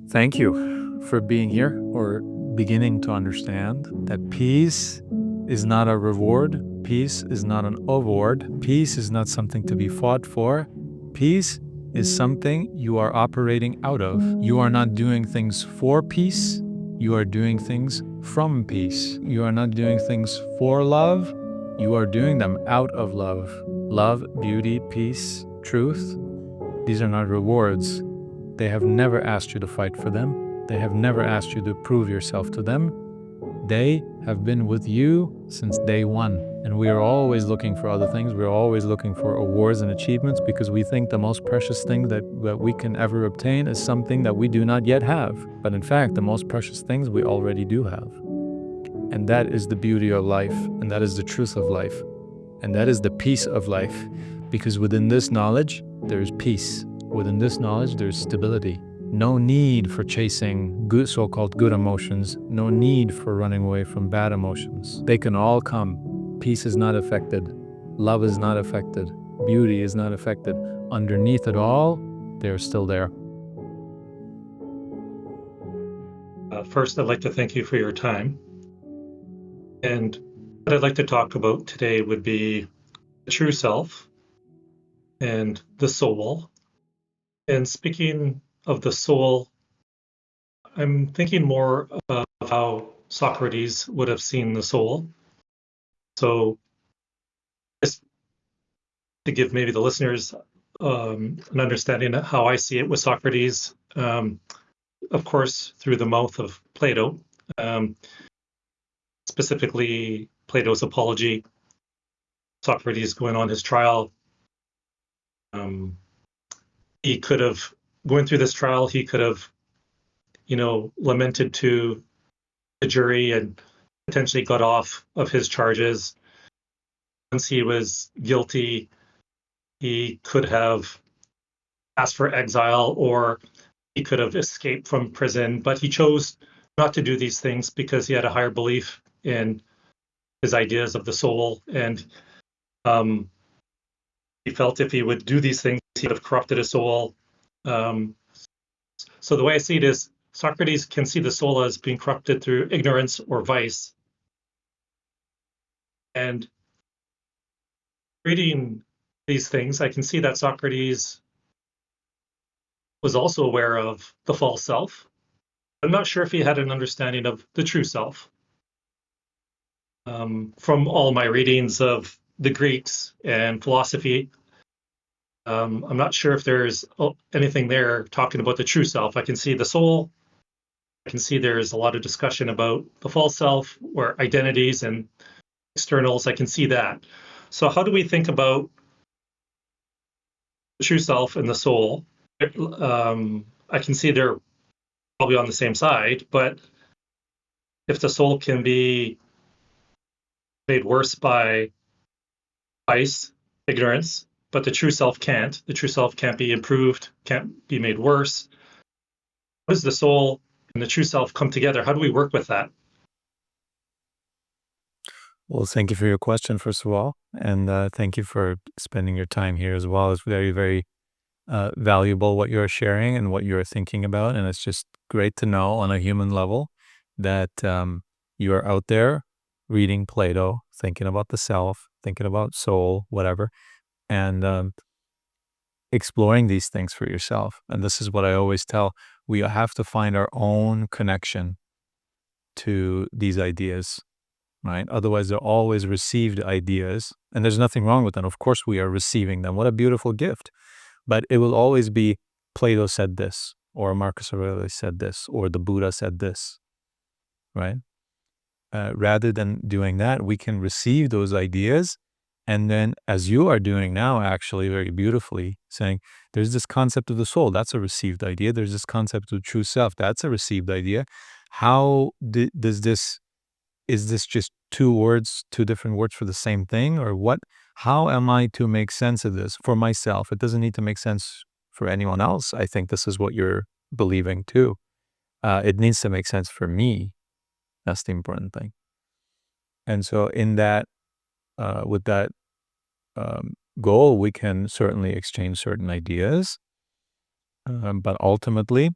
Thank you for being here or beginning to understand that peace is not a reward. Peace is not an award. Peace is not something to be fought for. Peace is something you are operating out of. You are not doing things for peace. You are doing things from peace. You are not doing things for love. You are doing them out of love. Love, beauty, peace, truth. These are not rewards. They have never asked you to fight for them. They have never asked you to prove yourself to them. They have been with you since day one. And we are always looking for other things. We're always looking for awards and achievements because we think the most precious thing that we can ever obtain is something that we do not yet have. But in fact, the most precious things we already do have. And that is the beauty of life. And that is the truth of life. And that is the peace of life. Because within this knowledge, there is peace. Within this knowledge, there's stability. No need for chasing good, so-called good emotions. No need for running away from bad emotions. They can all come. Peace is not affected. Love is not affected. Beauty is not affected. Underneath it all, they're still there. First, I'd like to thank you for your time. And what I'd like to talk about today would be the true self and the soul. And speaking of the soul, I'm thinking more of how Socrates would have seen the soul. So, just to give maybe the listeners an understanding of how I see it with Socrates, of course, through the mouth of Plato, um, specifically Plato's Apology, Socrates going on his trial. He could have, going through this trial, he could have, lamented to the jury and potentially got off of his charges. Once he was guilty, he could have asked for exile or he could have escaped from prison, but he chose not to do these things because he had a higher belief in his ideas of the soul. And he felt if he would do these things, he would have corrupted his soul. So the way I see it is Socrates can see the soul as being corrupted through ignorance or vice. And reading these things, I can see that Socrates was also aware of the false self. I'm not sure if he had an understanding of the true self. From all my readings of the Greeks and philosophy, I'm not sure if there's anything there talking about the true self. I can see the soul. I can see there's a lot of discussion about the false self or identities and externals. I can see that. So how do we think about the true self and the soul? I can see they're probably on the same side, but if the soul can be made worse by vice, ignorance, but the true self can't. The true self can't be improved, can't be made worse. How does the soul and the true self come together? How do we work with that? Well, thank you for your question, first of all. And thank you for spending your time here as well. It's very, very valuable what you're sharing and what you're thinking about. And it's just great to know on a human level that you are out there reading Plato, thinking about the self, thinking about soul, whatever, and exploring these things for yourself. And this is what I always tell. We have to find our own connection to these ideas, right? Otherwise, they're always received ideas. And there's nothing wrong with them. Of course, we are receiving them. What a beautiful gift. But it will always be Plato said this, or Marcus Aurelius said this, or the Buddha said this, right? Rather than doing that, we can receive those ideas. And then, as you are doing now, actually, very beautifully, saying, there's this concept of the soul, that's a received idea. There's this concept of true self, that's a received idea. How does this, is this just two different words for the same thing, or what? How am I to make sense of this for myself? It doesn't need to make sense for anyone else. I think this is what you're believing too. It needs to make sense for me. That's the important thing. And so in that, with that goal, we can certainly exchange certain ideas. But ultimately,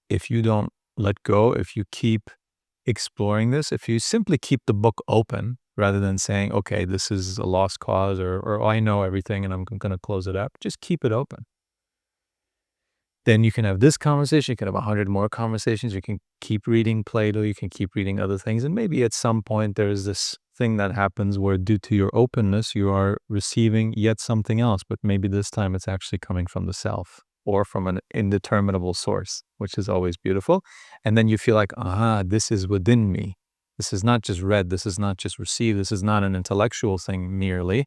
if you don't let go, if you keep exploring this, if you simply keep the book open rather than saying, okay, this is a lost cause, or oh, I know everything and I'm going to close it up, just keep it open. Then you can have this conversation, you can have 100 more conversations, you can keep reading Plato, you can keep reading other things, and maybe at some point there's this thing that happens where due to your openness, you are receiving yet something else, but maybe this time it's actually coming from the self or from an indeterminable source, which is always beautiful. And then you feel like, aha, this is within me. This is not just read, this is not just received, this is not an intellectual thing merely,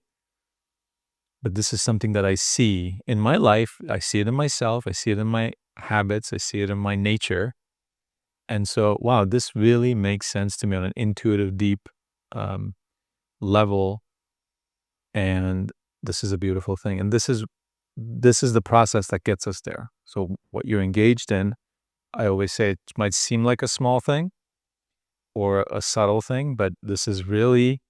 but this is something that I see in my life. I see it in myself. I see it in my habits. I see it in my nature. And so, wow, this really makes sense to me on an intuitive, deep um, level. And this is a beautiful thing. And this is the process that gets us there. So what you're engaged in, I always say it might seem like a small thing or a subtle thing, but this is really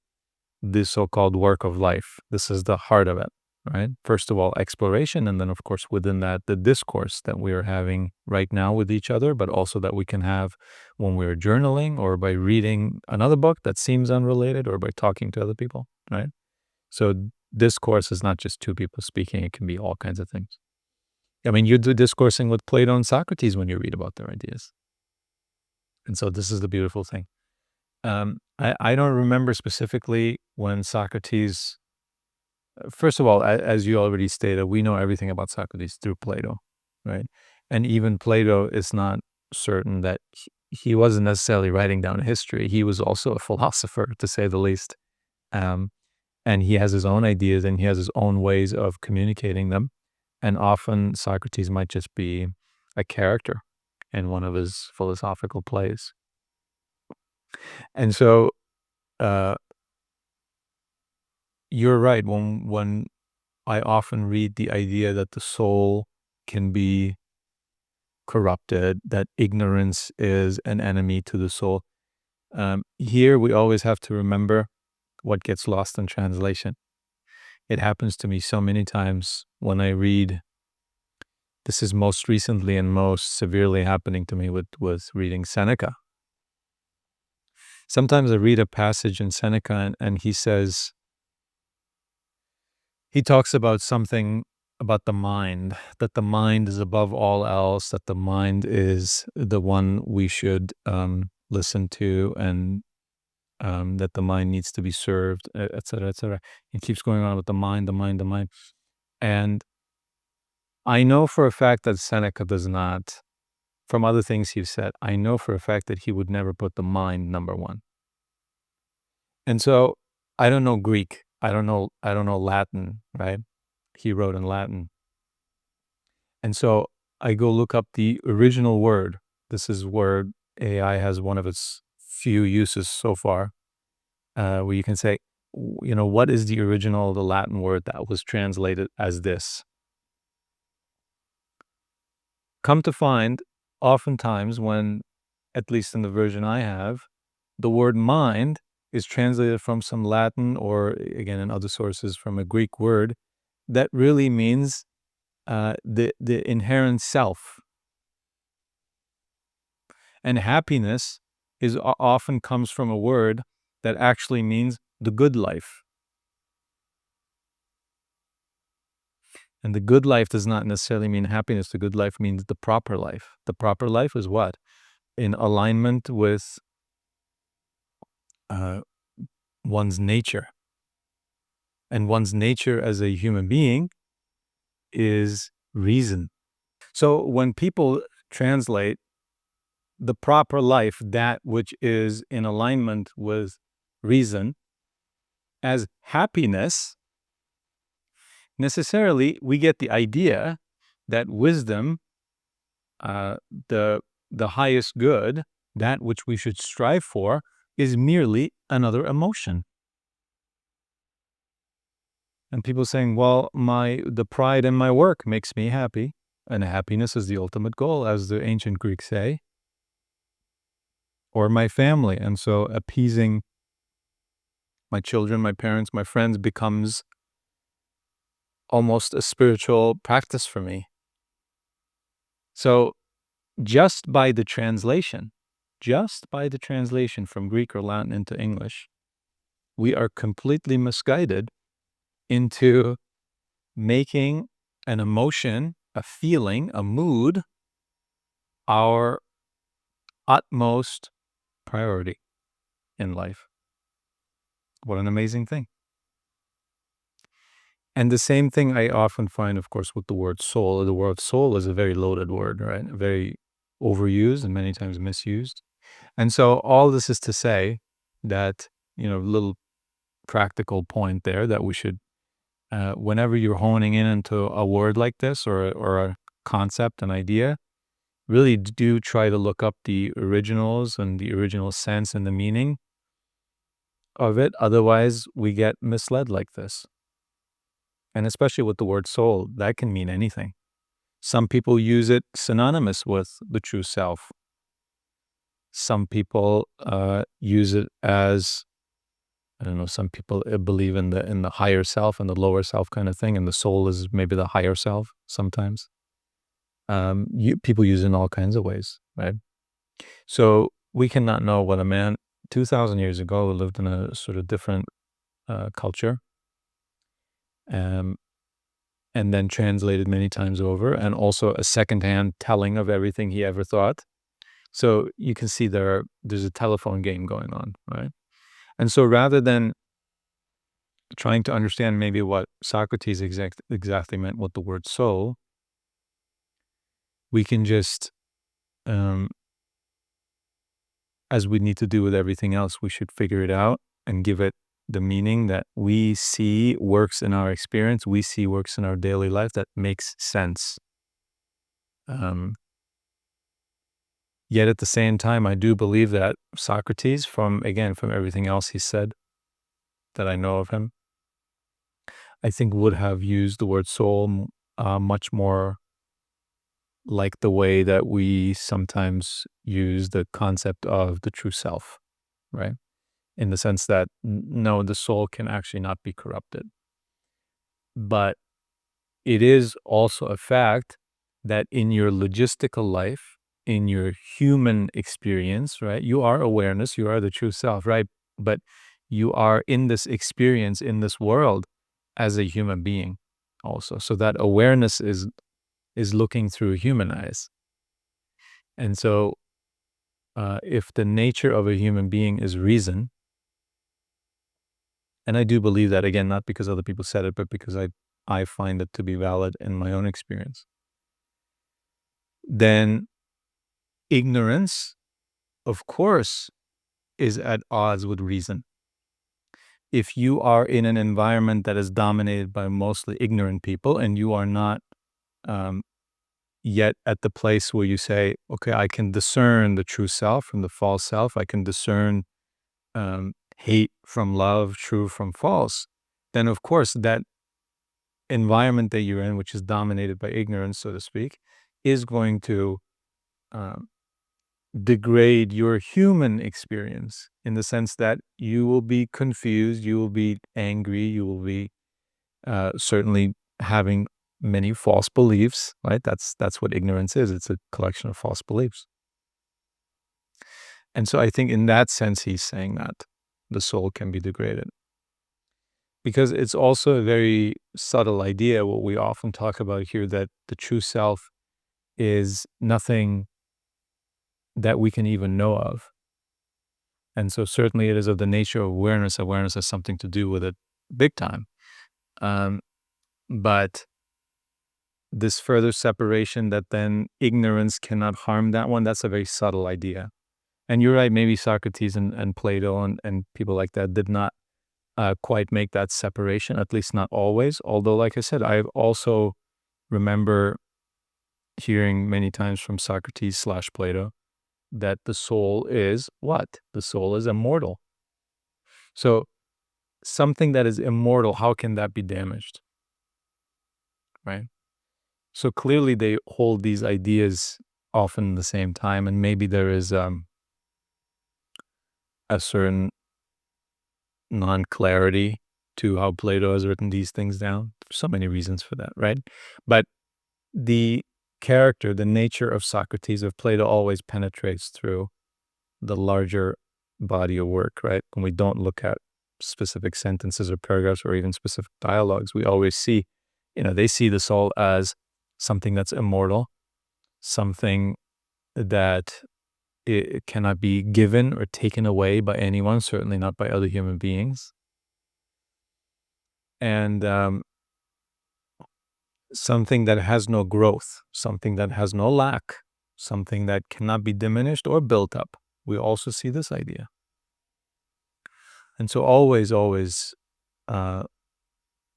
the so-called work of life. This is the heart of it, right? First of all, exploration, and then of course within that, the discourse that we are having right now with each other, but also that we can have when we're journaling or by reading another book that seems unrelated or by talking to other people, right? So discourse is not just two people speaking, it can be all kinds of things. I mean, you do discoursing with Plato and Socrates when you read about their ideas. And so this is the beautiful thing. I don't remember specifically when Socrates, first of all, as you already stated, we know everything about Socrates through Plato, right? And even Plato is not certain that he wasn't necessarily writing down history. He was also a philosopher, to say the least. Um, and he has his own ideas and he has his own ways of communicating them. And often Socrates might just be a character in one of his philosophical plays. And so, uh, you're right. When I often read the idea that the soul can be corrupted, that ignorance is an enemy to the soul. Here we always have to remember what gets lost in translation. It happens to me so many times when I read. This is most recently and most severely happening to me with reading Seneca. Sometimes I read a passage in Seneca and he says, he talks about something about the mind, that the mind is above all else, that the mind is the one we should listen to, and that the mind needs to be served, et cetera, et cetera. He keeps going on with the mind, the mind, the mind. And I know for a fact that Seneca does not, from other things he's said, I know for a fact that he would never put the mind number one. And so I don't know Greek. I don't know Latin, right? He wrote in Latin. And so I go look up the original word. This is where AI has one of its few uses so far, where you can say, what is the Latin word that was translated as this? Come to find, oftentimes when, at least in the version I have, the word mind is translated from some Latin or, again, in other sources, from a Greek word that really means the inherent self. And happiness often comes from a word that actually means the good life. And the good life does not necessarily mean happiness. The good life means the proper life. The proper life is what? In alignment with one's nature. And one's nature as a human being is reason. So when people translate the proper life, that which is in alignment with reason, as happiness, necessarily we get the idea that wisdom, the highest good, that which we should strive for, is merely another emotion. And people saying, well, the pride in my work makes me happy, and happiness is the ultimate goal, as the ancient Greeks say, or my family. And so appeasing my children, my parents, my friends becomes almost a spiritual practice for me. So just by the translation from Greek or Latin into English, we are completely misguided into making an emotion, a feeling, a mood, our utmost priority in life. What an amazing thing. And the same thing I often find, of course, with the word soul. The word soul is a very loaded word, right? Very overused and many times misused. And so all this is to say that, little practical point there that we should, whenever you're honing in into a word like this or a concept, an idea, really do try to look up the originals and the original sense and the meaning of it. Otherwise, we get misled like this. And especially with the word soul, that can mean anything. Some people use it synonymous with the true self. Some people use it as, I don't know, some people believe in the higher self and the lower self kind of thing, and the soul is maybe the higher self sometimes. People use it in all kinds of ways, right? So we cannot know what a man 2,000 years ago lived in a sort of different culture, and then translated many times over, and also a secondhand telling of everything he ever thought. So you can see there's a telephone game going on, right? And so rather than trying to understand maybe what Socrates exactly meant with the word soul, we can just, as we need to do with everything else, we should figure it out and give it the meaning that we see works in our experience, we see works in our daily life that makes sense. Yet at the same time, I do believe that Socrates, from everything else he said that I know of him, I think would have used the word soul much more like the way that we sometimes use the concept of the true self, right? In the sense that, no, the soul can actually not be corrupted. But it is also a fact that in your logistical life, in your human experience, right, you are awareness, you are the true self, right? But you are in this experience, in this world, as a human being also. So that awareness is looking through human eyes. And so if the nature of a human being is reason, and I do believe that, again, not because other people said it, but because I find it to be valid in my own experience, then ignorance, of course, is at odds with reason. If you are in an environment that is dominated by mostly ignorant people and you are not yet at the place where you say, okay, I can discern the true self from the false self, I can discern hate from love, true from false, then of course that environment that you're in, which is dominated by ignorance, so to speak, is going to degrade your human experience in the sense that you will be confused, you will be angry, you will be certainly having many false beliefs, right? That's what ignorance is. It's a collection of false beliefs. And so I think in that sense, he's saying that the soul can be degraded. Because it's also a very subtle idea, what we often talk about here, that the true self is nothing that we can even know of. And so certainly it is of the nature of awareness. Awareness has something to do with it big time. But this further separation that then ignorance cannot harm that one, that's a very subtle idea. And you're right, maybe Socrates and Plato and people like that did not quite make that separation, at least not always. Although, like I said, I also remember hearing many times from Socrates / Plato that the soul is what? The soul is immortal. So something that is immortal, how can that be damaged? Right? So clearly they hold these ideas often at the same time, and maybe there is a certain non-clarity to how Plato has written these things down. There's so many reasons for that, right? But the character, the nature of Socrates, of Plato, always penetrates through the larger body of work, right? When we don't look at specific sentences or paragraphs or even specific dialogues, we always see, they see the soul as something that's immortal, something that it cannot be given or taken away by anyone, certainly not by other human beings. And something that has no growth, something that has no lack, something that cannot be diminished or built up. We also see this idea. And so always,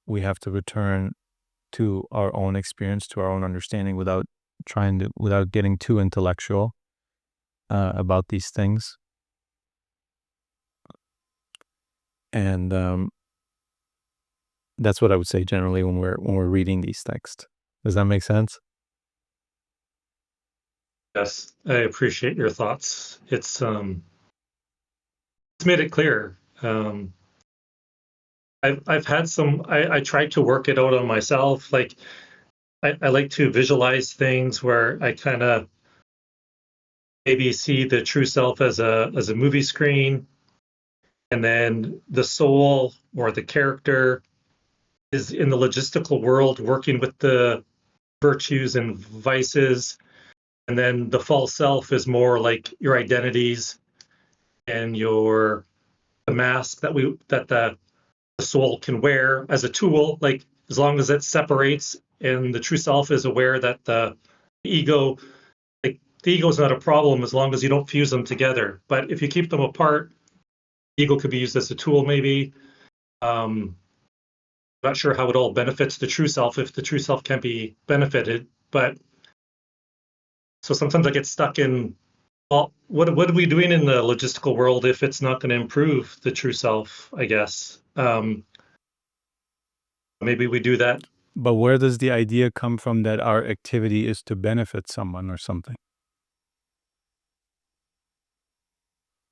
we have to return to our own experience, to our own understanding, without getting too intellectual about these things. And that's what I would say generally when we're reading these texts. Does that make sense? Yes, I appreciate your thoughts. It's made it clear. I've had some. I tried to work it out on myself. Like I like to visualize things where I kind of maybe see the true self as a movie screen, and then the soul or the character is in the logistical world working with the virtues and vices, and then the false self is more like your identities and the mask that the soul can wear as a tool. Like as long as it separates and the true self is aware that the ego, like the ego is not a problem as long as you don't fuse them together. But if you keep them apart, ego could be used as a tool maybe. Not sure how it all benefits the true self if the true self can't be benefited. But so sometimes I get stuck in, well, what are we doing in the logistical world if it's not going to improve the true self, I guess. Maybe we do that. But where does the idea come from that our activity is to benefit someone or something?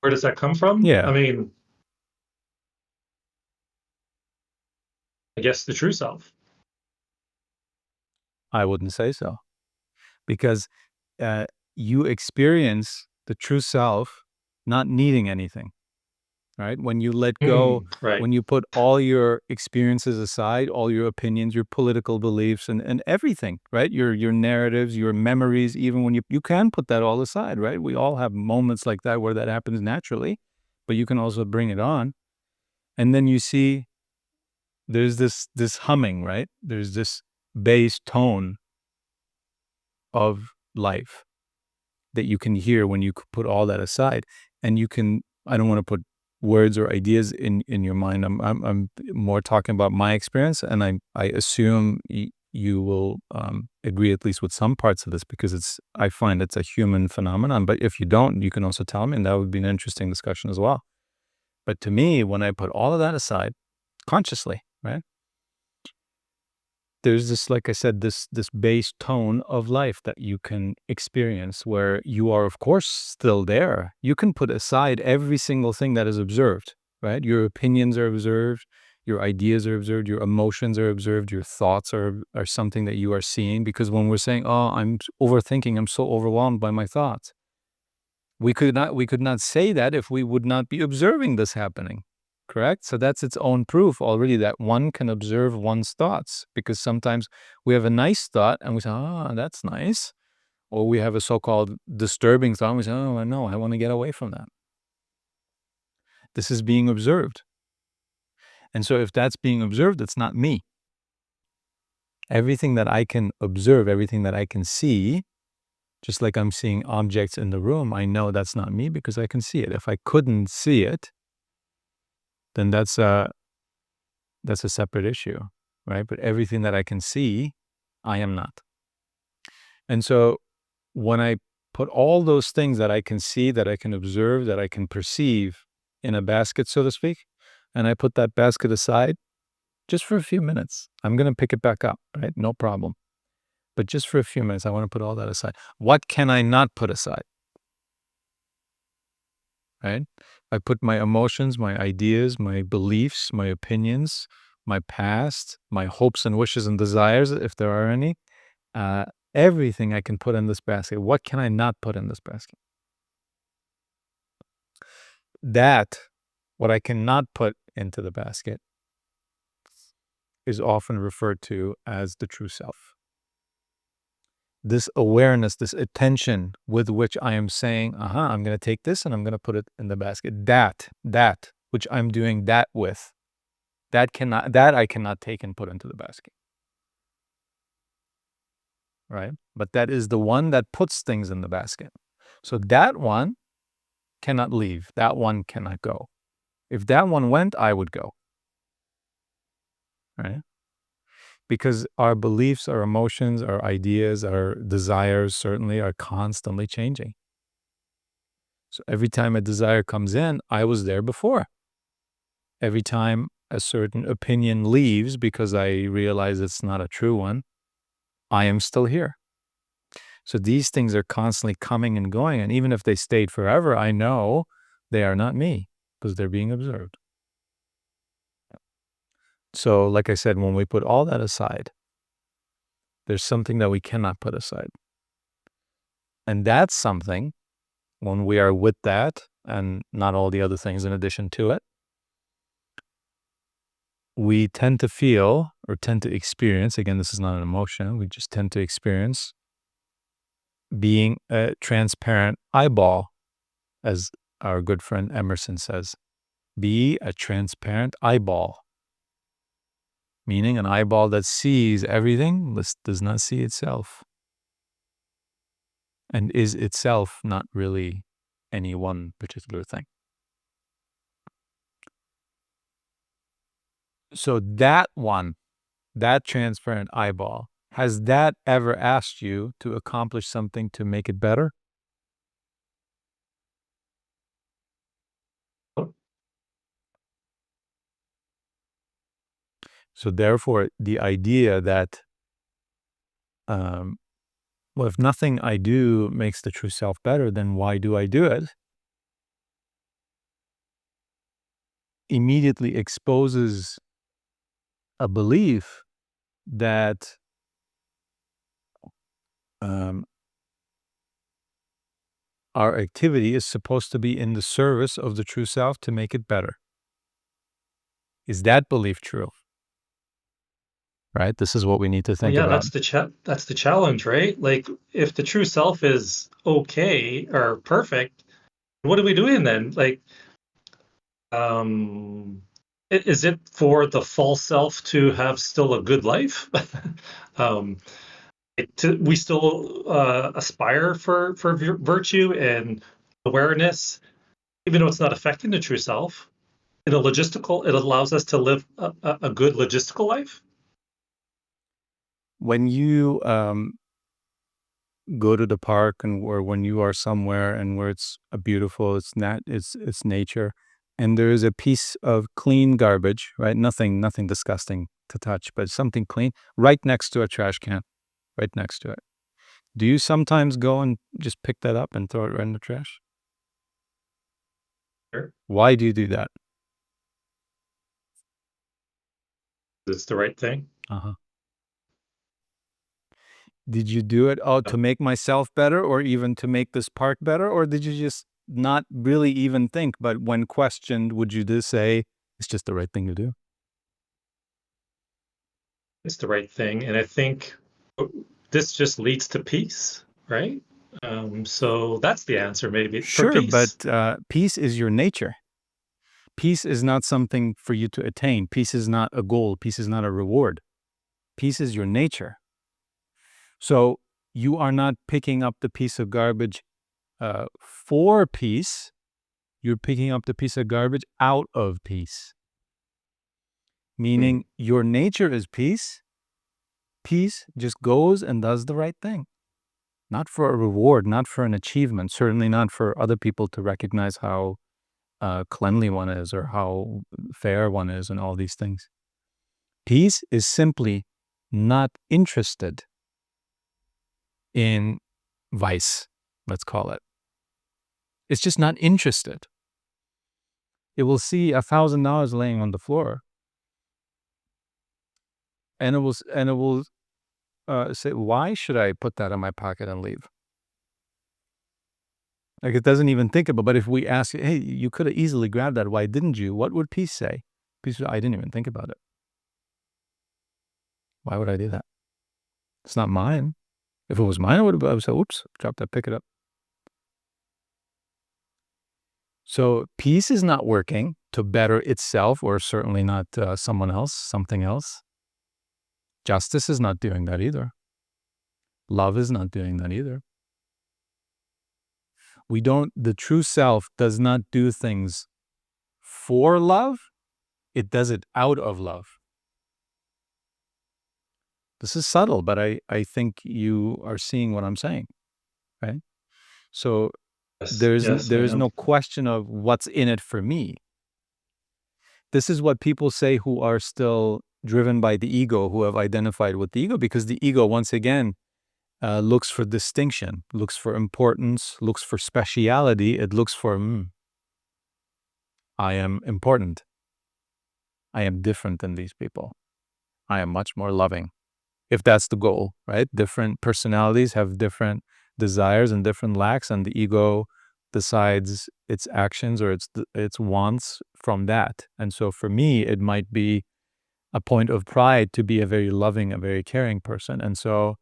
Where does that come from? Yeah. I mean, I guess the true self. I wouldn't say so. Because you experience the true self not needing anything, right? When you let go, Right. when you put all your experiences aside, all your opinions, your political beliefs, and everything, right? Your narratives, your memories, even when you can put that all aside, right? We all have moments like that where that happens naturally, but you can also bring it on. And then you see there's this humming, right? There's this bass tone of life that you can hear when you put all that aside. And you can, I don't want to put words or ideas in your mind. I'm more talking about my experience, and I assume you will agree at least with some parts of this, because I find it's a human phenomenon. But if you don't, you can also tell me, and that would be an interesting discussion as well. But to me, when I put all of that aside consciously, right, there's this, like I said, this bass tone of life that you can experience, where you are, of course, still there. You can put aside every single thing that is observed, right? Your opinions are observed, your ideas are observed, your emotions are observed, your thoughts are something that you are seeing. Because when we're saying, "Oh, I'm overthinking, I'm so overwhelmed by my thoughts," we could not say that if we would not be observing this happening. Correct? So that's its own proof already that one can observe one's thoughts, because sometimes we have a nice thought and we say, "Oh, that's nice." Or we have a so-called disturbing thought and we say, "Oh, no, I want to get away from that." This is being observed. And so if that's being observed, it's not me. Everything that I can observe, everything that I can see, just like I'm seeing objects in the room, I know that's not me because I can see it. If I couldn't see it, then that's a separate issue, right? But everything that I can see, I am not. And so when I put all those things that I can see, that I can observe, that I can perceive in a basket, so to speak, and I put that basket aside just for a few minutes, I'm going to pick it back up, right? No problem. But just for a few minutes, I want to put all that aside. What can I not put aside? Right? I put my emotions, my ideas, my beliefs, my opinions, my past, my hopes and wishes and desires, if there are any, Everything I can put in this basket. What can I not put in this basket? That, what I cannot put into the basket, is often referred to as the true self. This awareness, this attention with which I am saying, I'm going to take this and I'm going to put it in the basket. That, which I'm doing that with, that I cannot take and put into the basket. Right? But that is the one that puts things in the basket. So that one cannot leave. That one cannot go. If that one went, I would go. Right? Because our beliefs, our emotions, our ideas, our desires certainly are constantly changing. So every time a desire comes in, I was there before. Every time a certain opinion leaves because I realize it's not a true one, I am still here. So these things are constantly coming and going. And even if they stayed forever, I know they are not me because they're being observed. So like I said, when we put all that aside, there's something that we cannot put aside. And that's something, when we are with that and not all the other things in addition to it, we tend to feel or tend to experience, again, this is not an emotion, we just tend to experience being a transparent eyeball, as our good friend Emerson says. Be a transparent eyeball, meaning an eyeball that sees everything, but does not see itself, and is itself not really any one particular thing. So that one, that transparent eyeball, has that ever asked you to accomplish something to make it better? So therefore, the idea that, well, if nothing I do makes the true self better, then why do I do it? Immediately exposes a belief that our activity is supposed to be in the service of the true self to make it better. Is that belief true? Right? This is what we need to think yeah, about. that's the challenge, right? Like, if the true self is okay or perfect, what are we doing then? Like, is it for the false self to have still a good life? um, we still aspire for virtue and awareness, even though it's not affecting the true self. In a logistical, it allows us to live a good logistical life. When you go to the park or when you are somewhere and where it's a beautiful, it's nature, and there is a piece of clean garbage, right? Nothing disgusting to touch, but something clean right next to a trash can, right next to it. Do you sometimes go and just pick that up and throw it right in the trash? Sure. Why do you do that? It's the right thing. Uh-huh. Did you do it to make myself better or even to make this park better? Or did you just not really even think, but when questioned, would you just say, it's just the right thing to do? It's the right thing, and I think this just leads to peace, right? So that's the answer, maybe, for Sure, but peace. peace is your nature. Peace is not something for you to attain. Peace is not a goal. Peace is not a reward. Peace is your nature. So you are not picking up the piece of garbage for peace. You're picking up the piece of garbage out of peace. Meaning your nature is peace. Peace just goes and does the right thing. Not for a reward, not for an achievement, certainly not for other people to recognize how cleanly one is or how fair one is and all these things. Peace is simply not interested in vice, let's call it. It's just not interested. It will see $1,000 laying on the floor, and it will say, why should I put that in my pocket and leave? Like, it doesn't even think about. But if we ask, hey, you could have easily grabbed that. Why didn't you? What would peace say? Peace would, I didn't even think about it. Why would I do that? It's not mine. If it was mine, I would say, oops, drop that, pick it up. So peace is not working to better itself, or certainly not someone else, something else. Justice is not doing that either. Love is not doing that either. The true self does not do things for love. It does it out of love. This is subtle, but I think you are seeing what I'm saying, right? So Yes, I there is am. no question of what's in it for me. This is what people say who are still driven by the ego, who have identified with the ego, because the ego, once again, looks for distinction, looks for importance, looks for speciality. It looks for, I am important. I am different than these people. I am much more loving. If that's the goal, right? Different personalities have different desires and different lacks, and the ego decides its actions or its wants from that. And so for me, it might be a point of pride to be a very loving, a very caring person. And so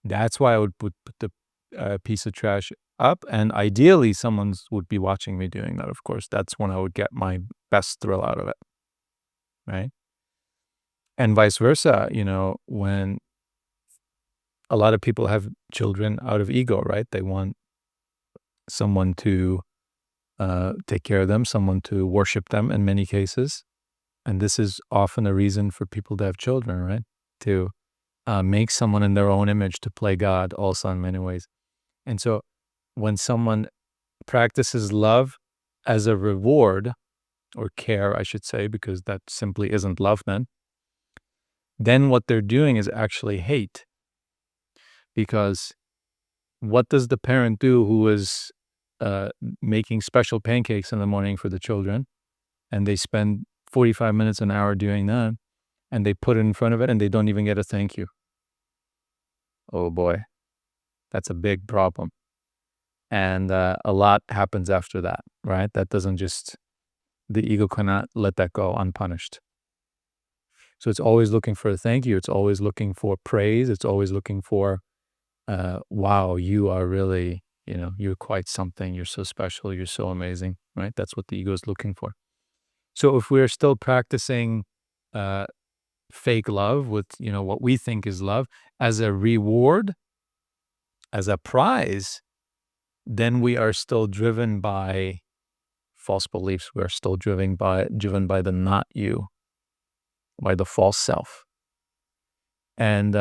that's why I would put the piece of trash up. And ideally, someone would be watching me doing that, of course. That's when I would get my best thrill out of it, right? And vice versa, when a lot of people have children out of ego, right? They want someone to take care of them, someone to worship them in many cases. And this is often a reason for people to have children, right? To make someone in their own image, to play God also in many ways. And so when someone practices love as a reward, or care, I should say, because that simply isn't love then what they're doing is actually hate. Because what does the parent do who is making special pancakes in the morning for the children, and they spend 45 minutes, an hour doing that, and they put it in front of it and they don't even get a thank you? Oh boy, that's a big problem. And a lot happens after that, right? That doesn't just, the ego cannot let that go unpunished. So it's always looking for a thank you. It's always looking for praise. It's always looking for, wow, you are really, you're quite something. You're so special. You're so amazing, right? That's what the ego is looking for. So if we're still practicing fake love with, what we think is love as a reward, as a prize, then we are still driven by false beliefs. We are still driven by the not you, by the false self. And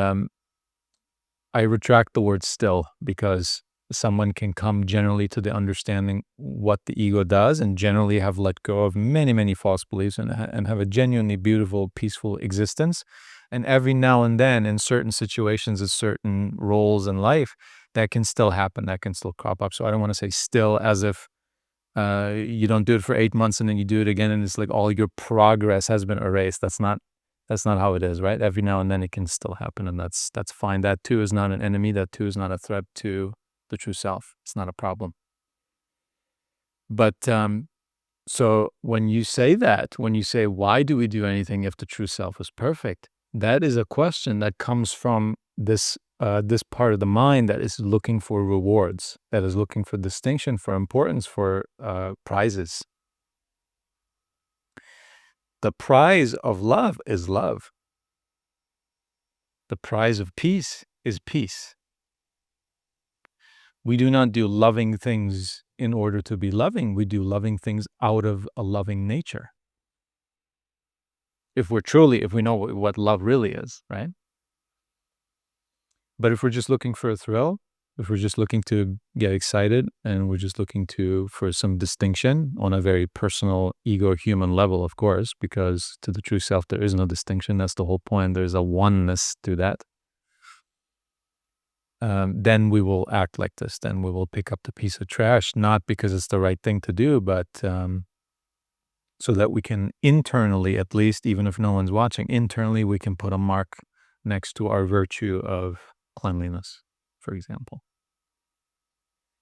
I retract the word still, because someone can come generally to the understanding what the ego does and generally have let go of many, many false beliefs and have a genuinely beautiful, peaceful existence. And every now and then, in certain situations, in certain roles in life, that can still happen, that can still crop up. So I don't want to say still as if you don't do it for 8 months and then you do it again and it's like all your progress has been erased. That's not how it is, right? Every now and then it can still happen, and that's fine. That too is not an enemy. That too is not a threat to the true self. It's not a problem. But so when you say why do we do anything if the true self is perfect? That is a question that comes from this part of the mind that is looking for rewards, that is looking for distinction, for importance, for prizes. The prize of love is love. The prize of peace is peace. We do not do loving things in order to be loving. We do loving things out of a loving nature. If we know what love really is, right? But if we're just looking for a thrill, if we're just looking to get excited, and we're just looking for some distinction on a very personal, ego, human level, of course, because to the true self, there is no distinction. That's the whole point. There's a oneness to that. Then we will act like this. Then we will pick up the piece of trash, not because it's the right thing to do, but so that we can internally, at least, even if no one's watching, internally we can put a mark next to our virtue of cleanliness, for example.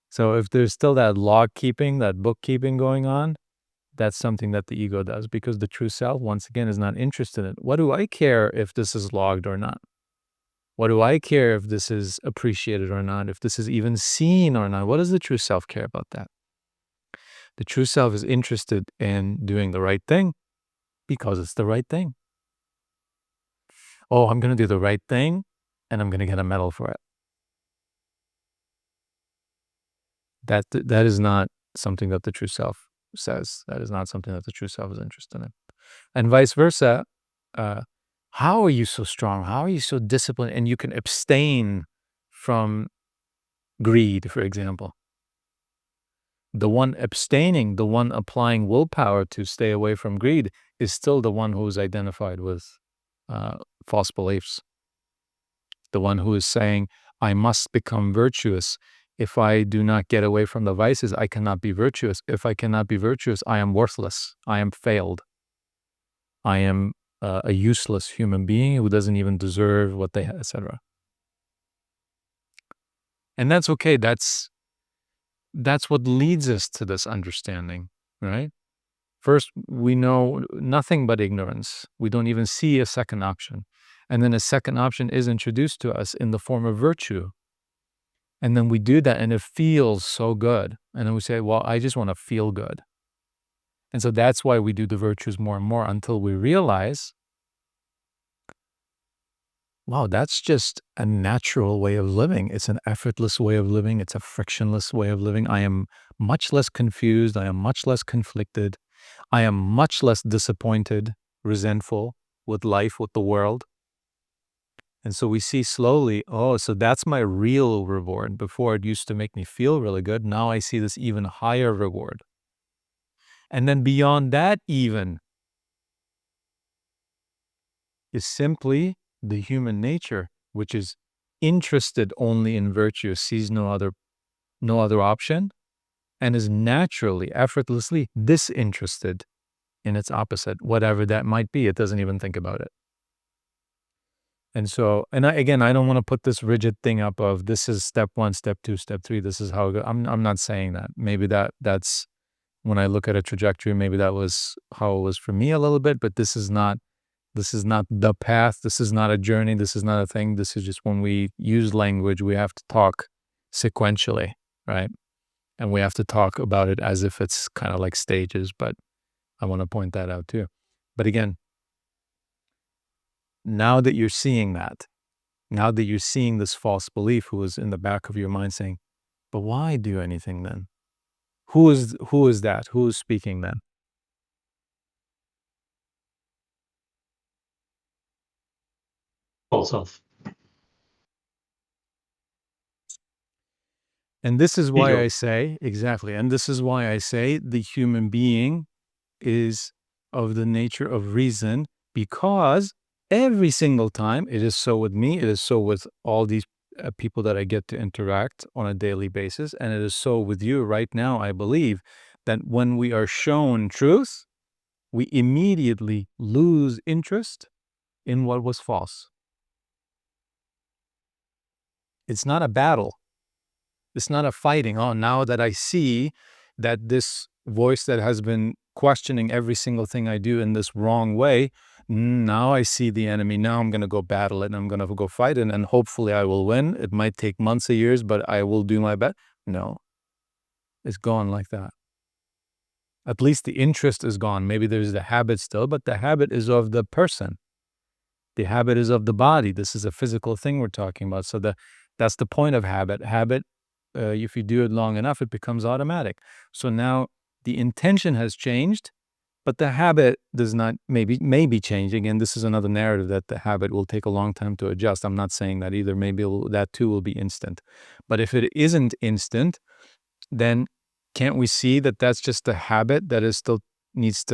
So if there's still that log keeping, that bookkeeping going on, that's something that the ego does, because the true self, once again, is not interested in it. What do I care if this is logged or not? What do I care if this is appreciated or not? If this is even seen or not? What does the true self care about that? The true self is interested in doing the right thing because it's the right thing. Oh, I'm going to do the right thing and I'm going to get a medal for it. That is not something that the true self says. That is not something that the true self is interested in. And vice versa. How are you so strong? How are you so disciplined? And you can abstain from greed, for example. The one abstaining, the one applying willpower to stay away from greed is still the one who is identified with false beliefs. The one who is saying, I must become virtuous. If I do not get away from the vices, I cannot be virtuous. If I cannot be virtuous, I am worthless. I am failed. I am a useless human being who doesn't even deserve what they have, etc. And that's okay. That's what leads us to this understanding, right? First, we know nothing but ignorance. We don't even see a second option. And then a second option is introduced to us in the form of virtue. And then we do that and it feels so good. And then we say, well, I just want to feel good. And so that's why we do the virtues more and more until we realize, wow, that's just a natural way of living. It's an effortless way of living. It's a frictionless way of living. I am much less confused. I am much less conflicted. I am much less disappointed, resentful with life, with the world. And so we see slowly, oh, so that's my real reward. Before it used to make me feel really good. Now I see this even higher reward. And then beyond that even is simply the human nature, which is interested only in virtue, sees no other option, and is naturally, effortlessly disinterested in its opposite, whatever that might be. It doesn't even think about it. And so, I don't want to put this rigid thing up of this is step 1, step 2, step 3. This is how it goes. I'm not saying that. Maybe that's when I look at a trajectory, maybe that was how it was for me a little bit, but this is not the path. This is not a journey. This is not a thing. This is just when we use language, we have to talk sequentially, right? And we have to talk about it as if it's kind of like stages, but I want to point that out too. But again, now that you're seeing that, now that you're seeing this false belief who is in the back of your mind saying, but why do anything then? Who is that? Who is speaking then? False self. And this is why Ego. I say, exactly, and this is why I say the human being is of the nature of reason, because every single time, it is so with me, it is so with all these people that I get to interact on a daily basis, and it is so with you right now, I believe, that when we are shown truth, we immediately lose interest in what was false. It's not a battle. It's not a fighting. Oh, now that I see that this voice that has been questioning every single thing I do in this wrong way, now I see the enemy. Now I'm going to go battle it and I'm going to go fight it and hopefully I will win. It might take months or years, but I will do my best. No, it's gone like that. At least the interest is gone. Maybe there's the habit still, but the habit is of the person. The habit is of the body. This is a physical thing we're talking about. So that's the point of habit. Habit, if you do it long enough, it becomes automatic. So now the intention has changed, but the habit does not, may be changing. And this is another narrative that the habit will take a long time to adjust. I'm not saying that either. Maybe that too will be instant. But if it isn't instant, then can't we see that that's just a habit that is still needs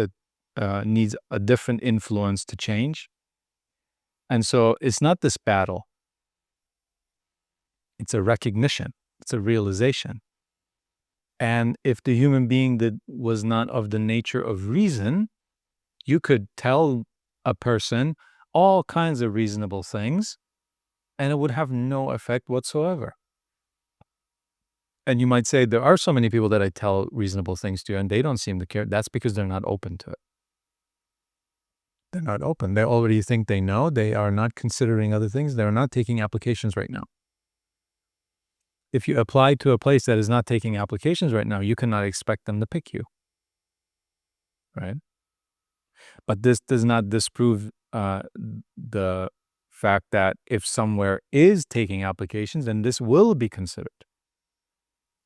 a different influence to change? And so it's not this battle. It's a recognition. It's a realization. And if the human being that was not of the nature of reason, you could tell a person, all kinds of reasonable things, and it would have no effect whatsoever. And you might say, there are so many people that I tell reasonable things to, and they don't seem to care. That's because they're not open to it. They're not open. They already think they know. They are not considering other things. They're not taking applications right now. If you apply to a place that is not taking applications right now, you cannot expect them to pick you. Right? But this does not disprove the fact that if somewhere is taking applications, then this will be considered.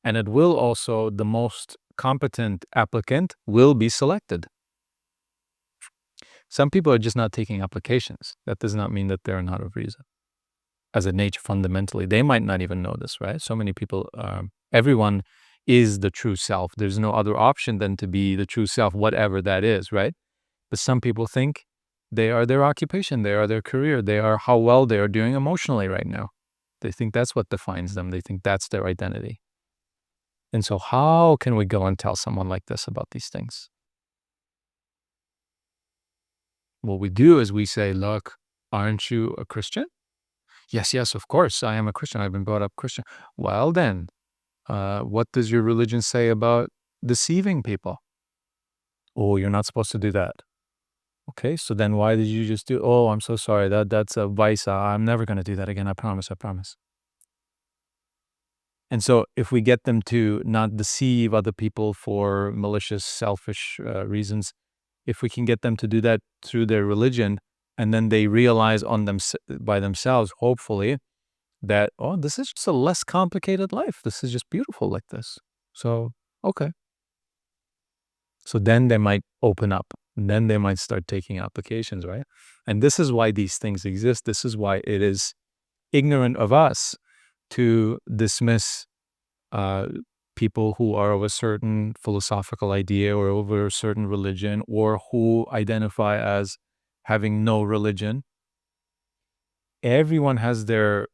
And it will also, the most competent applicant will be selected. Some people are just not taking applications. That does not mean that they're not of reason. As a nature, fundamentally, they might not even know this, right? So many people, everyone is the true self. There's no other option than to be the true self, whatever that is, right? But some people think they are their occupation, they are their career, they are how well they are doing emotionally right now. They think that's what defines them. They think that's their identity. And so how can we go and tell someone like this about these things? What we do is we say, look, aren't you a Christian? Yes, of course, I am a Christian. I've been brought up Christian. Well then, what does your religion say about deceiving people? Oh, you're not supposed to do that. Okay, so then why did you just do, oh, I'm so sorry, that's a vice. I'm never going to do that again. I promise. And so if we get them to not deceive other people for malicious, selfish reasons, if we can get them to do that through their religion, and then they realize by themselves, hopefully, that, oh, this is just a less complicated life. This is just beautiful like this. So, okay. So then they might open up. And then they might start taking applications, right? And this is why these things exist. This is why it is ignorant of us to dismiss people who are of a certain philosophical idea or over a certain religion, or who identify as having no religion. Everyone has their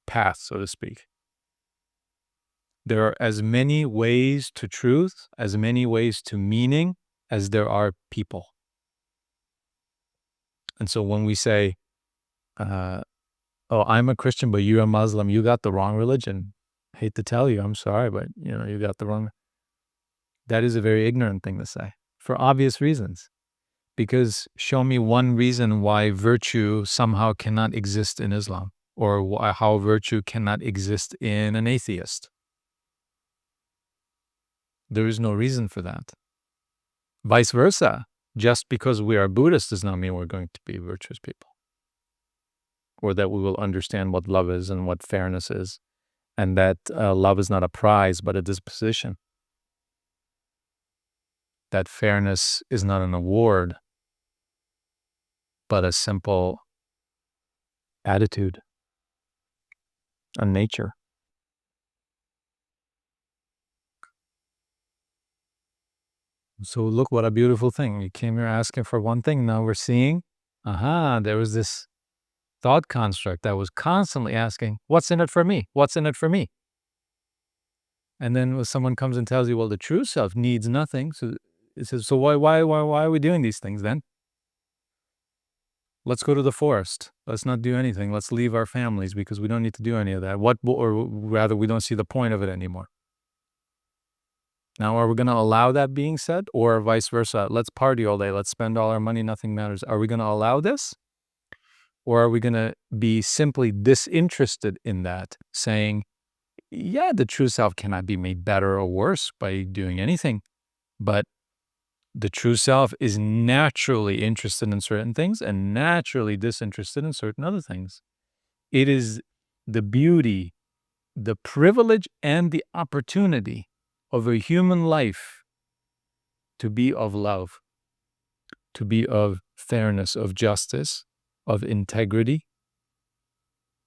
path, so to speak. There are as many ways to truth, as many ways to meaning as there are people. And so when we say, oh, I'm a Christian, but you're a Muslim, you got the wrong religion. I hate to tell you, I'm sorry, but you got the wrong. That is a very ignorant thing to say for obvious reasons. Because show me one reason why virtue somehow cannot exist in Islam, or how virtue cannot exist in an atheist. There is no reason for that. Vice versa. Just because we are Buddhists does not mean we're going to be virtuous people, or that we will understand what love is and what fairness is, and that love is not a prize but a disposition. That fairness is not an award but a simple attitude, a nature. So look, what a beautiful thing. You came here asking for one thing. Now we're seeing, there was this thought construct that was constantly asking, what's in it for me? What's in it for me? And then when someone comes and tells you, well, the true self needs nothing. So it says, so why are we doing these things then? Let's go to the forest. Let's not do anything. Let's leave our families because we don't need to do any of that. Or rather, we don't see the point of it anymore. Now, are we going to allow that being said, or vice versa? Let's party all day. Let's spend all our money. Nothing matters. Are we going to allow this? Or are we going to be simply disinterested in that, saying, yeah, the true self cannot be made better or worse by doing anything, but the true self is naturally interested in certain things and naturally disinterested in certain other things. It is the beauty, the privilege, and the opportunity of a human life to be of love, to be of fairness, of justice, of integrity,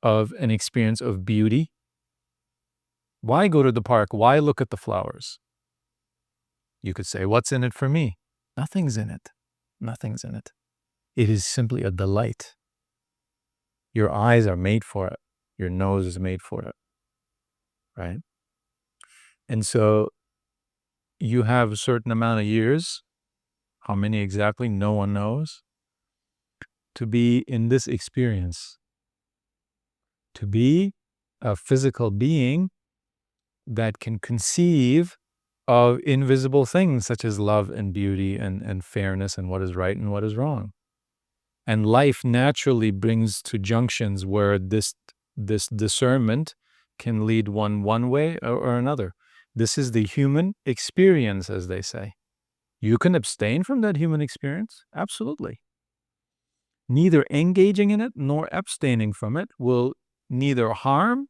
of an experience of beauty. Why go to the park? Why look at the flowers? You could say, what's in it for me? Nothing's in it. Nothing's in it. It is simply a delight. Your eyes are made for it. Your nose is made for it, right? And so you have a certain amount of years, how many exactly, no one knows, to be in this experience, to be a physical being that can conceive of invisible things such as love and beauty and fairness and what is right and what is wrong. And life naturally brings to junctions where this discernment can lead one way or another. This is the human experience, as they say. You can abstain from that human experience, absolutely. Neither engaging in it nor abstaining from it will neither harm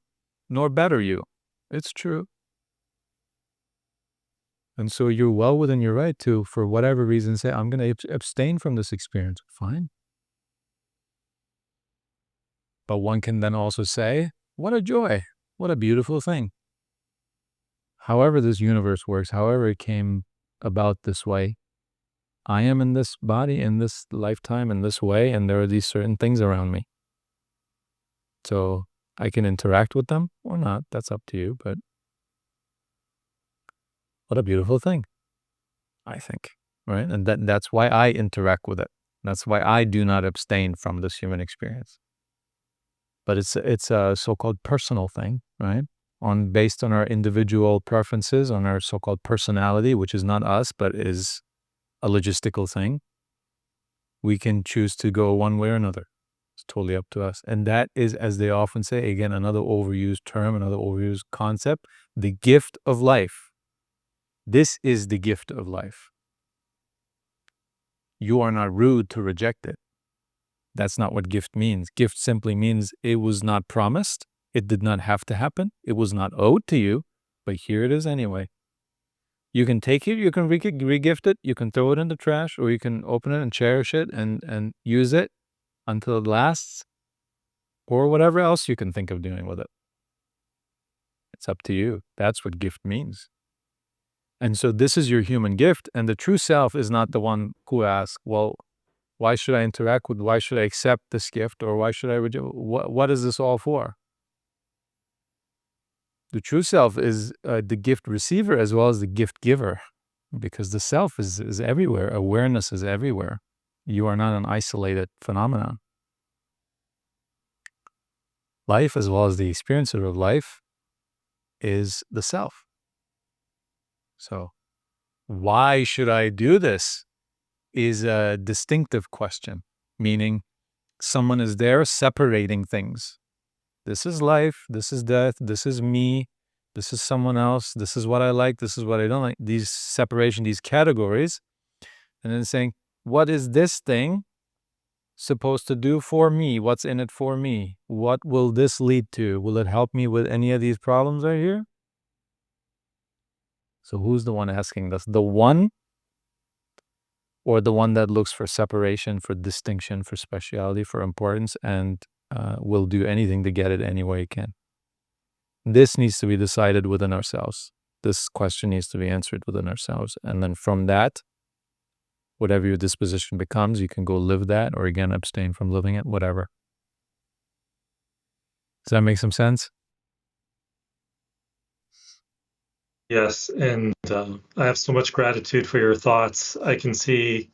nor better you. It's true. And so you're well within your right to, for whatever reason, say, I'm going to abstain from this experience. Fine. But one can then also say, what a joy, what a beautiful thing. However this universe works, however it came about this way, I am in this body, in this lifetime, in this way, and there are these certain things around me. So I can interact with them or not, that's up to you, but what a beautiful thing, I think, right? And that's why I interact with it. That's why I do not abstain from this human experience. But it's a so-called personal thing, right? Based on our individual preferences, on our so-called personality, which is not us, but is a logistical thing. We can choose to go one way or another. It's totally up to us. And that is, as they often say, again, another overused term, another overused concept, the gift of life. This is the gift of life. You are not rude to reject it. That's not what gift means. Gift simply means it was not promised. It did not have to happen. It was not owed to you, but here it is anyway. You can take it, you can re-gift it, you can throw it in the trash, or you can open it and cherish it and use it until it lasts, or whatever else you can think of doing with it. It's up to you. That's what gift means. And so this is your human gift, and the true self is not the one who asks, well, why should I interact with, why should I accept this gift, or why should I reject, what is this all for? The true self is the gift receiver as well as the gift giver, because the self is everywhere. Awareness is everywhere. You are not an isolated phenomenon. Life, as well as the experiencer of life, is the self. So why should I do this is a distinctive question, meaning someone is there separating things. This is life, this is death, this is me, this is someone else, this is what I like, this is what I don't like, these separation, these categories, and then saying, what is this thing supposed to do for me? What's in it for me? What will this lead to? Will it help me with any of these problems right here? So who's the one asking this? The one, or the one that looks for separation, for distinction, for speciality, for importance, and will do anything to get it any way it can? This needs to be decided within ourselves. This question needs to be answered within ourselves. And then from that, whatever your disposition becomes, you can go live that, or again, abstain from living it, whatever. Does that make some sense? Yes, and I have so much gratitude for your thoughts. I can see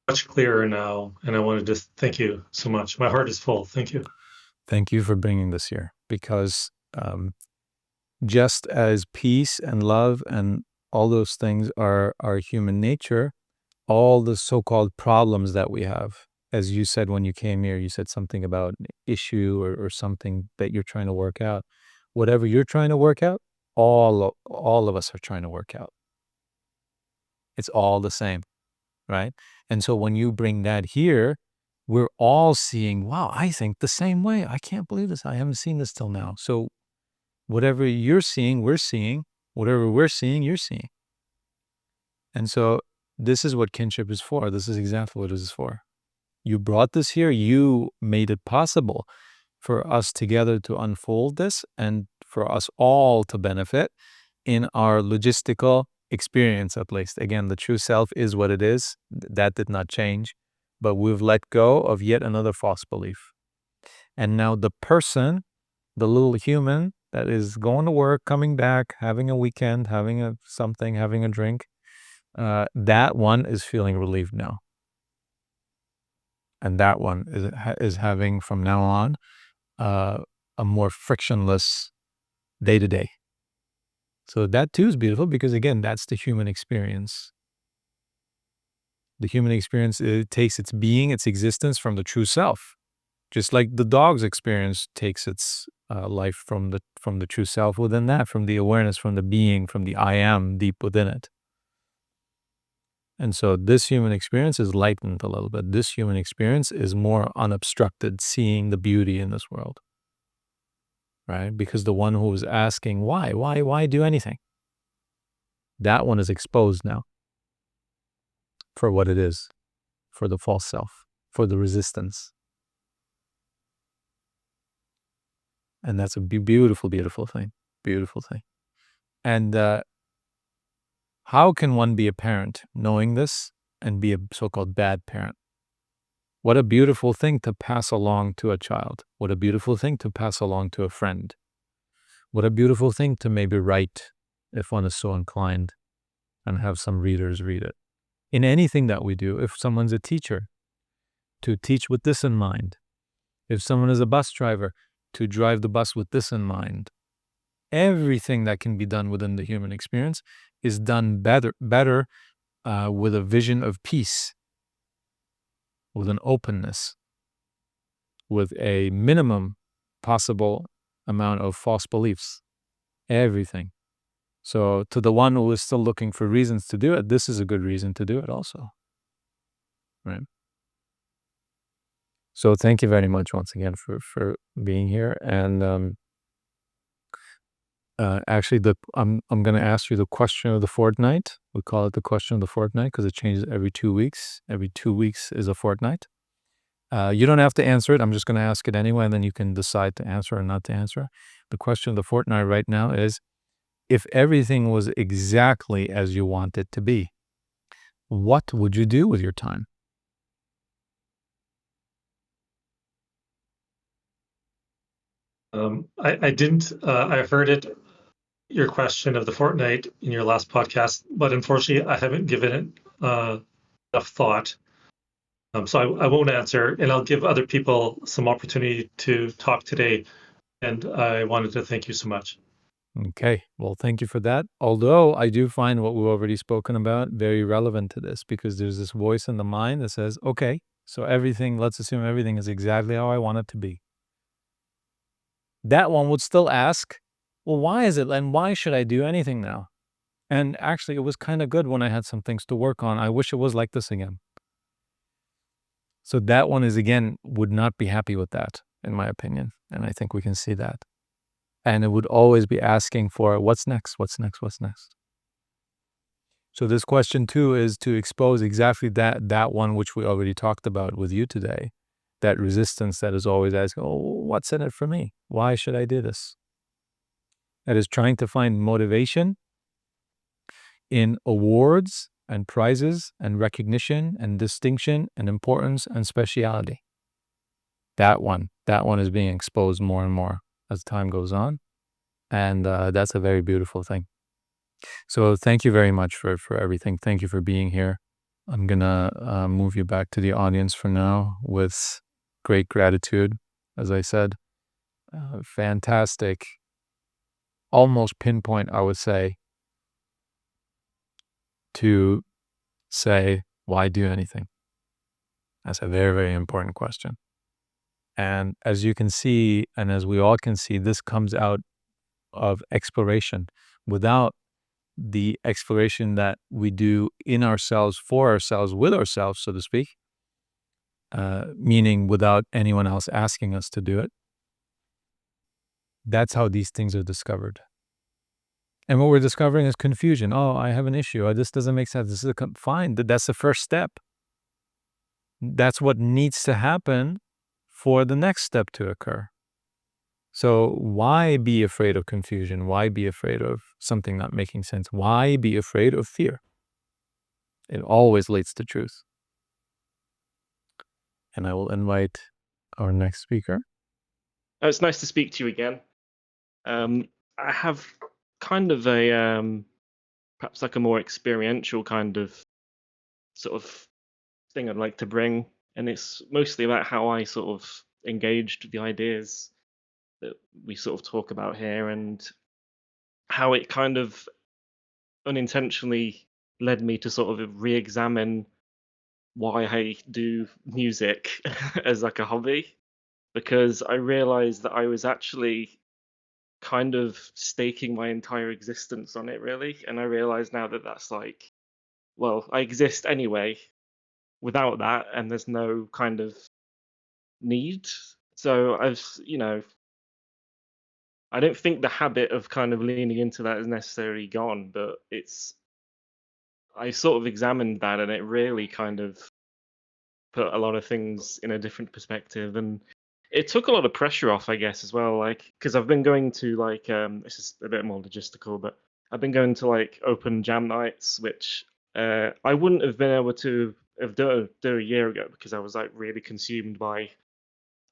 much clearer now, and I want to just thank you so much. My heart is full. Thank you. Thank you for bringing this here, because just as peace and love and all those things are human nature, all the so-called problems that we have, as you said when you came here, you said something about an issue or something that you're trying to work out. Whatever you're trying to work out, all of us are trying to work out. It's all the same, right? And so when you bring that here, we're all seeing, wow, I think the same way. I can't believe this. I haven't seen this till now. So whatever you're seeing, we're seeing. Whatever we're seeing, you're seeing. And so this is what kinship is for. This is exactly what it is for. You brought this here. You made it possible for us together to unfold this and for us all to benefit in our logistical experience, at least. Again, the true self is what it is. That did not change. But we've let go of yet another false belief. And now the person, the little human that is going to work, coming back, having a weekend, having something, having a drink, that one is feeling relieved now. And that one is having from now on a more frictionless day to day. So that too is beautiful because again, that's the human experience. The human experience, it takes its being, its existence from the true self, just like the dog's experience takes its life from the true self within that, from the awareness, from the being, from the I am deep within it. And so this human experience is lightened a little bit. This human experience is more unobstructed, seeing the beauty in this world, right? Because the one who is asking why do anything? That one is exposed now for what it is, for the false self, for the resistance. And that's a beautiful, beautiful thing. Beautiful thing. And how can one be a parent knowing this and be a so-called bad parent? What a beautiful thing to pass along to a child. What a beautiful thing to pass along to a friend. What a beautiful thing to maybe write, if one is so inclined, and have some readers read it. In anything that we do, if someone's a teacher, to teach with this in mind. If someone is a bus driver, to drive the bus with this in mind. Everything that can be done within the human experience is done better with a vision of peace, with an openness, with a minimum possible amount of false beliefs. Everything. So to the one who is still looking for reasons to do it, this is a good reason to do it also. Right? So thank you very much once again for being here. And actually, I'm going to ask you the question of the fortnight. We call it the question of the fortnight because it changes every 2 weeks. Every 2 weeks is a fortnight. You don't have to answer it. I'm just going to ask it anyway, and then you can decide to answer or not to answer. The question of the fortnight right now is, if everything was exactly as you want it to be, what would you do with your time? I didn't. I heard it, your question of the fortnight in your last podcast, but unfortunately, I haven't given it enough thought. So I won't answer, and I'll give other people some opportunity to talk today. And I wanted to thank you so much. Okay, well, thank you for that. Although I do find what we've already spoken about very relevant to this, because there's this voice in the mind that says, okay, so everything, let's assume everything is exactly how I want it to be. That one would still ask, well, why is it? And why should I do anything now? And actually, it was kind of good when I had some things to work on. I wish it was like this again. So that one is, again, would not be happy with that, in my opinion. And I think we can see that. And it would always be asking for what's next, what's next, what's next. So this question too is to expose exactly that one which we already talked about with you today, that resistance that is always asking, oh, what's in it for me? Why should I do this? That is trying to find motivation in awards and prizes and recognition and distinction and importance and speciality. That one is being exposed more and more as time goes on. And that's a very beautiful thing. So thank you very much for everything. Thank you for being here. I'm going to move you back to the audience for now with great gratitude. As I said, fantastic, almost pinpoint, I would say, to say, why do anything? That's a very, very important question. And as you can see, and as we all can see, this comes out of exploration. Without the exploration that we do in ourselves, for ourselves, with ourselves, so to speak, meaning without anyone else asking us to do it, that's how these things are discovered. And what we're discovering is confusion. Oh, I have an issue. Oh, this doesn't make sense. This is fine. That's the first step. That's what needs to happen for the next step to occur. So why be afraid of confusion? Why be afraid of something not making sense? Why be afraid of fear? It always leads to truth. And I will invite our next speaker. It's nice to speak to you again. I have kind of a perhaps like a more experiential kind of sort of thing I'd like to bring and it's mostly about how I sort of engaged the ideas that we sort of talk about here, and how it kind of unintentionally led me to sort of re-examine why I do music as like a hobby, because I realized that I was actually kind of staking my entire existence on it, really. And I realize now that that's like, well, I exist anyway without that, and there's no kind of need. So I don't think the habit of kind of leaning into that is necessarily gone, but I sort of examined that, and it really kind of put a lot of things in a different perspective, and it took a lot of pressure off, I guess, as well. Like, because I've been going to like this is a bit more logistical, but I've been going to like open jam nights, which I wouldn't have been able to have do a year ago, because I was like really consumed by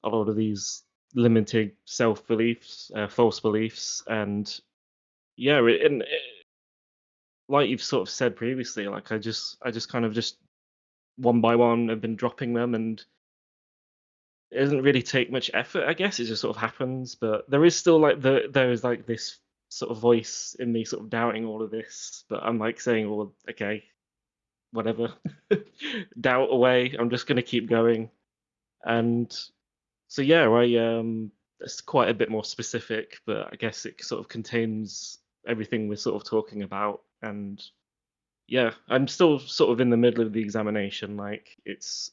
a lot of these limited self beliefs, false beliefs, and yeah, like you've sort of said previously, like I just kind of just one by one have been dropping them, and it doesn't really take much effort, I guess. It just sort of happens. But there is still like there is like this sort of voice in me sort of doubting all of this. But I'm like saying, well, okay, whatever. Doubt away. I'm just gonna keep going. And so yeah, it's quite a bit more specific, but I guess it sort of contains everything we're sort of talking about. And yeah, I'm still sort of in the middle of the examination. Like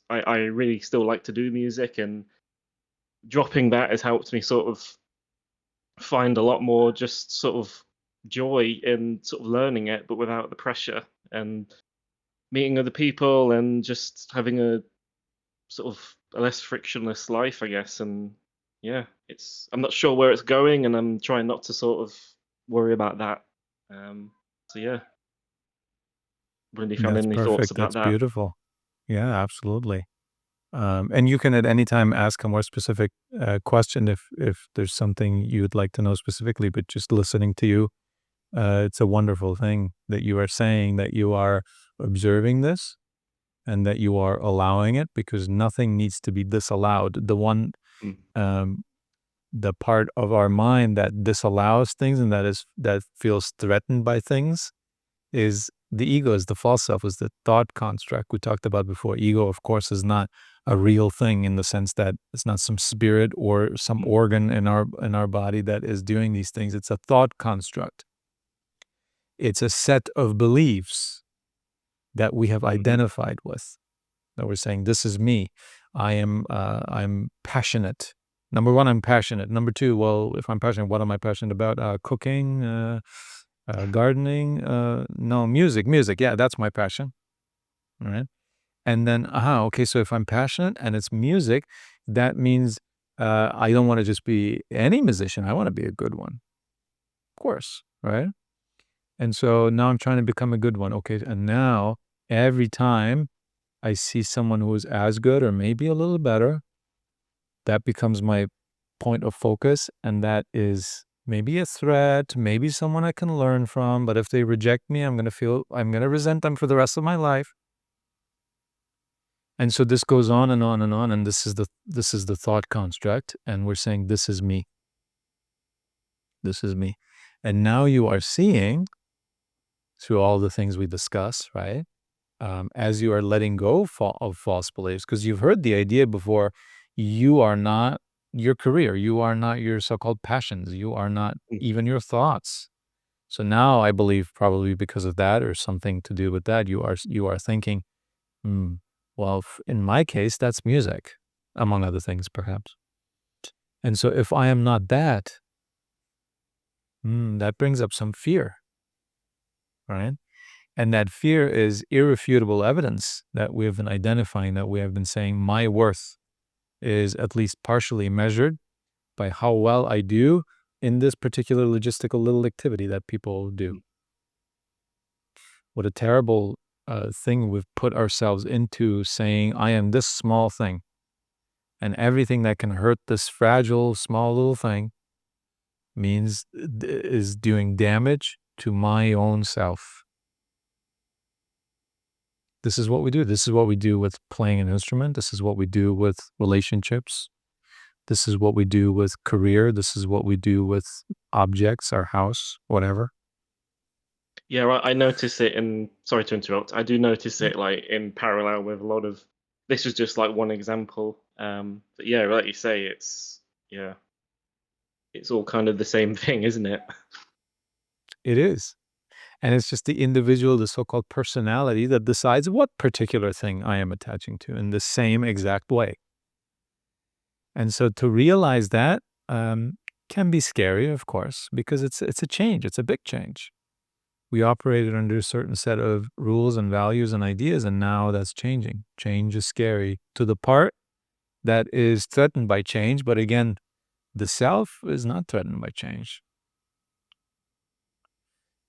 I really still like to do music, and dropping that has helped me sort of find a lot more just sort of joy in sort of learning it, but without the pressure, and meeting other people, and just having a sort of a less frictionless life, I guess. And yeah, I'm not sure where it's going, and I'm trying not to sort of worry about that. Um, so yeah, wondering if you have That's any thoughts perfect. about That's that. beautiful. Yeah, absolutely. And you can at any time ask a more specific question if there's something you'd like to know specifically. But just listening to you, it's a wonderful thing that you are saying that you are observing this and that you are allowing it, because nothing needs to be disallowed. Mm, Um, the part of our mind that disallows things and that feels threatened by things is the ego, is the false self, is the thought construct we talked about before. Ego, of course, is not a real thing in the sense that it's not some spirit or some mm, organ in our body that is doing these things. It's a thought construct. It's a set of beliefs that we have mhm, identified with. That we're saying, this is me. I'm passionate. Number one, I'm passionate. Number two, well, if I'm passionate, what am I passionate about? Cooking, gardening, no, music. Yeah, that's my passion. All right. And then, okay, so if I'm passionate and it's music, that means I don't want to just be any musician. I want to be a good one, of course, right? And so now I'm trying to become a good one. Okay, and now every time I see someone who is as good or maybe a little better, that becomes my point of focus, and that is maybe a threat, maybe someone I can learn from. But if they reject me, I'm going to resent them for the rest of my life. And so this goes on and on and on, and this is the thought construct, and we're saying, this is me. This is me. And now you are seeing through all the things we discuss, right? As you are letting go of false beliefs, because you've heard the idea before, you are not your career, you are not your so-called passions, you are not mm, even your thoughts. So now I believe, probably because of that or something to do with that, you are thinking, hmm, well, in my case, that's music, among other things, perhaps. And so if I am not that, that brings up some fear, right? And that fear is irrefutable evidence that we have been identifying, that we have been saying my worth is at least partially measured by how well I do in this particular logistical little activity that people do. mm. What a terrible thing we've put ourselves into, saying, I am this small thing, and everything that can hurt this fragile, small little thing is doing damage to my own self. This is what we do. This is what we do with playing an instrument. This is what we do with relationships. This is what we do with career. This is what we do with objects, our house, whatever. Yeah, I notice it in. Sorry to interrupt. I do notice it like in parallel with a lot of. This is just like one example. But yeah, like you say, it's all kind of the same thing, isn't it? It is. And it's just the individual, the so-called personality, that decides what particular thing I am attaching to in the same exact way. And so to realize that can be scary, of course, because it's a change. It's a big change. We operated under a certain set of rules and values and ideas, and now that's changing. Change is scary to the part that is threatened by change. But again, the self is not threatened by change.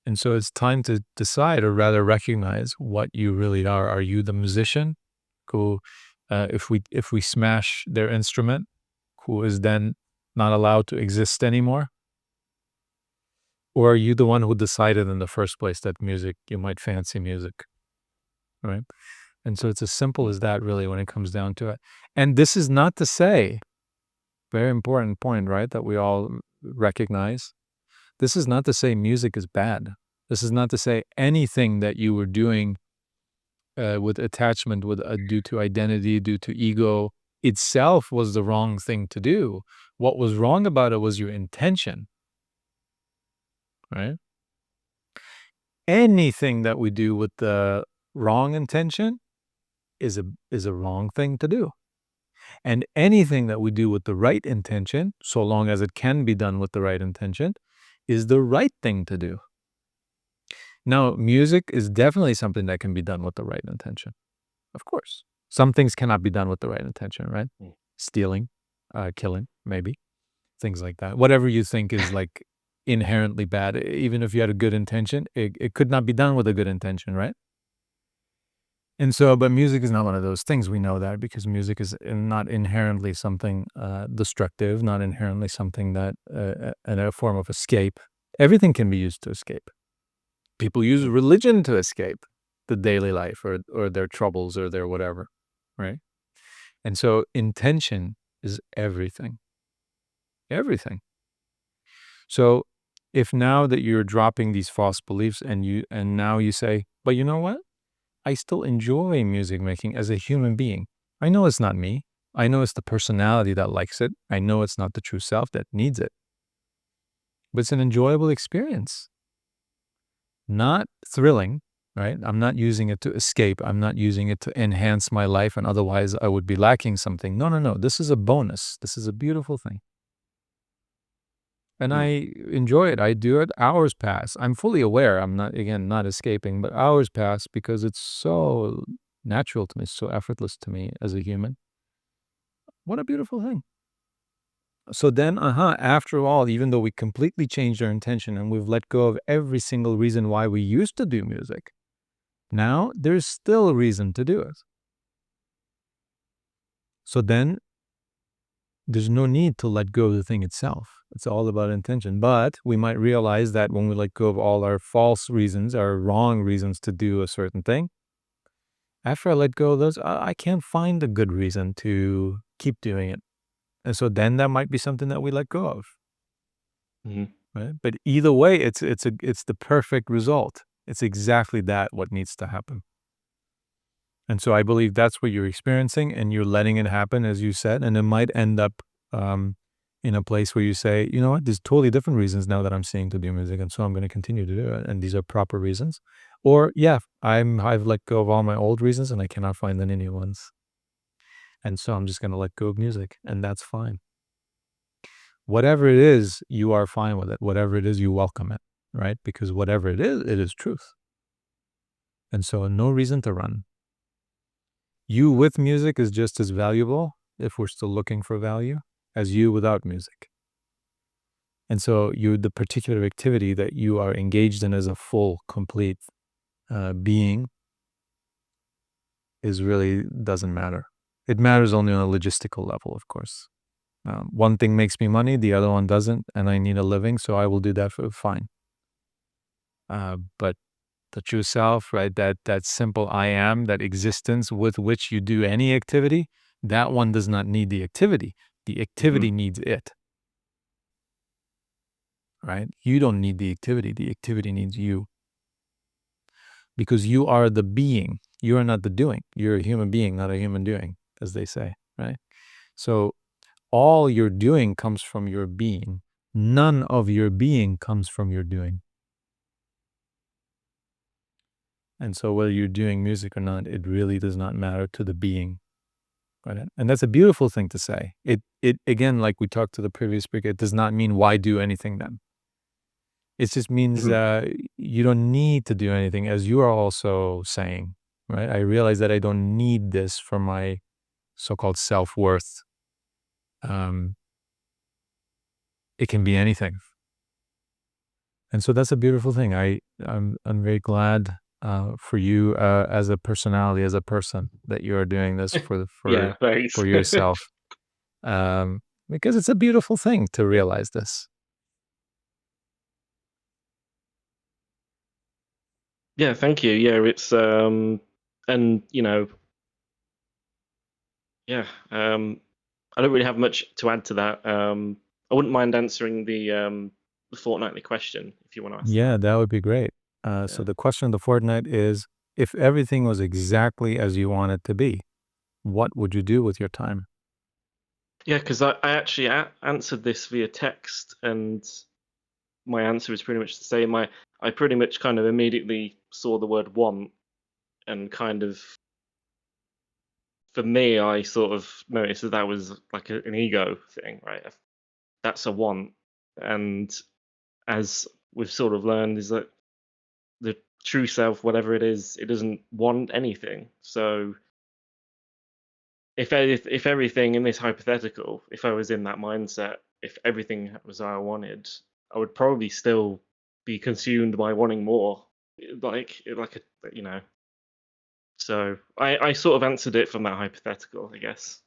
And so it's time to decide, or rather recognize, what you really are. Are you the musician who, if we smash their instrument, who is then not allowed to exist anymore? Or are you the one who decided in the first place that music, you might fancy music, right? And so it's as simple as that, really, when it comes down to it. And this is not to say, very important point, right, that we all recognize. This is not to say music is bad. This is not to say anything that you were doing with attachment, with due to identity, due to ego, itself was the wrong thing to do. What was wrong about it was your intention, right? Anything that we do with the wrong intention is a wrong thing to do. And anything that we do with the right intention, so long as it can be done with the right intention, is the right thing to do. Now, music is definitely something that can be done with the right intention. Of course. Some things cannot be done with the right intention, right? Stealing, killing, maybe. Things like that. Whatever you think is like inherently bad, even if you had a good intention, it could not be done with a good intention, right? And so, but music is not one of those things. We know that because music is not inherently something destructive, not inherently something that a form of escape. Everything can be used to escape. People use religion to escape the daily life or their troubles or their whatever, right? And so intention is everything. Everything. So if now that you're dropping these false beliefs and now you say, but you know what? I still enjoy music making as a human being. I know it's not me. I know it's the personality that likes it. I know it's not the true self that needs it. But it's an enjoyable experience. Not thrilling, right? I'm not using it to escape. I'm not using it to enhance my life, and otherwise I would be lacking something. No. This is a bonus. This is a beautiful thing. And I enjoy it. I do it. Hours pass. I'm fully aware. I'm not escaping, but hours pass because it's so natural to me, so effortless to me as a human. What a beautiful thing. So then, after all, even though we completely changed our intention and we've let go of every single reason why we used to do music, now there's still a reason to do it. So then there's no need to let go of the thing itself. It's all about intention. But we might realize that when we let go of all our false reasons, our wrong reasons to do a certain thing, after I let go of those, I can't find a good reason to keep doing it. And so then that might be something that we let go of. Right? But either way, it's the perfect result. It's exactly that what needs to happen. And so I believe that's what you're experiencing, and you're letting it happen, as you said, and it might end up in a place where you say, you know what, there's totally different reasons now that I'm seeing to do music, and so I'm going to continue to do it, and these are proper reasons. Or, yeah, I've let go of all my old reasons, and I cannot find any new ones. And so I'm just going to let go of music, and that's fine. Whatever it is, you are fine with it. Whatever it is, you welcome it, right? Because whatever it is truth. And so no reason to run. You with music is just as valuable, if we're still looking for value, as you without music. And so the particular activity that you are engaged in as a full, complete being really doesn't matter. It matters only on a logistical level, of course. One thing makes me money, the other one doesn't, and I need a living, so I will do that fine. But the true self, right? That simple I am, that existence with which you do any activity, that one does not need the activity. The Hmm. activity needs it, right? You don't need the activity needs you, because you are the being. You are not the doing. You're a human being, not a human doing, as they say, right? So all your doing comes from your being. None of your being comes from your doing. And so whether you're doing music or not, it really does not matter to the being. Right? And that's a beautiful thing to say. It again, like we talked to the previous speaker, it does not mean why do anything then. It just means Hmm. you don't need to do anything, as you are also saying, right? I realize that I don't need this for my so-called self-worth. Um, it can be anything. And so that's a beautiful thing. I'm very glad for you as a personality, as a person, that you are doing this Yeah, thanks. for yourself, because it's a beautiful thing to realize this. Yeah, thank you. Yeah, it's and yeah, I don't really have much to add to that. I wouldn't mind answering the fortnightly question if you want to ask Yeah, that. that would be great. So Yeah. the question of the fortnight is: if everything was exactly as you want it to be, what would you do with your time? Yeah, because I actually answered this via text, and my answer is pretty much the same. I pretty much kind of immediately saw the word want, and kind of for me, I sort of noticed that was like an ego thing, right? That's a want, and as we've sort of learned, is that the true self, whatever it is, it doesn't want anything. So if everything in this hypothetical, if I was in that mindset, if everything was how I wanted, I would probably still be consumed by wanting more, like a So I sort of answered it from that hypothetical, I guess.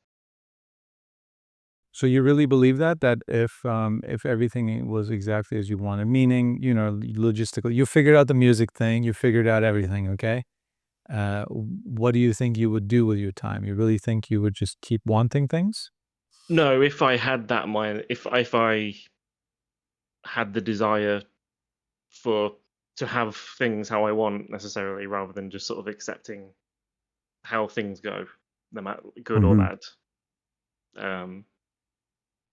So you really believe that if everything was exactly as you wanted, meaning logistical, you figured out the music thing, you figured out everything, okay? What do you think you would do with your time? You really think you would just keep wanting things? No, if I had that mind, if I had the desire for to have things how I want necessarily, rather than just sort of accepting how things go, no matter good or Hmm. bad. Um,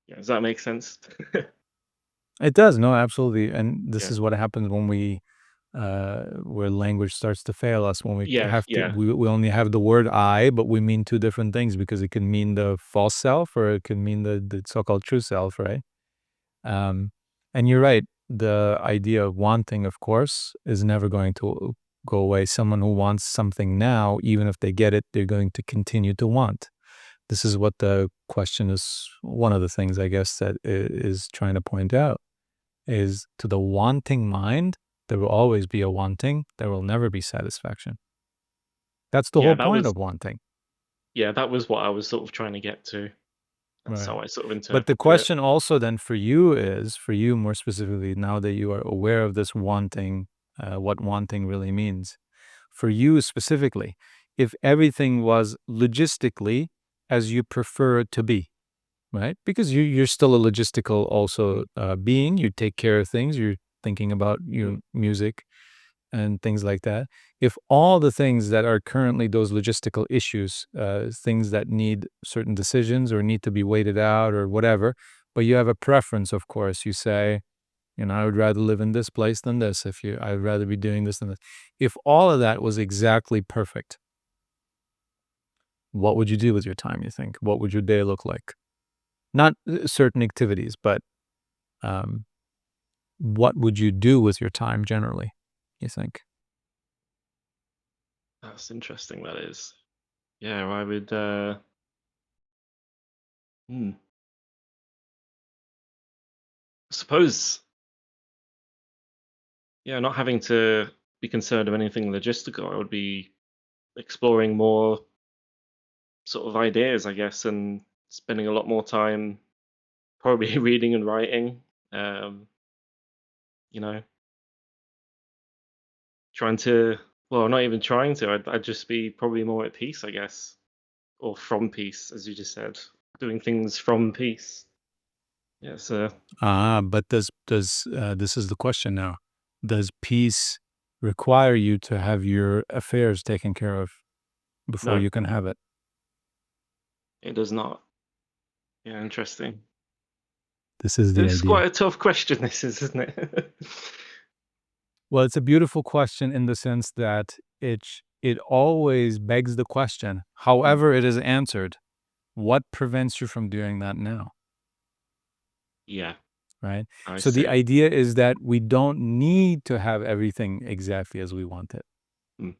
yeah, does that make sense? It does, no, absolutely. And this Yeah, is what happens when where language starts to fail us, when we yeah, have to, yeah, we only have the word I, but we mean two different things, because it can mean the false self or it can mean the so-called true self, right? Um, and you're right. The idea of wanting, of course, is never going to go away. Someone who wants something now, even if they get it, they're going to continue to want. This is what the question is. One of the things, I guess, that is trying to point out is, to the wanting mind, there will always be a wanting. There will never be satisfaction. That's the yeah. whole That point was of wanting, yeah, that was what I was sort of trying to get to. That's right? how I sort of But the interpreted it. question also then for you is, for you more specifically, now that you are aware of this wanting, what wanting really means, for you specifically, if everything was logistically as you prefer it to be, right? Because you're still a logistical Mm, also being. You take care of things. You're thinking about your mm. music and things like that. If all the things that are currently those logistical issues, things that need certain decisions or need to be waited out or whatever, but you have a preference, of course, you say, I would rather live in this place than this. I'd rather be doing this than this. If all of that was exactly perfect, what would you do with your time, you think? What would your day look like? Not certain activities, but um, what would you do with your time generally, you think? That's interesting. That is. Yeah, I would. Hmm, suppose. Yeah, not having to be concerned of anything logistical, I would be exploring more sort of ideas, I guess, and spending a lot more time probably reading and writing. Um, you know, trying to, well, not even trying to. I'd just be probably more at peace, I guess, or from peace, as you just said, doing things from peace. Yeah. So But does this is the question now. Does peace require you to have your affairs taken care of before no, you can have it? it does not. Yeah, interesting. This is the It's idea. quite a tough question, this is, isn't it? Well, it's a beautiful question in the sense that it always begs the question, however it is answered, what prevents you from doing that now? Yeah, Right? I So the see. idea is that we don't need to have everything exactly as we want it. Mm.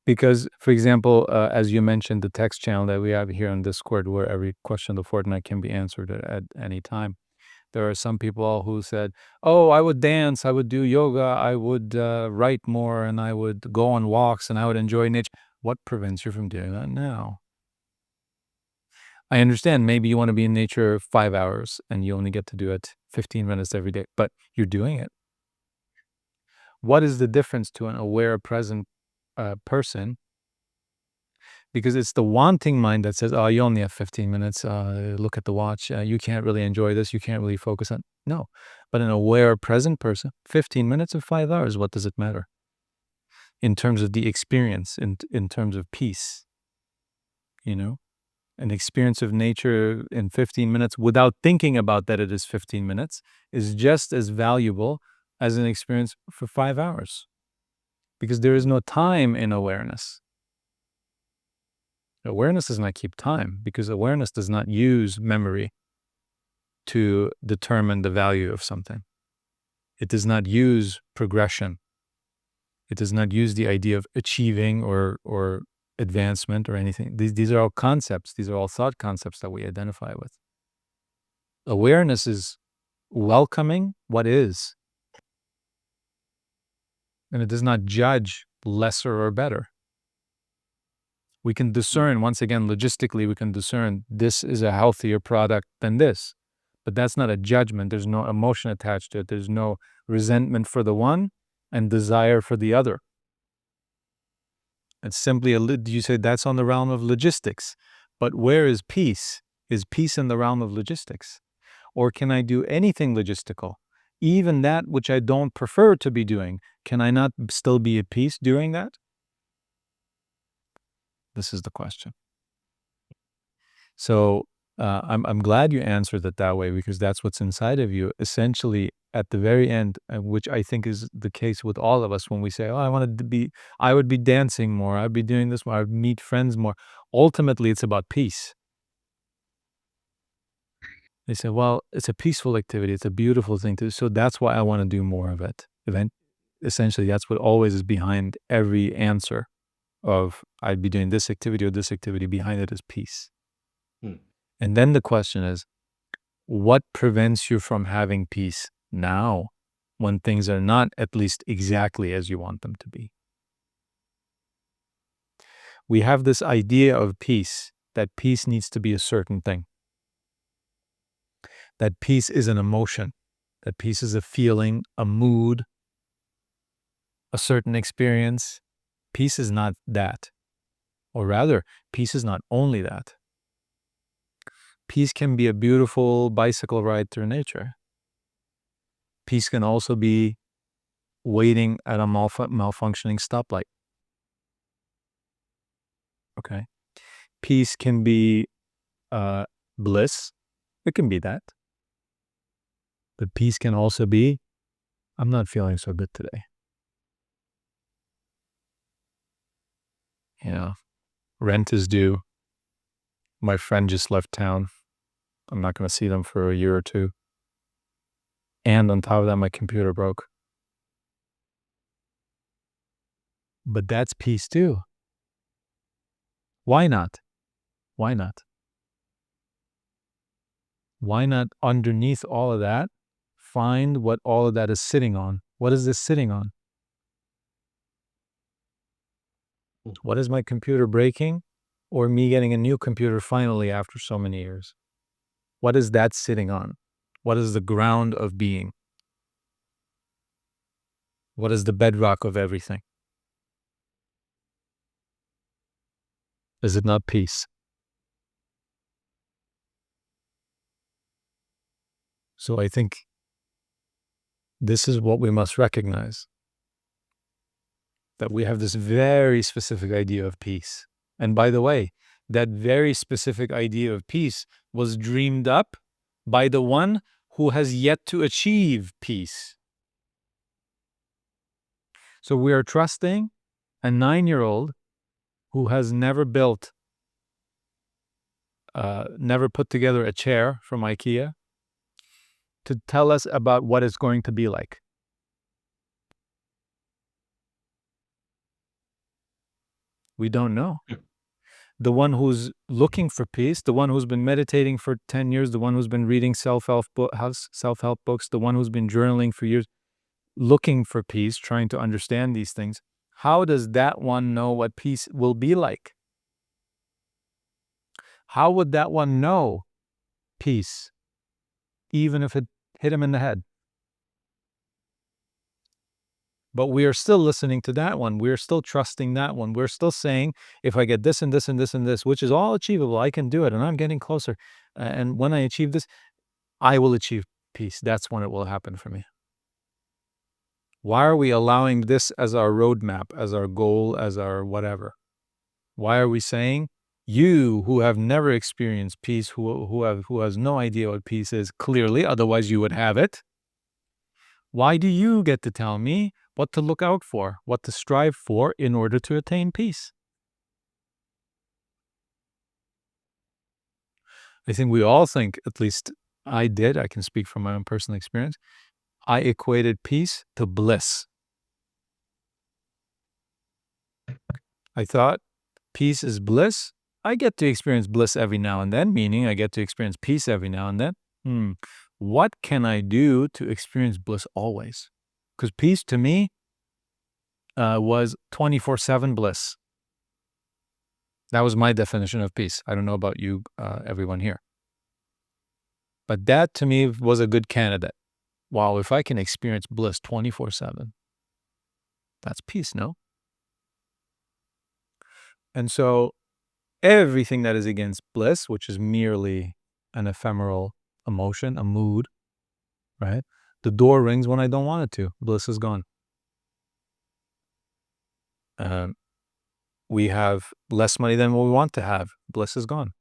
Because, for example, as you mentioned, the text channel that we have here on Discord, where every question of the fortnight can be answered at any time. There are some people who said, "Oh, I would dance, I would do yoga, I would write more, and I would go on walks, and I would enjoy nature." What prevents you from doing that now? I understand maybe you want to be in nature 5 hours, and you only get to do it 15 minutes every day, but you're doing it. What is the difference to an aware, present person? Because it's the wanting mind that says, "Oh, you only have 15 minutes. Look at the watch. You can't really enjoy this. You can't really focus on." No, but an aware, present person, 15 minutes or 5 hours. What does it matter in terms of the experience? In terms of peace, an experience of nature in 15 minutes without thinking about that it is 15 minutes is just as valuable as an experience for 5 hours, because there is no time in awareness. Awareness does not keep time because awareness does not use memory to determine the value of something. It does not use progression. It does not use the idea of achieving or advancement or anything. These are all concepts. These are all thought concepts that we identify with. Awareness is welcoming what is, and it does not judge lesser or better. We can discern, once again, logistically, we can discern this is a healthier product than this. But that's not a judgment. There's no emotion attached to it. There's no resentment for the one and desire for the other. It's simply you say that's on the realm of logistics. But where is peace? Is peace in the realm of logistics? Or can I do anything logistical? Even that which I don't prefer to be doing, can I not still be at peace doing that? This is the question. So I'm glad you answered it that way, because that's what's inside of you. Essentially, at the very end, which I think is the case with all of us when we say, "Oh, I would be dancing more, I'd be doing this more, I'd meet friends more." Ultimately, it's about peace. They say, "Well, it's a peaceful activity. It's a beautiful thing to do. So that's why I want to do more of it." Essentially, that's what always is behind every answer of I'd be doing this activity or this activity. Behind it is peace. Hmm. And then the question is, what prevents you from having peace now when things are not at least exactly as you want them to be? We have this idea of peace, that peace needs to be a certain thing, that peace is an emotion, that peace is a feeling, a mood, a certain experience. Peace is not that. Or rather, peace is not only that. Peace can be a beautiful bicycle ride through nature. Peace can also be waiting at a malfunctioning stoplight. Okay. Peace can be bliss. It can be that. But peace can also be, I'm not feeling so good today. Rent is due. My friend just left town. I'm not going to see them for a year or two. And on top of that, my computer broke. But that's peace too. Why not? Why not? Why not underneath all of that, find what all of that is sitting on? What is this sitting on? What is my computer breaking, or me getting a new computer finally after so many years? What is that sitting on? What is the ground of being? What is the bedrock of everything? Is it not peace? So I think this is what we must recognize, that we have this very specific idea of peace. And by the way, that very specific idea of peace was dreamed up by the one who has yet to achieve peace. So we are trusting a 9-year-old who has never put together a chair from IKEA to tell us about what it's going to be like. We don't know. The one who's looking for peace, the one who's been meditating for 10 years, the one who's been reading self-help books, the one who's been journaling for years, looking for peace, trying to understand these things, how does that one know what peace will be like? How would that one know peace, even if it hit him in the head? But we are still listening to that one. We're still trusting that one. We're still saying, if I get this and this and this and this, which is all achievable, I can do it, and I'm getting closer. And when I achieve this, I will achieve peace. That's when it will happen for me. Why are we allowing this as our roadmap, as our goal, as our whatever? Why are we saying, you who have never experienced peace, who has no idea what peace is, clearly, otherwise you would have it, why do you get to tell me what to look out for, what to strive for in order to attain peace? I think we all think, at least I did, I can speak from my own personal experience, I equated peace to bliss. I thought peace is bliss. I get to experience bliss every now and then, meaning I get to experience peace every now and then. What can I do to experience bliss always? Because peace to me was 24/7 bliss. That was my definition of peace. I don't know about you, everyone here. But that to me was a good candidate. Wow, if I can experience bliss 24/7, that's peace, no? And so everything that is against bliss, which is merely an ephemeral emotion, a mood, right? The door rings when I don't want it to. Bliss is gone. We have less money than what we want to have. Bliss is gone.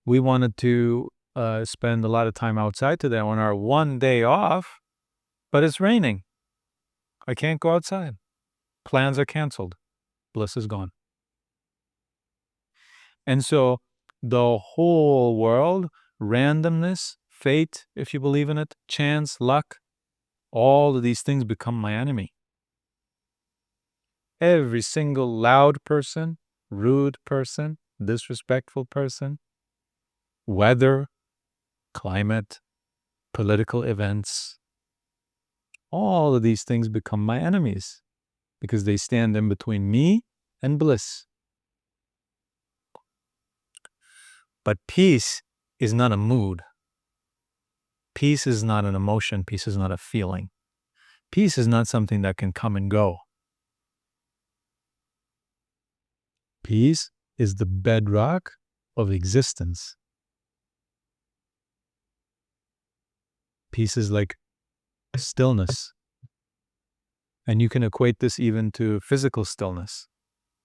We wanted to spend a lot of time outside today on our one day off, but it's raining. I can't go outside. Plans are canceled. Bliss is gone. And so the whole world, randomness, fate, if you believe in it, chance, luck, all of these things become my enemy. Every single loud person, rude person, disrespectful person, weather, climate, political events, all of these things become my enemies because they stand in between me and bliss. But peace is not a mood. Peace is not an emotion. Peace is not a feeling. Peace is not something that can come and go. Peace is the bedrock of existence. Peace is like stillness. And you can equate this even to physical stillness.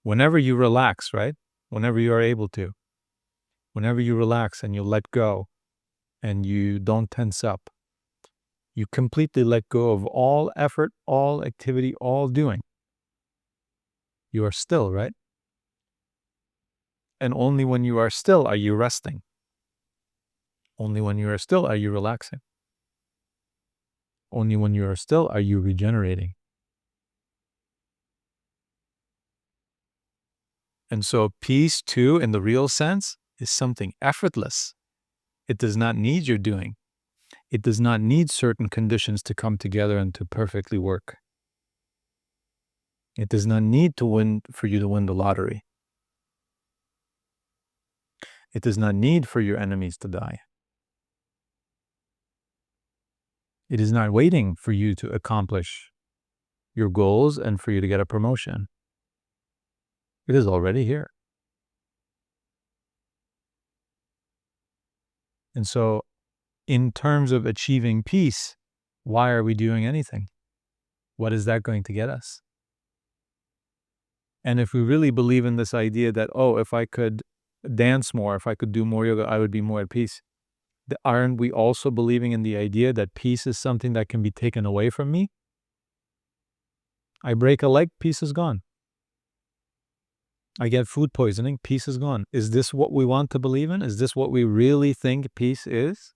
Whenever you relax, right? Whenever you are able to. Whenever you relax and you let go and you don't tense up, you completely let go of all effort, all activity, all doing. You are still, right? And only when you are still are you resting. Only when you are still are you relaxing. Only when you are still are you regenerating. And so peace, too, in the real sense, is something effortless. It does not need your doing. It does not need certain conditions to come together and to perfectly work. It does not need for you to win the lottery. It does not need for your enemies to die. It is not waiting for you to accomplish your goals and for you to get a promotion. It is already here. And so, in terms of achieving peace, why are we doing anything? What is that going to get us? And if we really believe in this idea that, oh, if I could dance more, if I could do more yoga, I would be more at peace, aren't we also believing in the idea that peace is something that can be taken away from me? I break a leg, peace is gone. I get food poisoning, peace is gone. Is this what we want to believe in? Is this what we really think peace is?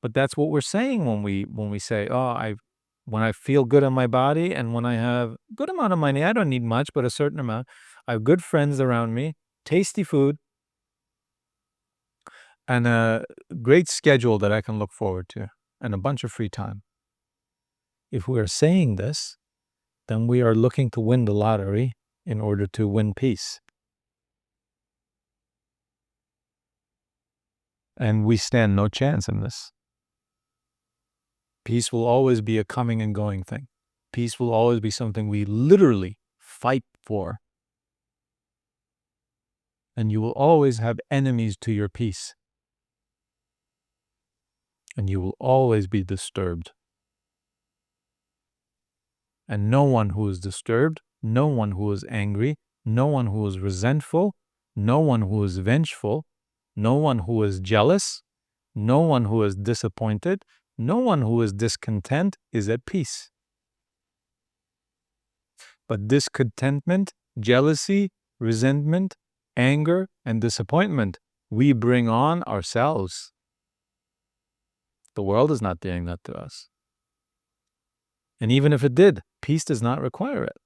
But that's what we're saying when we say, oh, when I feel good in my body and when I have good amount of money, I don't need much, but a certain amount. I have good friends around me, tasty food, and a great schedule that I can look forward to, and a bunch of free time. If we are saying this, then we are looking to win the lottery in order to win peace. And we stand no chance in this. Peace will always be a coming and going thing. Peace will always be something we literally fight for. And you will always have enemies to your peace. And you will always be disturbed. And no one who is disturbed, no one who is angry, no one who is resentful, no one who is vengeful, no one who is jealous, no one who is disappointed, no one who is discontent is at peace. But discontentment, jealousy, resentment, anger, and disappointment, we bring on ourselves. The world is not doing that to us. And even if it did, peace does not require it.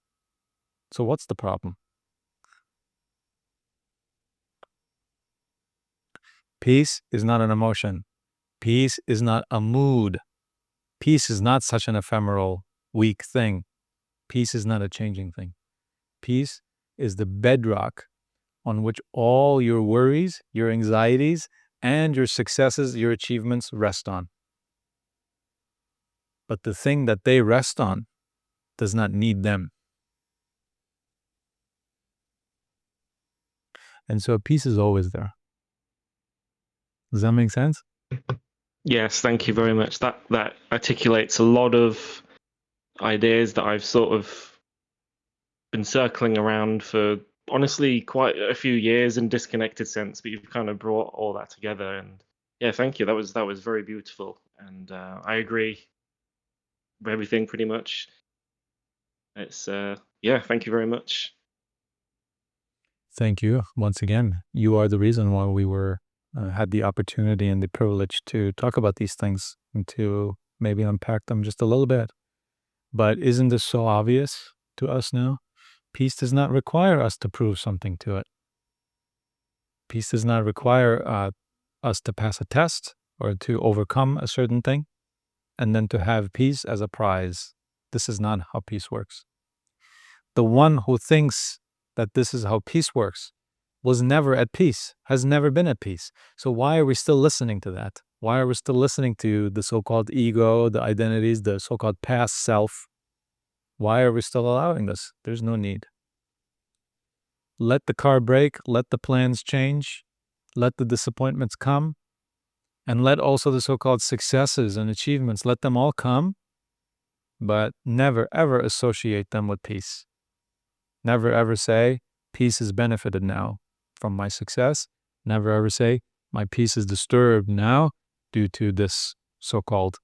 So what's the problem? Peace is not an emotion. Peace is not a mood. Peace is not such an ephemeral, weak thing. Peace is not a changing thing. Peace is the bedrock on which all your worries, your anxieties, and your successes, your achievements rest on. But the thing that they rest on does not need them. And so peace is always there. Does that make sense? Yes, thank you very much. That articulates a lot of ideas that I've sort of been circling around for honestly quite a few years in disconnected sense, but you've kind of brought all that together. And yeah, thank you. That was very beautiful, and I agree with everything pretty much. It's yeah, thank you very much. Thank you once again. You are the reason why we had the opportunity and the privilege to talk about these things and to maybe unpack them just a little bit. But isn't this so obvious to us now? Peace does not require us to prove something to it. Peace does not require us to pass a test or to overcome a certain thing and then to have peace as a prize. This is not how peace works. The one who thinks that this is how peace works was never at peace, has never been at peace. So why are we still listening to that? Why are we still listening to the so-called ego, the identities, the so-called past self? Why are we still allowing this? There's no need. Let the car break, let the plans change, let the disappointments come, and let also the so-called successes and achievements, let them all come, but never ever associate them with peace. Never ever say, peace is benefited now from my success. Never ever say, my peace is disturbed now due to this so-called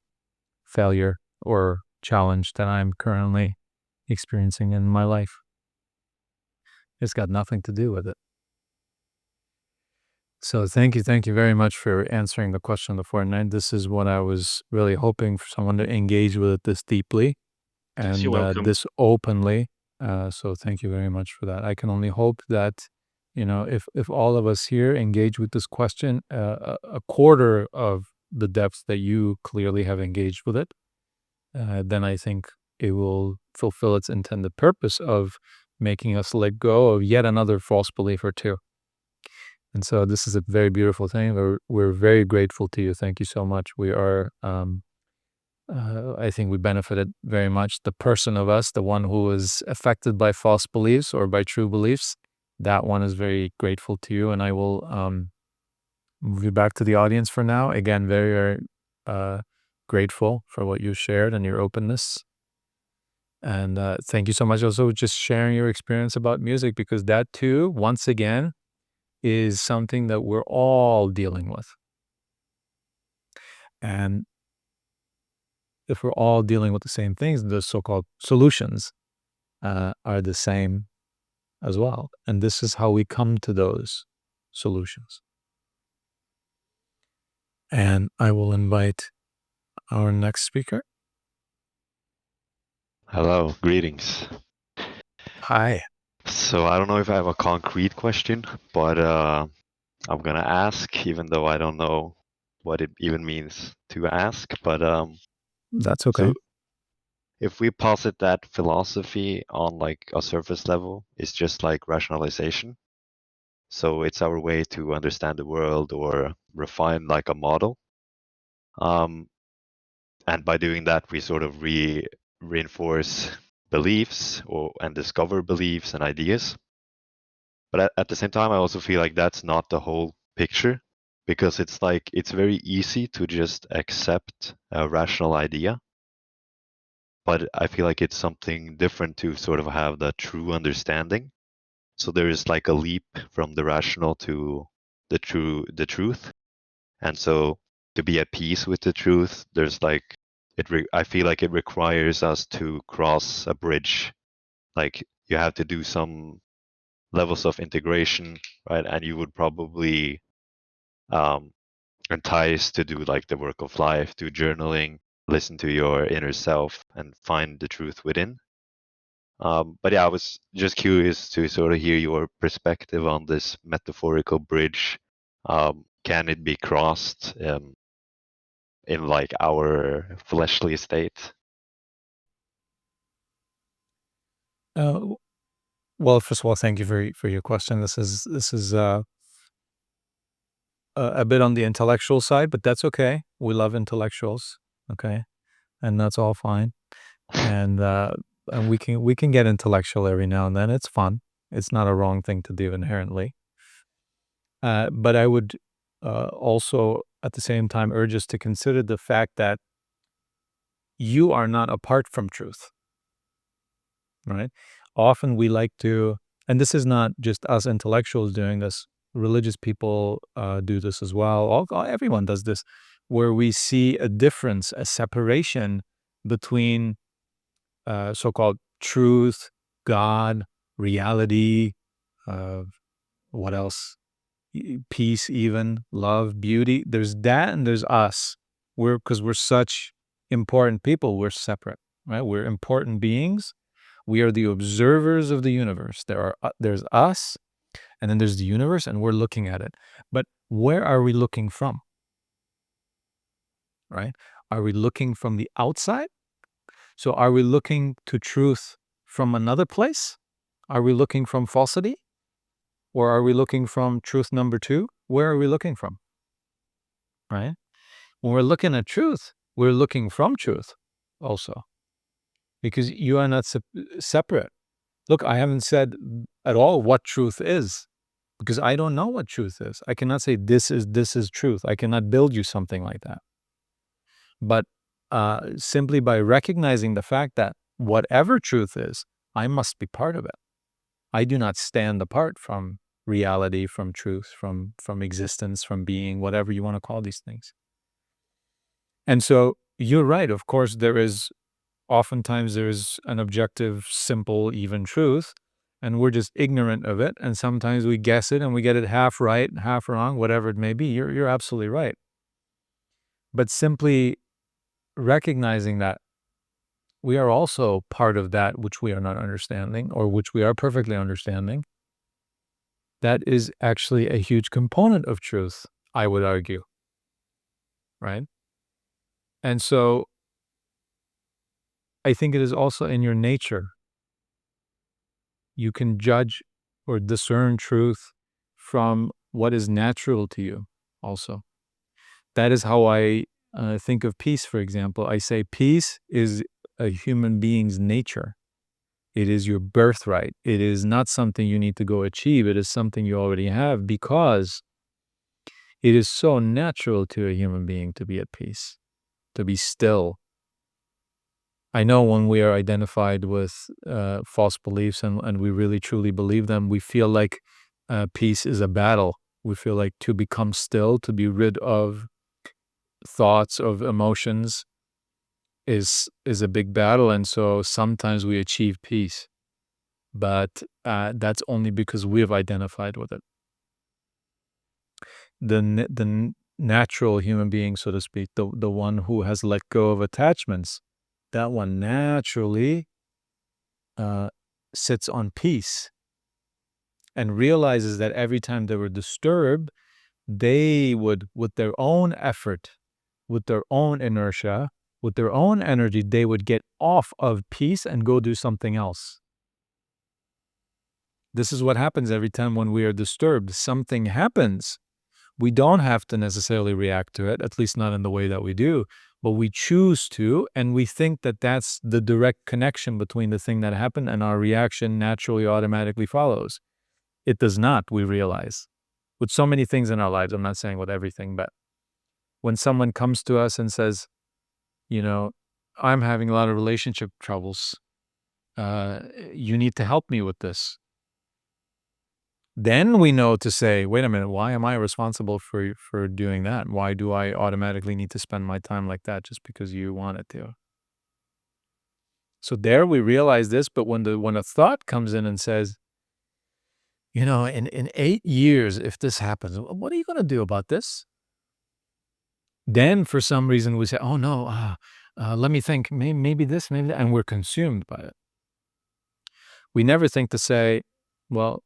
failure or challenge that I'm currently experiencing in my life. It's got nothing to do with it. So thank you very much for answering the question of the fortnight. This is what I was really hoping for someone to engage with it this deeply and You're welcome. this openly. So thank you very much for that. I can only hope that, if all of us here engage with this question, a quarter of the depth that you clearly have engaged with it, then I think it will fulfill its intended purpose of making us let go of yet another false belief or two. And so this is a very beautiful thing. We're very grateful to you. Thank you so much. We are I think we benefited very much. The person of us, the one who was affected by false beliefs or by true beliefs, that one is very grateful to you. And I will move you back to the audience for now. Again, very, very grateful for what you shared and your openness. And thank you so much also just sharing your experience about music, because that too, once again, is something that we're all dealing with. And if we're all dealing with the same things, the so-called solutions are the same as well. And this is how we come to those solutions. And I will invite our next speaker. Hello, greetings. Hi. So I don't know if I have a concrete question, but I'm gonna ask, even though I don't know what it even means to ask. But That's okay. so if we posit that philosophy on like a surface level is just like rationalization, so it's our way to understand the world or refine like a model. And by doing that, we sort of reinforce beliefs and discover beliefs and ideas. But at the same time, I also feel like that's not the whole picture, because it's like it's very easy to just accept a rational idea. But I feel like it's something different to sort of have the true understanding. So there is like a leap from the rational to the truth. And so to be at peace with the truth, there's like I feel like it requires us to cross a bridge. Like you have to do some levels of integration, right? And you would probably entice to do like the work of life, do journaling, listen to your inner self, and find the truth within. But yeah, I was just curious to sort of hear your perspective on this metaphorical bridge. Can it be crossed in like our fleshly state? Well, first of all, thank you for your question. This is a bit on the intellectual side, but that's okay. We love intellectuals, okay, and that's all fine. And we can get intellectual every now and then. It's fun. It's not a wrong thing to do inherently. But I would also at the same time urge us to consider the fact that you are not apart from truth, right? Often we like to, and this is not just us intellectuals doing this. Religious people do this as well. Everyone does this, where we see a difference, a separation between so-called truth, God, reality, what else? Peace, even love, beauty. There's that, and there's us. Because we're such important people. We're separate, right? We're important beings. We are the observers of the universe. There's us, and then there's the universe, and we're looking at it. But where are we looking from? Right? Are we looking from the outside? So are we looking to truth from another place? Are we looking from falsity? Or are we looking from truth number two? Where are we looking from? Right? When we're looking at truth, we're looking from truth also. Because you are not separate. Look, I haven't said at all what truth is, because I don't know what truth is. I cannot say this is truth. I cannot build you something like that. But simply by recognizing the fact that whatever truth is, I must be part of it. I do not stand apart from reality, from truth, from existence, from being, whatever you want to call these things. And so you're right. Of course, oftentimes there's an objective, simple, even truth, and we're just ignorant of it. And sometimes we guess it and we get it half right, half wrong, whatever it may be. You're absolutely right. But simply recognizing that we are also part of that which we are not understanding, or which we are perfectly understanding, that is actually a huge component of truth, I would argue. Right? And so I think it is also in your nature. You can judge or discern truth from what is natural to you also. That is how I think of peace, for example. I say peace is a human being's nature. It is your birthright. It is not something you need to go achieve. It is something you already have, because it is so natural to a human being to be at peace, to be still. I know when we are identified with false beliefs and we really truly believe them, we feel like peace is a battle. We feel like to become still, to be rid of thoughts, of emotions, is a big battle, and so sometimes we achieve peace, but that's only because we have identified with it. The natural human being, so to speak, the one who has let go of attachments, that one naturally sits on peace and realizes that every time they were disturbed, they would, with their own effort, with their own inertia, with their own energy, they would get off of peace and go do something else. This is what happens every time when we are disturbed. Something happens. We don't have to necessarily react to it, at least not in the way that we do, but we choose to, and we think that that's the direct connection between the thing that happened and our reaction naturally automatically follows. It does not, we realize. With so many things in our lives, I'm not saying with everything, but when someone comes to us and says, I'm having a lot of relationship troubles, you need to help me with this. Then we know to say, wait a minute, why am I responsible for doing that? Why do I automatically need to spend my time like that just because you wanted to? So there we realize this, but when a thought comes in and says, in 8 years, if this happens, what are you going to do about this? Then for some reason we say, oh no, let me think, maybe this, maybe that, and we're consumed by it. We never think to say, well,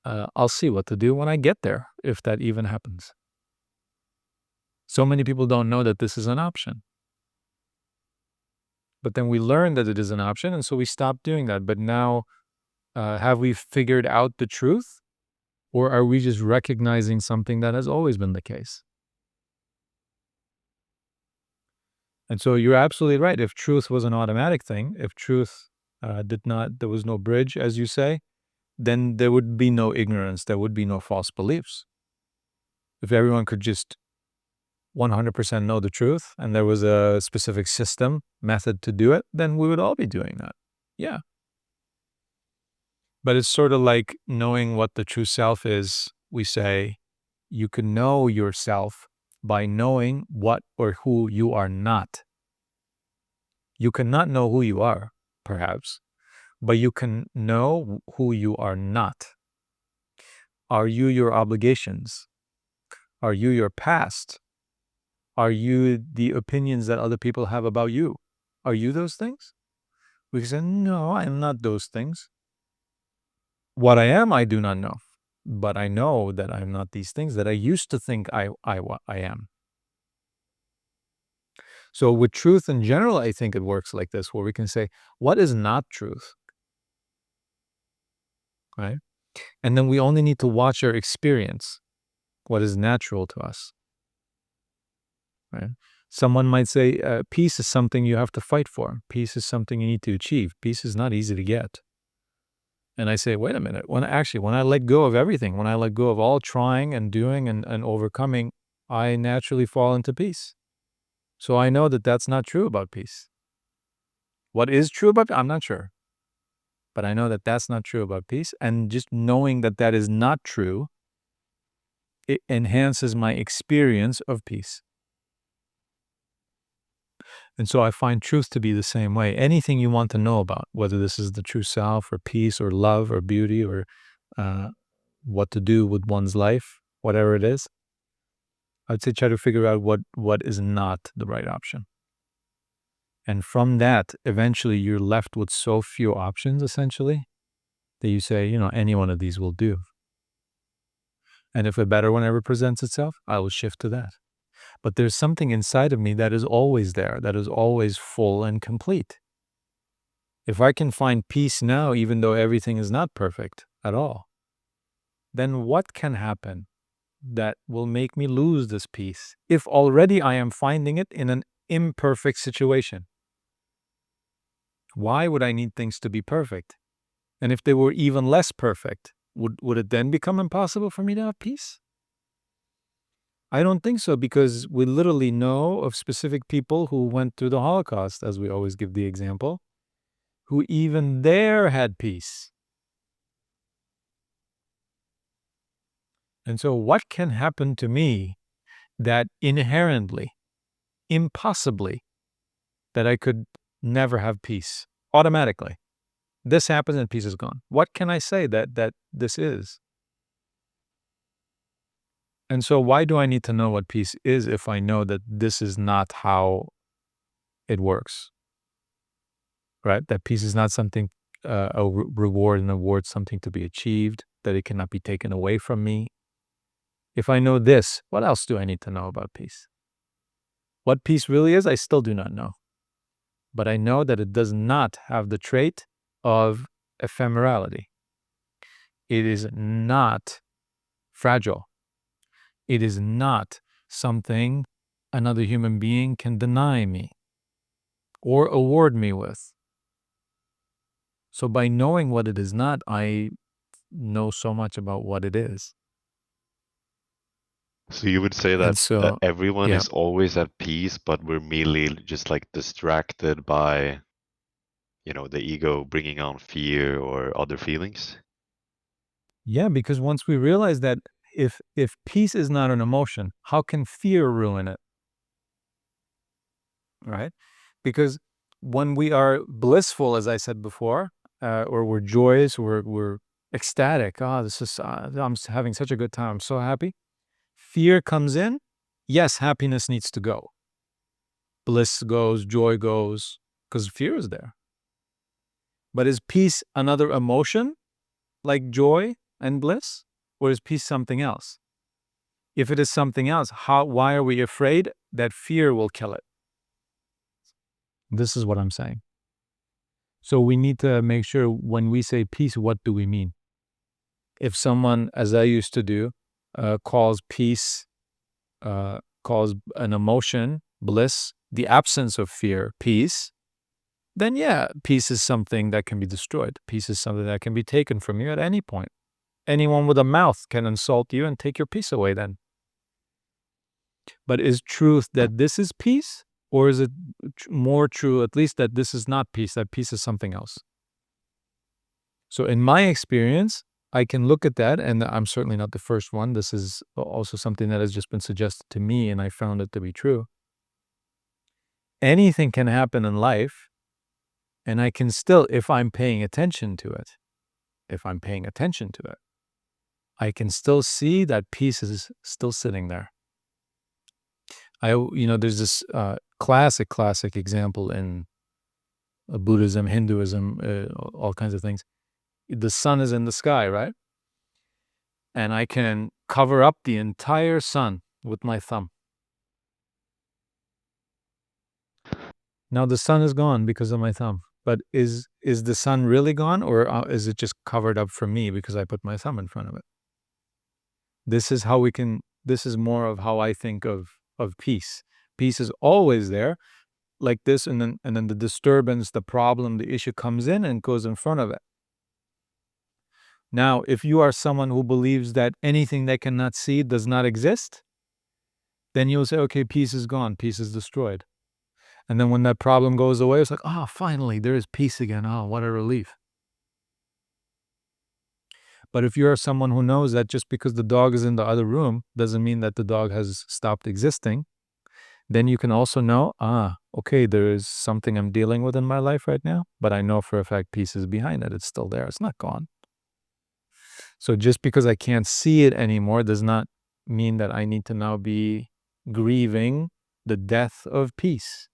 I'll see what to do when I get there, if that even happens. So many people don't know that this is an option. But then we learn that it is an option, and so we stop doing that. But now, have we figured out the truth? Or are we just recognizing something that has always been the case? And so you're absolutely right. If truth was an automatic thing, if truth there was no bridge, as you say, then there would be no ignorance, there would be no false beliefs. If everyone could just 100% know the truth and there was a specific system, method to do it, then we would all be doing that. Yeah. But it's sort of like knowing what the true self is. We say you can know yourself by knowing what or who you are not. You cannot know who you are, perhaps, but you can know who you are not. Are you your obligations? Are you your past? Are you the opinions that other people have about you? Are you those things? We say, no, I am not those things. What I am, I do not know. But I know that I'm not these things that I used to think I am. So with truth in general, I think it works like this, where we can say, what is not truth? Right? And then we only need to watch our experience, what is natural to us. Right? Someone might say, peace is something you have to fight for. Peace is something you need to achieve. Peace is not easy to get. And I say, wait a minute, when I let go of everything, when I let go of all trying and doing and overcoming, I naturally fall into peace. So I know that that's not true about peace. What is true about, I'm not sure. But I know that that's not true about peace. And just knowing that that is not true, it enhances my experience of peace. And so I find truth to be the same way. Anything you want to know about, whether this is the true self or peace or love or beauty or what to do with one's life, whatever it is, I'd say try to figure out what is not the right option. And from that, eventually you're left with so few options, essentially, that you say, any one of these will do. And if a better one ever presents itself, I will shift to that. But there's something inside of me that is always there, that is always full and complete. If I can find peace now, even though everything is not perfect at all, then what can happen that will make me lose this peace if already I am finding it in an imperfect situation? Why would I need things to be perfect? And if they were even less perfect, would it then become impossible for me to have peace? I don't think so, because we literally know of specific people who went through the Holocaust, as we always give the example, who even there had peace. And so what can happen to me that inherently, impossibly, that I could never have peace automatically? This happens and peace is gone. What can I say that this is? And so why do I need to know what peace is if I know that this is not how it works? Right? That peace is not something, reward and award, something to be achieved, that it cannot be taken away from me. If I know this, what else do I need to know about peace? What peace really is, I still do not know. But I know that it does not have the trait of ephemerality. It is not fragile. It is not something another human being can deny me or award me with. So by knowing what it is not, I know so much about what it is. So you would say And that so, everyone yeah. is always at peace, but we're merely just like distracted by, the ego bringing on fear or other feelings? Yeah, because once we realize that if peace is not an emotion, how can fear ruin it? Right? Because when we are blissful, as I said before, or we're joyous, we're ecstatic. Oh, this is I'm having such a good time. I'm so happy. Fear comes in. Yes, happiness needs to go. Bliss goes, joy goes, because fear is there. But is peace another emotion like joy and bliss, or is peace something else? If it is something else, why are we afraid that fear will kill it? This is what I'm saying. So we need to make sure when we say peace, what do we mean? If someone, as I used to do, calls peace, calls an emotion, bliss, the absence of fear, peace, then yeah, peace is something that can be destroyed. Peace is something that can be taken from you at any point. Anyone with a mouth can insult you and take your peace away then. But is truth that this is peace? Or is it more true, at least, that this is not peace, that peace is something else? So in my experience, I can look at that, and I'm certainly not the first one. This is also something that has just been suggested to me, and I found it to be true. Anything can happen in life, and I can still, if I'm paying attention to it, I can still see that peace is still sitting there. There's this classic example in Buddhism, Hinduism, all kinds of things. The sun is in the sky, right? And I can cover up the entire sun with my thumb. Now the sun is gone because of my thumb. But is the sun really gone, or is it just covered up from me because I put my thumb in front of it? This is more of how I think of peace. Peace is always there, like this, and then the disturbance, the problem, the issue comes in and goes in front of it. Now, if you are someone who believes that anything they cannot see does not exist, then you'll say, okay, peace is gone, peace is destroyed. And then when that problem goes away, it's like, finally, there is peace again. Oh, what a relief. But if you are someone who knows that just because the dog is in the other room doesn't mean that the dog has stopped existing, then you can also know, okay, there is something I'm dealing with in my life right now, but I know for a fact peace is behind it. It's still there. It's not gone. So just because I can't see it anymore does not mean that I need to now be grieving the death of peace.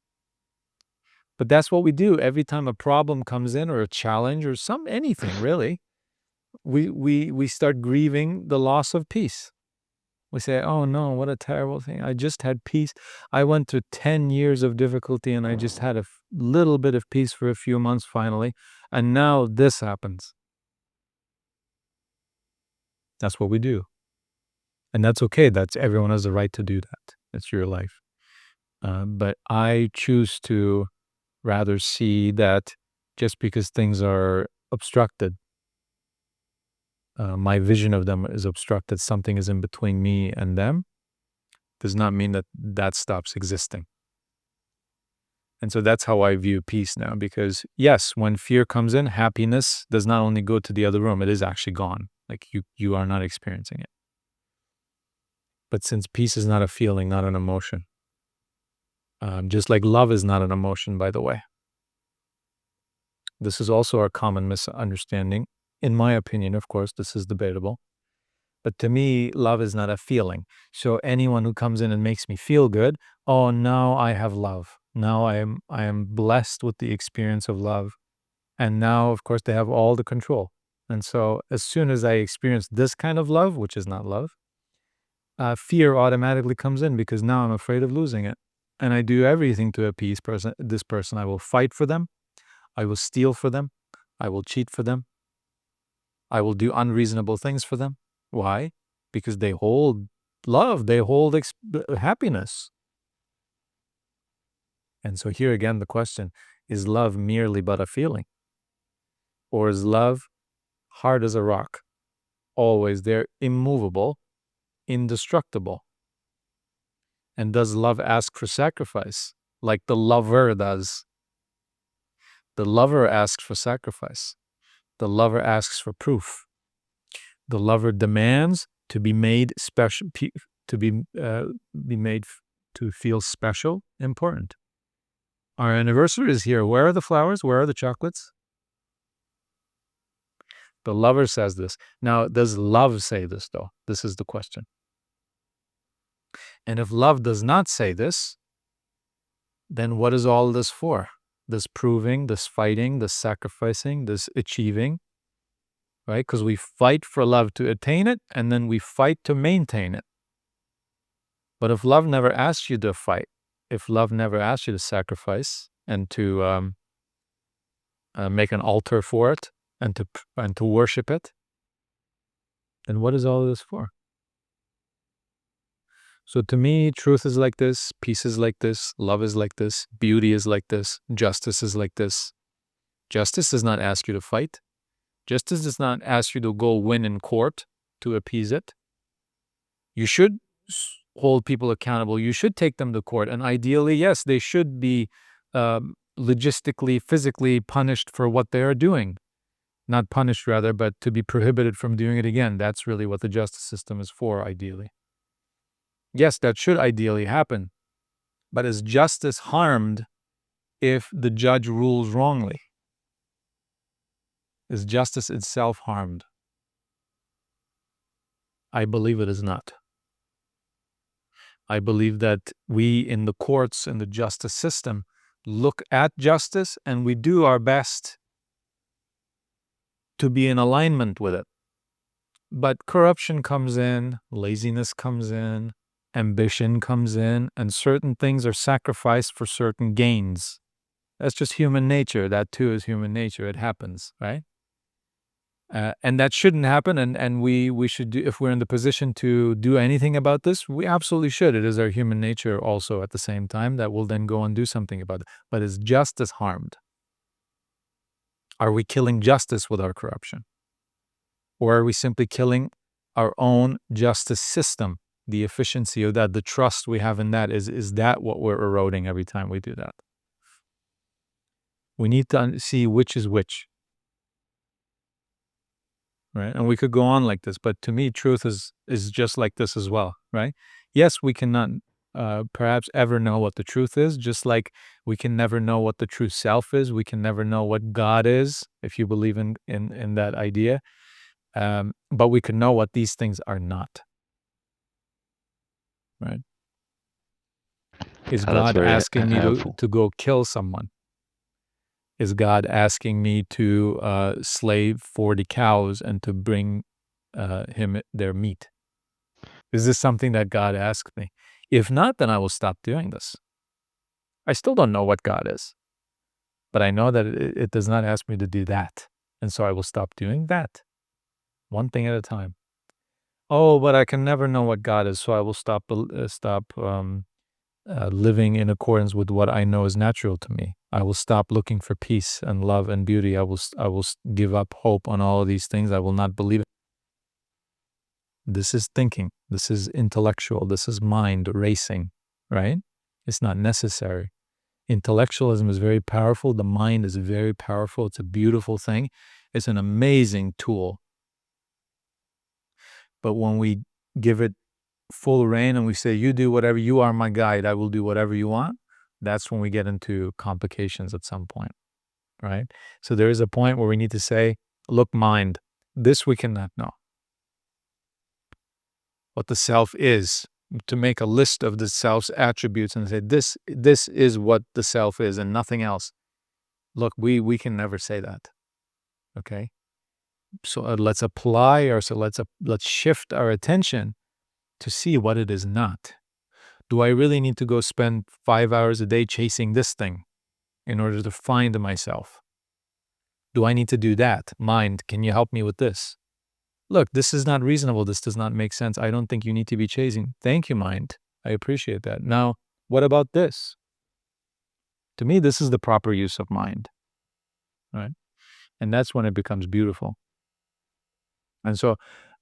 But that's what we do every time a problem comes in, or a challenge, or anything really. We start grieving the loss of peace. We say, oh no, what a terrible thing. I just had peace. I went through 10 years of difficulty and I just had a little bit of peace for a few months finally. And now this happens. That's what we do. And that's okay. Everyone has the right to do that. It's your life. But I choose to rather see that just because things are obstructed, my vision of them is obstructed, something is in between me and them, does not mean that that stops existing. And so that's how I view peace now, because yes, when fear comes in, happiness does not only go to the other room, it is actually gone. Like you are not experiencing it. But since peace is not a feeling, not an emotion, just like love is not an emotion, by the way. This is also a common misunderstanding. In my opinion, of course, this is debatable. But to me, love is not a feeling. So anyone who comes in and makes me feel good, oh, now I have love. Now I am blessed with the experience of love. And now, of course, they have all the control. And so as soon as I experience this kind of love, which is not love, fear automatically comes in because now I'm afraid of losing it. And I do everything to appease this person. I will fight for them. I will steal for them. I will cheat for them. I will do unreasonable things for them. Why? Because they hold love. They hold happiness. And so here again, the question, is love merely but a feeling? Or is love hard as a rock, always there, immovable, indestructible? And does love ask for sacrifice, like the lover does? The lover asks for sacrifice. The lover asks for proof. The lover demands to be made special, to be made to feel special, important. Our anniversary is here. Where are the flowers? Where are the chocolates? The lover says this. Now, does love say this, though? This is the question. And if love does not say this, then what is all this for? This proving, this fighting, this sacrificing, this achieving, right? Because we fight for love to attain it, and then we fight to maintain it. But if love never asks you to fight, if love never asks you to sacrifice and to make an altar for it and to worship it, then what is all this for? So to me, truth is like this, peace is like this, love is like this, beauty is like this, justice is like this. Justice does not ask you to fight. Justice does not ask you to go win in court to appease it. You should hold people accountable. You should take them to court. And ideally, yes, they should be logistically, physically punished for what they are doing. Not punished, rather, but to be prohibited from doing it again. That's really what the justice system is for, ideally. Yes, that should ideally happen. But is justice harmed if the judge rules wrongly? Is justice itself harmed? I believe it is not. I believe that we in the courts and the justice system look at justice and we do our best to be in alignment with it. But corruption comes in, laziness comes in, ambition comes in, and certain things are sacrificed for certain gains. That's just human nature. That too is human nature. It happens, right? And that shouldn't happen. And we should do, if we're in the position to do anything about this, we absolutely should. It is our human nature also at the same time that we'll then go and do something about it. But is justice harmed? Are we killing justice with our corruption? Or are we simply killing our own justice system? The efficiency of that, the trust we have in that, is that what we're eroding every time we do that? We need to see which is which. Right? And we could go on like this, but to me, truth is just like this as well, right? Yes, we cannot perhaps ever know what the truth is, just like we can never know what the true self is. We can never know what God is, if you believe in that idea. But we can know what these things are not. Right? Is God asking me to go kill someone? Is God asking me to slay 40 cows and to bring him their meat? Is this something that God asked me? If not, then I will stop doing this. I still don't know what God is, but I know that it does not ask me to do that. And so I will stop doing that. One thing at a time. oh, but I can never know what God is, so I will stop living in accordance with what I know is natural to me. I will stop looking for peace and love and beauty. I will give up hope on all of these things. I will not believe it. This is thinking. This is intellectual. This is mind racing, right? It's not necessary. Intellectualism is very powerful. The mind is very powerful. It's a beautiful thing. It's an amazing tool. But when we give it full reign and we say, you do whatever, you are my guide, I will do whatever you want, that's when we get into complications at some point, right? So there is a point where we need to say, look, mind, this we cannot know. What the self is, to make a list of the self's attributes and say, this is what the self is and nothing else. Look, we can never say that, okay? So let's apply, or so let's shift our attention to see what it is not. Do I really need to go spend 5 hours a day chasing this thing in order to find myself? Do I need to do that? Mind, can you help me with this? Look, this is not reasonable. This does not make sense. I don't think you need to be chasing. Thank you, mind. I appreciate that. Now, what about this? To me, this is the proper use of mind, right? And that's when it becomes beautiful. And so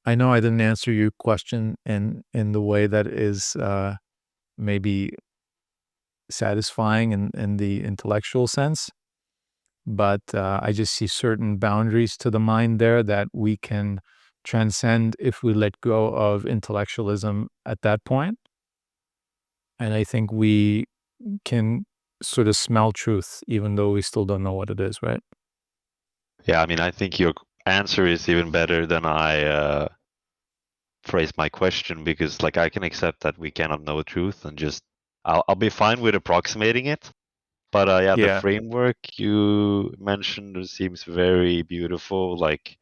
I know I didn't answer your question in the way that is maybe satisfying in the intellectual sense, but I just see certain boundaries to the mind there that we can transcend if we let go of intellectualism at that point. And I think we can sort of smell truth, even though we still don't know what it is, right? Yeah, I mean, I think your answer is even better than I phrased my question, because like I can accept that we cannot know truth and just I'll be fine with approximating it. But yeah, the Yeah. framework you mentioned seems very beautiful. Like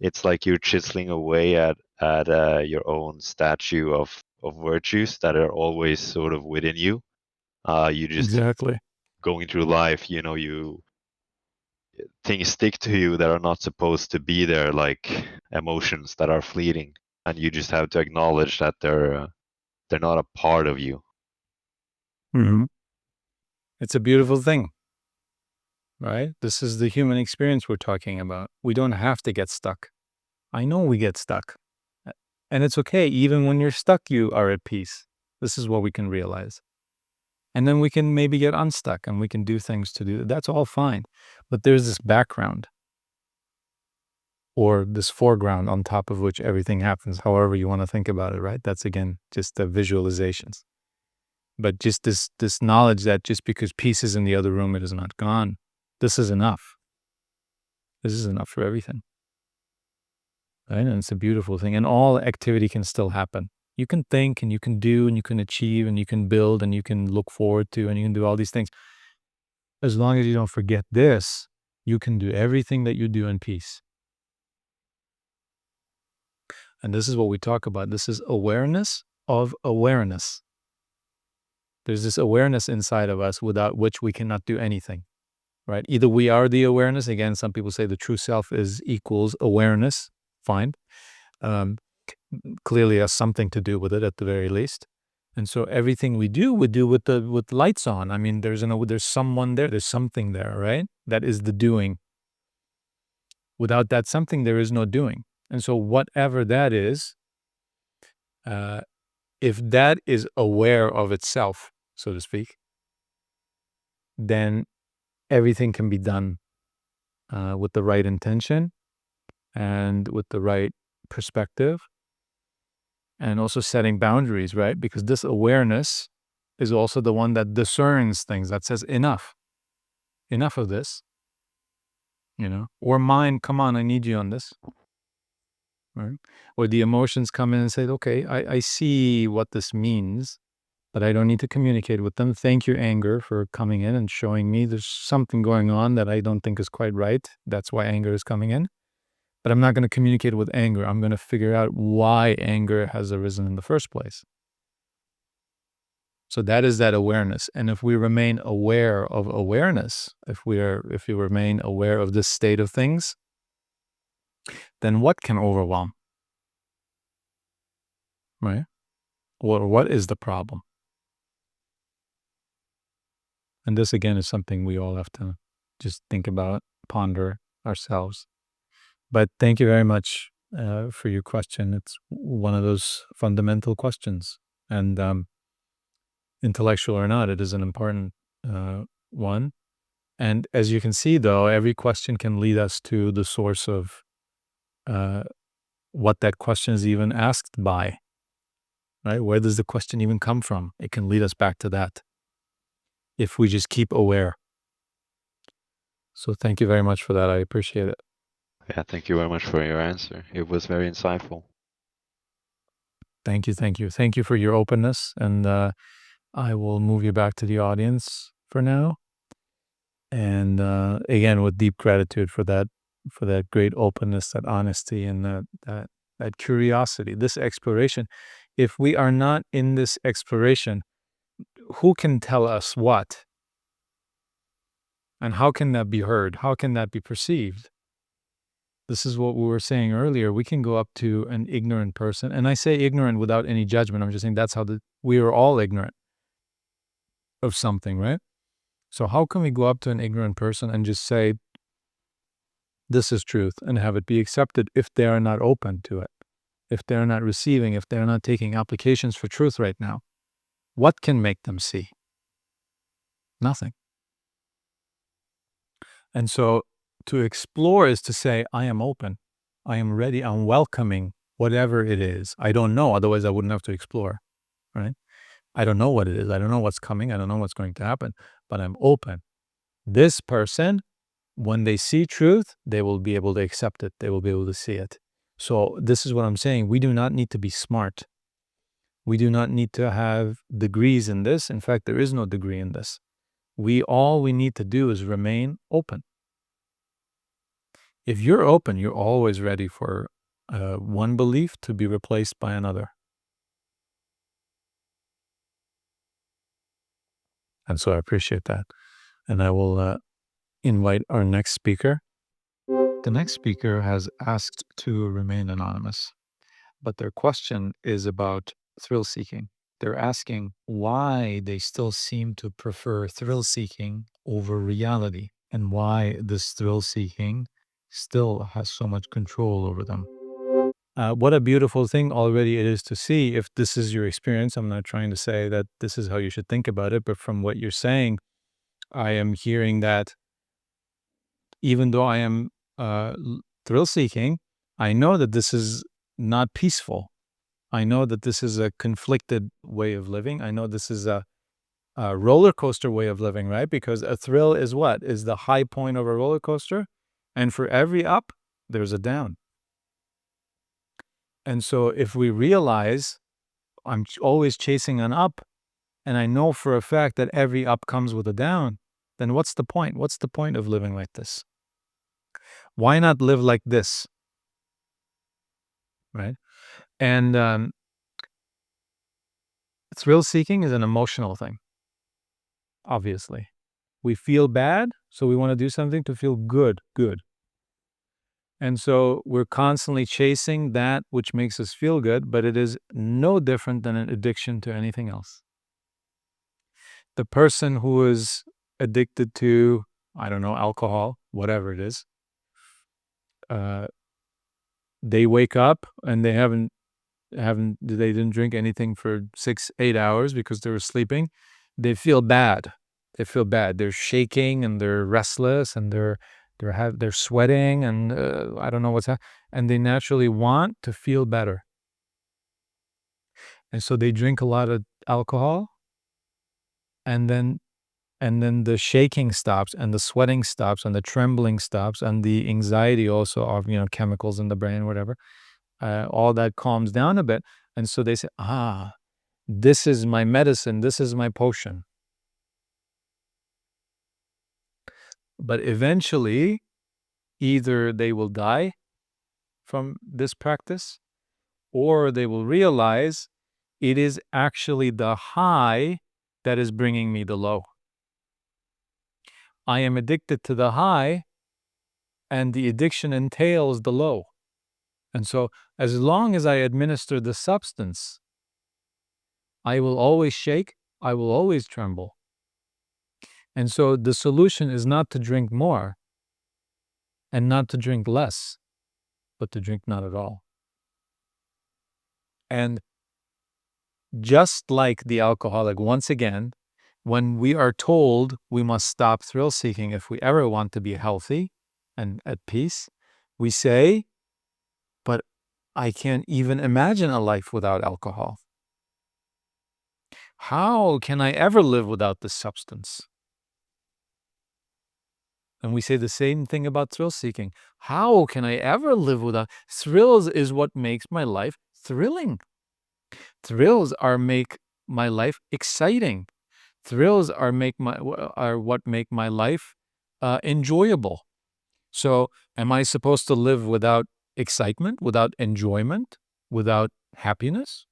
it's like you're chiseling away at your own statue of virtues that are always sort of within you. You just Exactly. going through life, things stick to you that are not supposed to be there, like emotions that are fleeting, and you just have to acknowledge that they're not a part of you. Mm-hmm. It's a beautiful thing, right? This is the human experience we're talking about. We don't have to get stuck. I know we get stuck. And it's okay. Even when you're stuck, you are at peace. This is what we can realize. And then we can maybe get unstuck and we can do things to do. That's all fine. But there's this background or this foreground on top of which everything happens, however you want to think about it, right? That's, again, just the visualizations. But just this knowledge that just because peace is in the other room, it is not gone. This is enough. This is enough for everything. Right? And it's a beautiful thing. And all activity can still happen. You can think and you can do and you can achieve and you can build and you can look forward to and you can do all these things. As long as you don't forget this, you can do everything that you do in peace. And this is what we talk about. This is awareness of awareness. There's this awareness inside of us without which we cannot do anything, right? Either we are the awareness. Again, some people say the true self is equals awareness. Fine. Clearly has something to do with it at the very least. And so everything we do with lights on. I mean, there's someone there, there's something there, right? That is the doing. Without that something, there is no doing. And so whatever that is, if that is aware of itself, so to speak, then everything can be done with the right intention and with the right perspective. And also setting boundaries, right? Because this awareness is also the one that discerns things, that says enough of this, or mind, come on, I need you on this, right? Or the emotions come in and say, okay, I see what this means, but I don't need to communicate with them. Thank you, anger, for coming in and showing me there's something going on that I don't think is quite right. That's why anger is coming in. But I'm not going to communicate with anger. I'm going to figure out why anger has arisen in the first place. So that is that awareness. And if we remain aware of awareness, if we remain aware of this state of things, then what can overwhelm? right? Or what is the problem? And this, again, is something we all have to just think about, ponder ourselves. But thank you very much for your question. It's one of those fundamental questions. And intellectual or not, it is an important one. And as you can see, though, every question can lead us to the source of what that question is even asked by, right? Where does the question even come from? It can lead us back to that if we just keep aware. So thank you very much for that. I appreciate it. Yeah, thank you very much for your answer. It was very insightful. Thank you. Thank you. Thank you for your openness. And I will move you back to the audience for now. And again, with deep gratitude for that great openness, that honesty, and that curiosity, this exploration. If we are not in this exploration, who can tell us what? And how can that be heard? How can that be perceived? This is what we were saying earlier. We can go up to an ignorant person, and I say ignorant without any judgment. I'm just saying that's how we are all ignorant of something, right? So how can we go up to an ignorant person and just say, this is truth, and have it be accepted if they are not open to it, if they're not receiving, if they're not taking applications for truth right now? What can make them see? Nothing. And so to explore is to say, I am open, I am ready, I'm welcoming whatever it is. I don't know, otherwise I wouldn't have to explore, right? I don't know what it is. I don't know what's coming. I don't know what's going to happen, but I'm open. This person, when they see truth, they will be able to accept it. They will be able to see it. So this is what I'm saying. We do not need to be smart. We do not need to have degrees in this. In fact, there is no degree in this. All we need to do is remain open. If you're open, you're always ready for one belief to be replaced by another. And so I appreciate that. And I will invite our next speaker. The next speaker has asked to remain anonymous, but their question is about thrill seeking. They're asking why they still seem to prefer thrill seeking over reality, and why this thrill seeking still has so much control over them. What a beautiful thing already it is to see. If this is your experience, I'm not trying to say that this is how you should think about it, but from what you're saying, I am hearing that even though I am thrill seeking, I know that this is not peaceful. I know that this is a conflicted way of living. I know this is a roller coaster way of living, right? Because a thrill is what? Is the high point of a roller coaster. And for every up, there's a down. And so if we realize I'm always chasing an up, and I know for a fact that every up comes with a down, then what's the point? What's the point of living like this? Why not live like this? Right? And thrill seeking is an emotional thing, obviously. We feel bad, so we want to do something to feel good. And so we're constantly chasing that which makes us feel good, but it is no different than an addiction to anything else. The person who is addicted to, I don't know, alcohol, whatever it is, they wake up and they didn't drink anything for 6-8 hours because they were sleeping. They feel bad. They're shaking and they're restless and they're sweating and I don't know what's happening. And they naturally want to feel better. And so they drink a lot of alcohol, and then the shaking stops and the sweating stops and the trembling stops and the anxiety also of, chemicals in the brain, whatever. All that calms down a bit. And so they say, this is my medicine. This is my potion. But eventually, either they will die from this practice, or they will realize it is actually the high that is bringing me the low. I am addicted to the high, and the addiction entails the low. And so as long as I administer the substance, I will always shake. I will always tremble. And so the solution is not to drink more and not to drink less, but to drink not at all. And just like the alcoholic, once again, when we are told we must stop thrill seeking if we ever want to be healthy and at peace, we say, but I can't even imagine a life without alcohol. How can I ever live without this substance? And we say the same thing about thrill seeking. How can I ever live without thrills? Is what makes my life thrilling. Thrills make my life exciting. Thrills are what make my life enjoyable. So, am I supposed to live without excitement, without enjoyment, without happiness?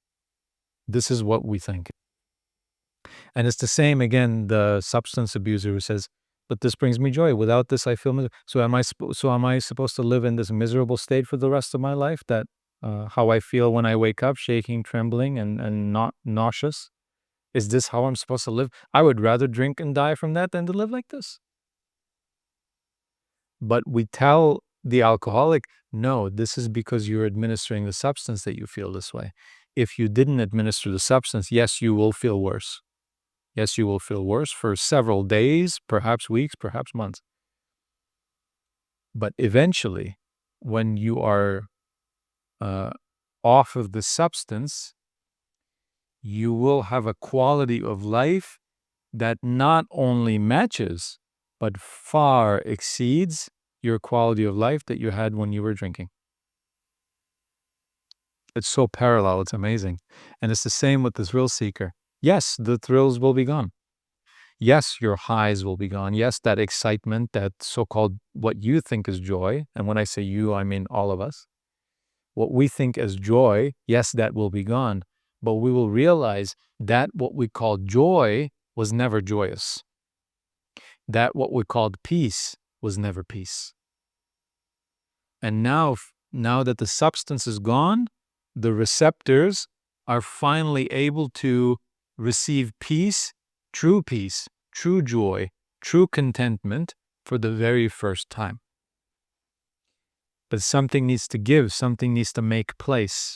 This is what we think. And it's the same, again, the substance abuser who says, but this brings me joy. Without this, I feel miserable. So am I supposed to live in this miserable state for the rest of my life? That how I feel when I wake up, shaking, trembling, and not nauseous? Is this how I'm supposed to live? I would rather drink and die from that than to live like this. But we tell the alcoholic, no, this is because you're administering the substance that you feel this way. If you didn't administer the substance, yes, you will feel worse. Yes, you will feel worse for several days, perhaps weeks, perhaps months. But eventually, when you are off of the substance, you will have a quality of life that not only matches, but far exceeds your quality of life that you had when you were drinking. It's so parallel, it's amazing. And it's the same with the thrill seeker. Yes, the thrills will be gone. Yes, your highs will be gone. Yes, that excitement, that so-called what you think is joy, and when I say you, I mean all of us, what we think as joy, yes, that will be gone, but we will realize that what we call joy was never joyous. That what we called peace was never peace. And now that the substance is gone, the receptors are finally able to receive peace, true joy, true contentment for the very first time. But something needs to give, something needs to make place.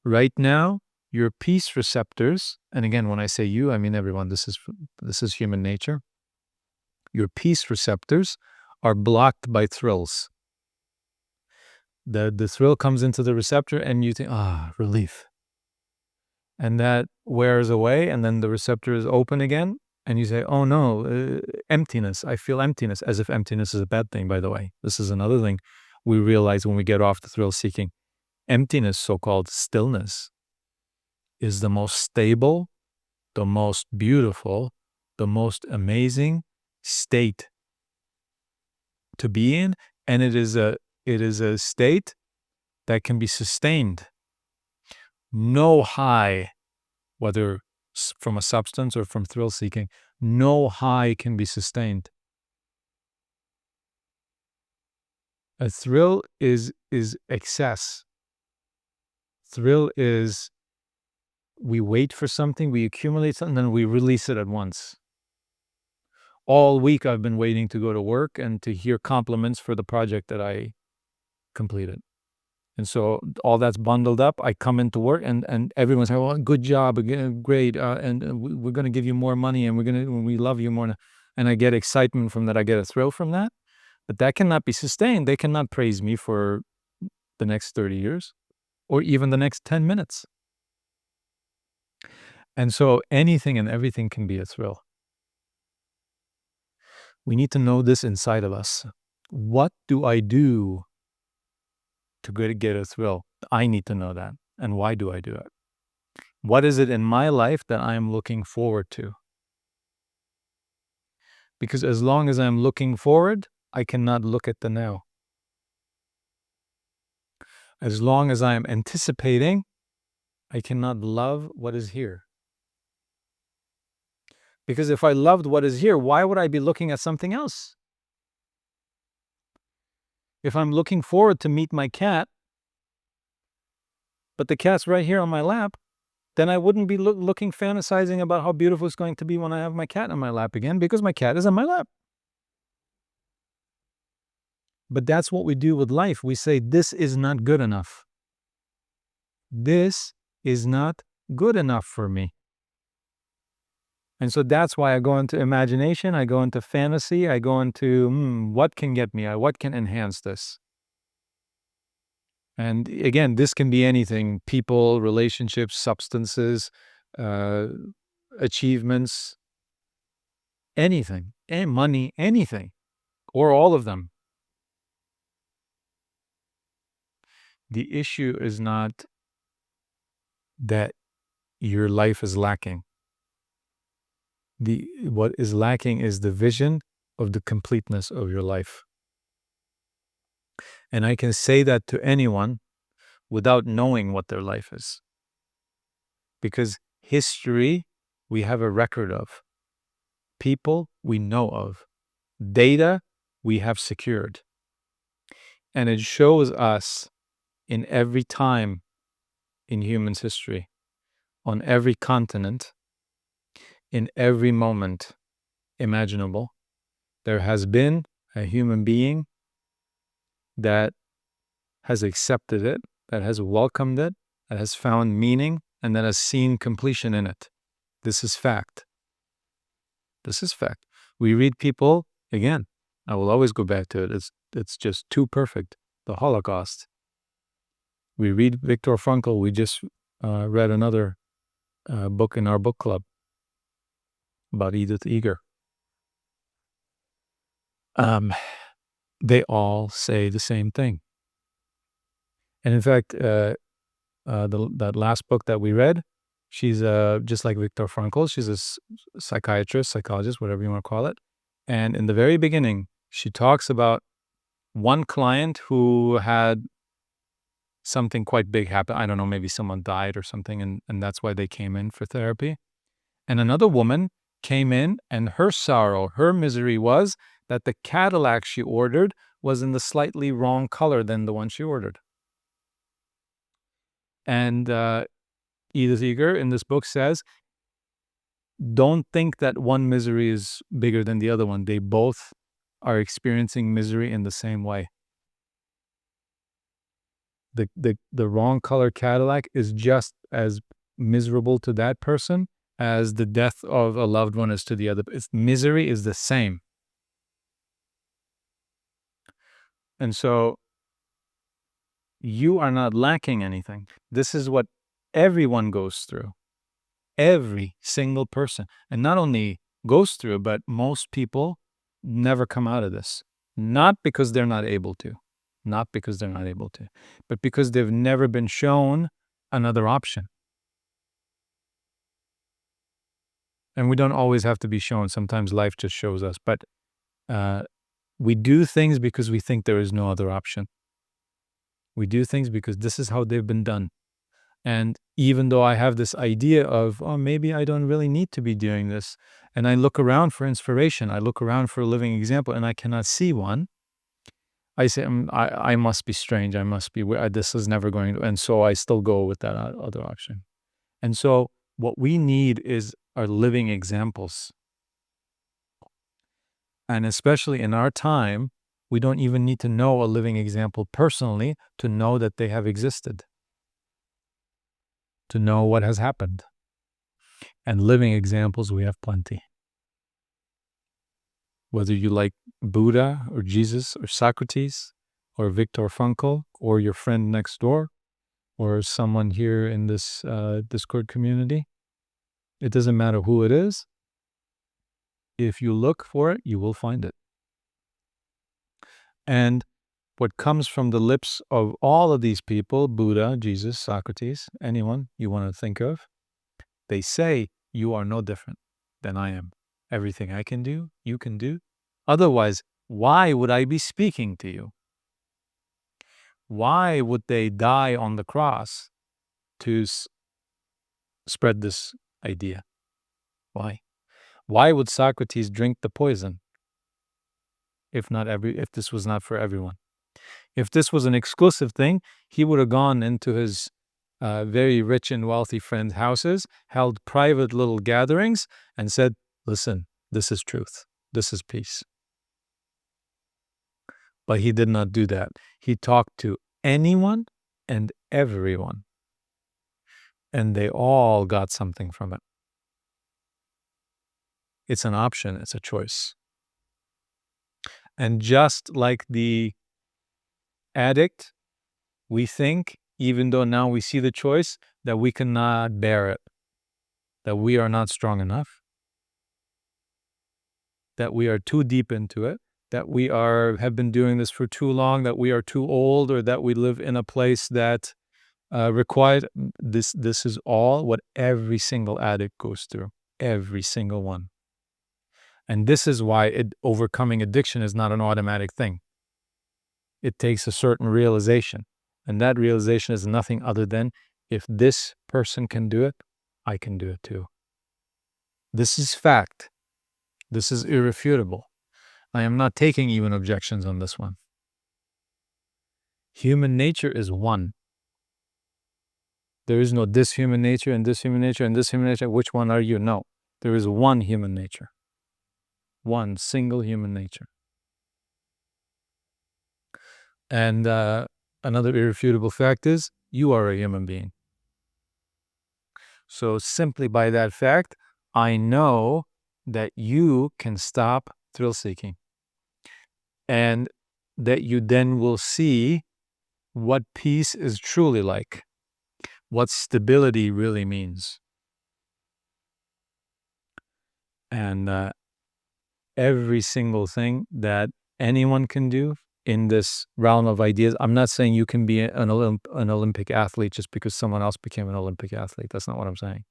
Right now, your peace receptors, and again, when I say you, I mean everyone, this is human nature. Your peace receptors are blocked by thrills. The thrill comes into the receptor and you think, relief. And that wears away, and then the receptor is open again, and you say, oh no, emptiness. I feel emptiness, as if emptiness is a bad thing, by the way. This is another thing we realize when we get off the thrill seeking. Emptiness, so-called stillness, is the most stable, the most beautiful, the most amazing state to be in, and it is a state that can be sustained. No high, whether from a substance or from thrill seeking, no high can be sustained. A thrill is excess. Thrill is we wait for something, we accumulate something, then we release it at once. All week I've been waiting to go to work and to hear compliments for the project that I completed. And so all that's bundled up. I come into work and everyone's like, well, good job, great, and we're going to give you more money, and we love you more. And I get excitement from that. I get a thrill from that. But that cannot be sustained. They cannot praise me for the next 30 years or even the next 10 minutes. And so anything and everything can be a thrill. We need to know this inside of us. What do I do to get a thrill? I need to know that. And why do I do it? What is it in my life that I am looking forward to? Because as long as I'm looking forward, I cannot look at the now. As long as I am anticipating, I cannot love what is here. Because if I loved what is here, why would I be looking at something else? If I'm looking forward to meet my cat, but the cat's right here on my lap, then I wouldn't be looking, fantasizing about how beautiful it's going to be when I have my cat on my lap again, because my cat is on my lap. But that's what we do with life. We say, this is not good enough. This is not good enough for me. And so that's why I go into imagination, I go into fantasy, I go into, what can get me? What can enhance this? And again, this can be anything: people, relationships, substances, achievements, anything, and money, anything, or all of them. The issue is not that your life is lacking. What is lacking is the vision of the completeness of your life. And I can say that to anyone without knowing what their life is. Because history, we have a record of. People, we know of. Data, we have secured. And it shows us in every time in humans' history, on every continent, in every moment imaginable, there has been a human being that has accepted it, that has welcomed it, that has found meaning, and that has seen completion in it. This is fact. This is fact. We read people, again, I will always go back to it. It's just too perfect. The Holocaust. We read Viktor Frankl. We just read another book in our book club about Edith Eger. They all say the same thing. And in fact, that last book that we read, she's just like Viktor Frankl. She's a psychiatrist, psychologist, whatever you want to call it. And in the very beginning, she talks about one client who had something quite big happen. I don't know, maybe someone died or something, and that's why they came in for therapy. And another woman came in, and her sorrow, her misery was that the Cadillac she ordered was in the slightly wrong color than the one she ordered. And Edith Eger in this book says, don't think that one misery is bigger than the other one. They both are experiencing misery in the same way. The wrong color Cadillac is just as miserable to that person as the death of a loved one is to the other. Misery is the same. And so you are not lacking anything. This is what everyone goes through. Every single person. And not only goes through, but most people never come out of this. Not because they're not able to. Not because they're not able to. But because they've never been shown another option. And we don't always have to be shown. Sometimes life just shows us. But we do things because we think there is no other option. We do things because this is how they've been done. And even though I have this idea of, oh, maybe I don't really need to be doing this, and I look around for inspiration, I look around for a living example, and I cannot see one, I say, I must be strange. I must be, this is never going to, and so I still go with that other option. And so what we need is our living examples. And especially in our time, we don't even need to know a living example personally to know that they have existed, to know what has happened. And living examples, we have plenty. Whether you like Buddha or Jesus or Socrates or Viktor Frankl or your friend next door or someone here in this Discord community, it doesn't matter who it is. If you look for it, you will find it. And what comes from the lips of all of these people, Buddha, Jesus, Socrates, anyone you want to think of, they say, you are no different than I am. Everything I can do, you can do. Otherwise, why would I be speaking to you? Why would they die on the cross to spread this idea? Why? Why would Socrates drink the poison if this was not for everyone? If this was an exclusive thing, he would have gone into his very rich and wealthy friends' houses, held private little gatherings, and said, listen, this is truth. This is peace. But he did not do that. He talked to anyone and everyone. And they all got something from it. It's an option. It's a choice. And just like the addict, we think, even though now we see the choice, that we cannot bear it, that we are not strong enough, that we are too deep into it, that we have been doing this for too long, that we are too old, or that we live in a place that required this. This is all what every single addict goes through, every single one. And this is why overcoming addiction is not an automatic thing. It takes a certain realization. And that realization is nothing other than, if this person can do it, I can do it too. This is fact. This is irrefutable. I am not taking even objections on this one. Human nature is one. There is no this human nature and this human nature and this human nature. Which one are you? No. There is one human nature. One single human nature. And another irrefutable fact is, you are a human being. So simply by that fact, I know that you can stop thrill seeking. And that you then will see what peace is truly like, what stability really means. And every single thing that anyone can do in this realm of ideas, I'm not saying you can be an Olympic athlete just because someone else became an Olympic athlete. That's not what I'm saying.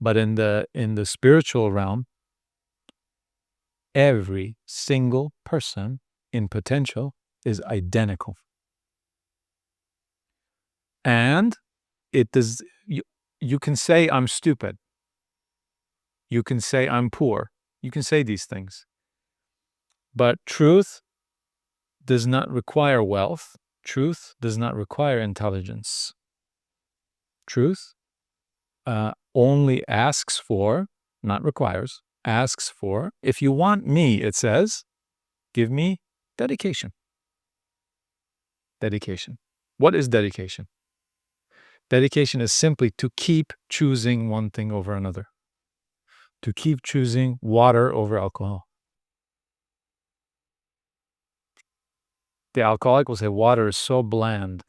But in the spiritual realm, every single person in potential is identical. And it does. You can say I'm stupid. You can say I'm poor. You can say these things. But truth does not require wealth. Truth does not require intelligence. Truth only asks for, not requires, asks for, if you want me, it says, give me dedication. Dedication. What is dedication? Dedication is simply to keep choosing one thing over another. To keep choosing water over alcohol. The alcoholic will say, water is so bland.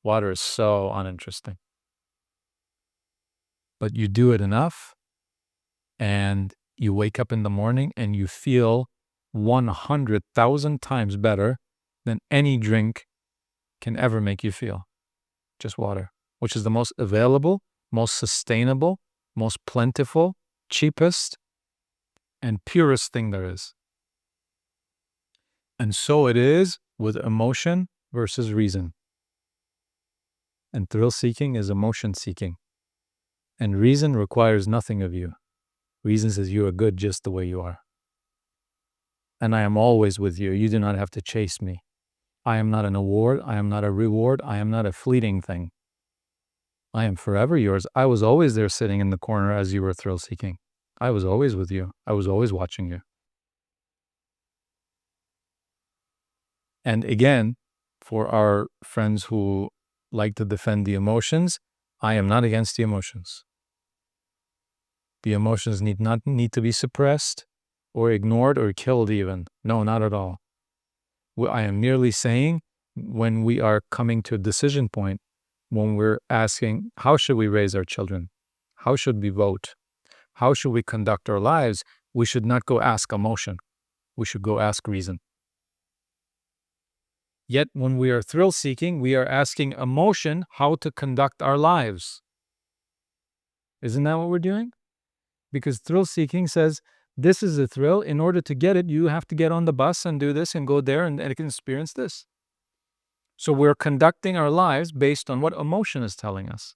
Water is so uninteresting. But you do it enough, and you wake up in the morning and you feel 100,000 times better than any drink can ever make you feel. Just water, which is the most available, most sustainable, most plentiful, cheapest, and purest thing there is. And so it is with emotion versus reason. And thrill seeking is emotion seeking. And reason requires nothing of you. Reason says you are good just the way you are. And I am always with you. You do not have to chase me. I am not an award. I am not a reward. I am not a fleeting thing. I am forever yours. I was always there sitting in the corner as you were thrill seeking. I was always with you. I was always watching you. And again, for our friends who like to defend the emotions, I am not against the emotions. The emotions need not to be suppressed or ignored or killed even. No, not at all. I am merely saying, when we are coming to a decision point, when we're asking, how should we raise our children? How should we vote? How should we conduct our lives? We should not go ask emotion. We should go ask reason. Yet when we are thrill seeking, we are asking emotion how to conduct our lives. Isn't that what we're doing? Because thrill seeking says, this is a thrill. In order to get it, you have to get on the bus and do this and go there and experience this. So we're conducting our lives based on what emotion is telling us.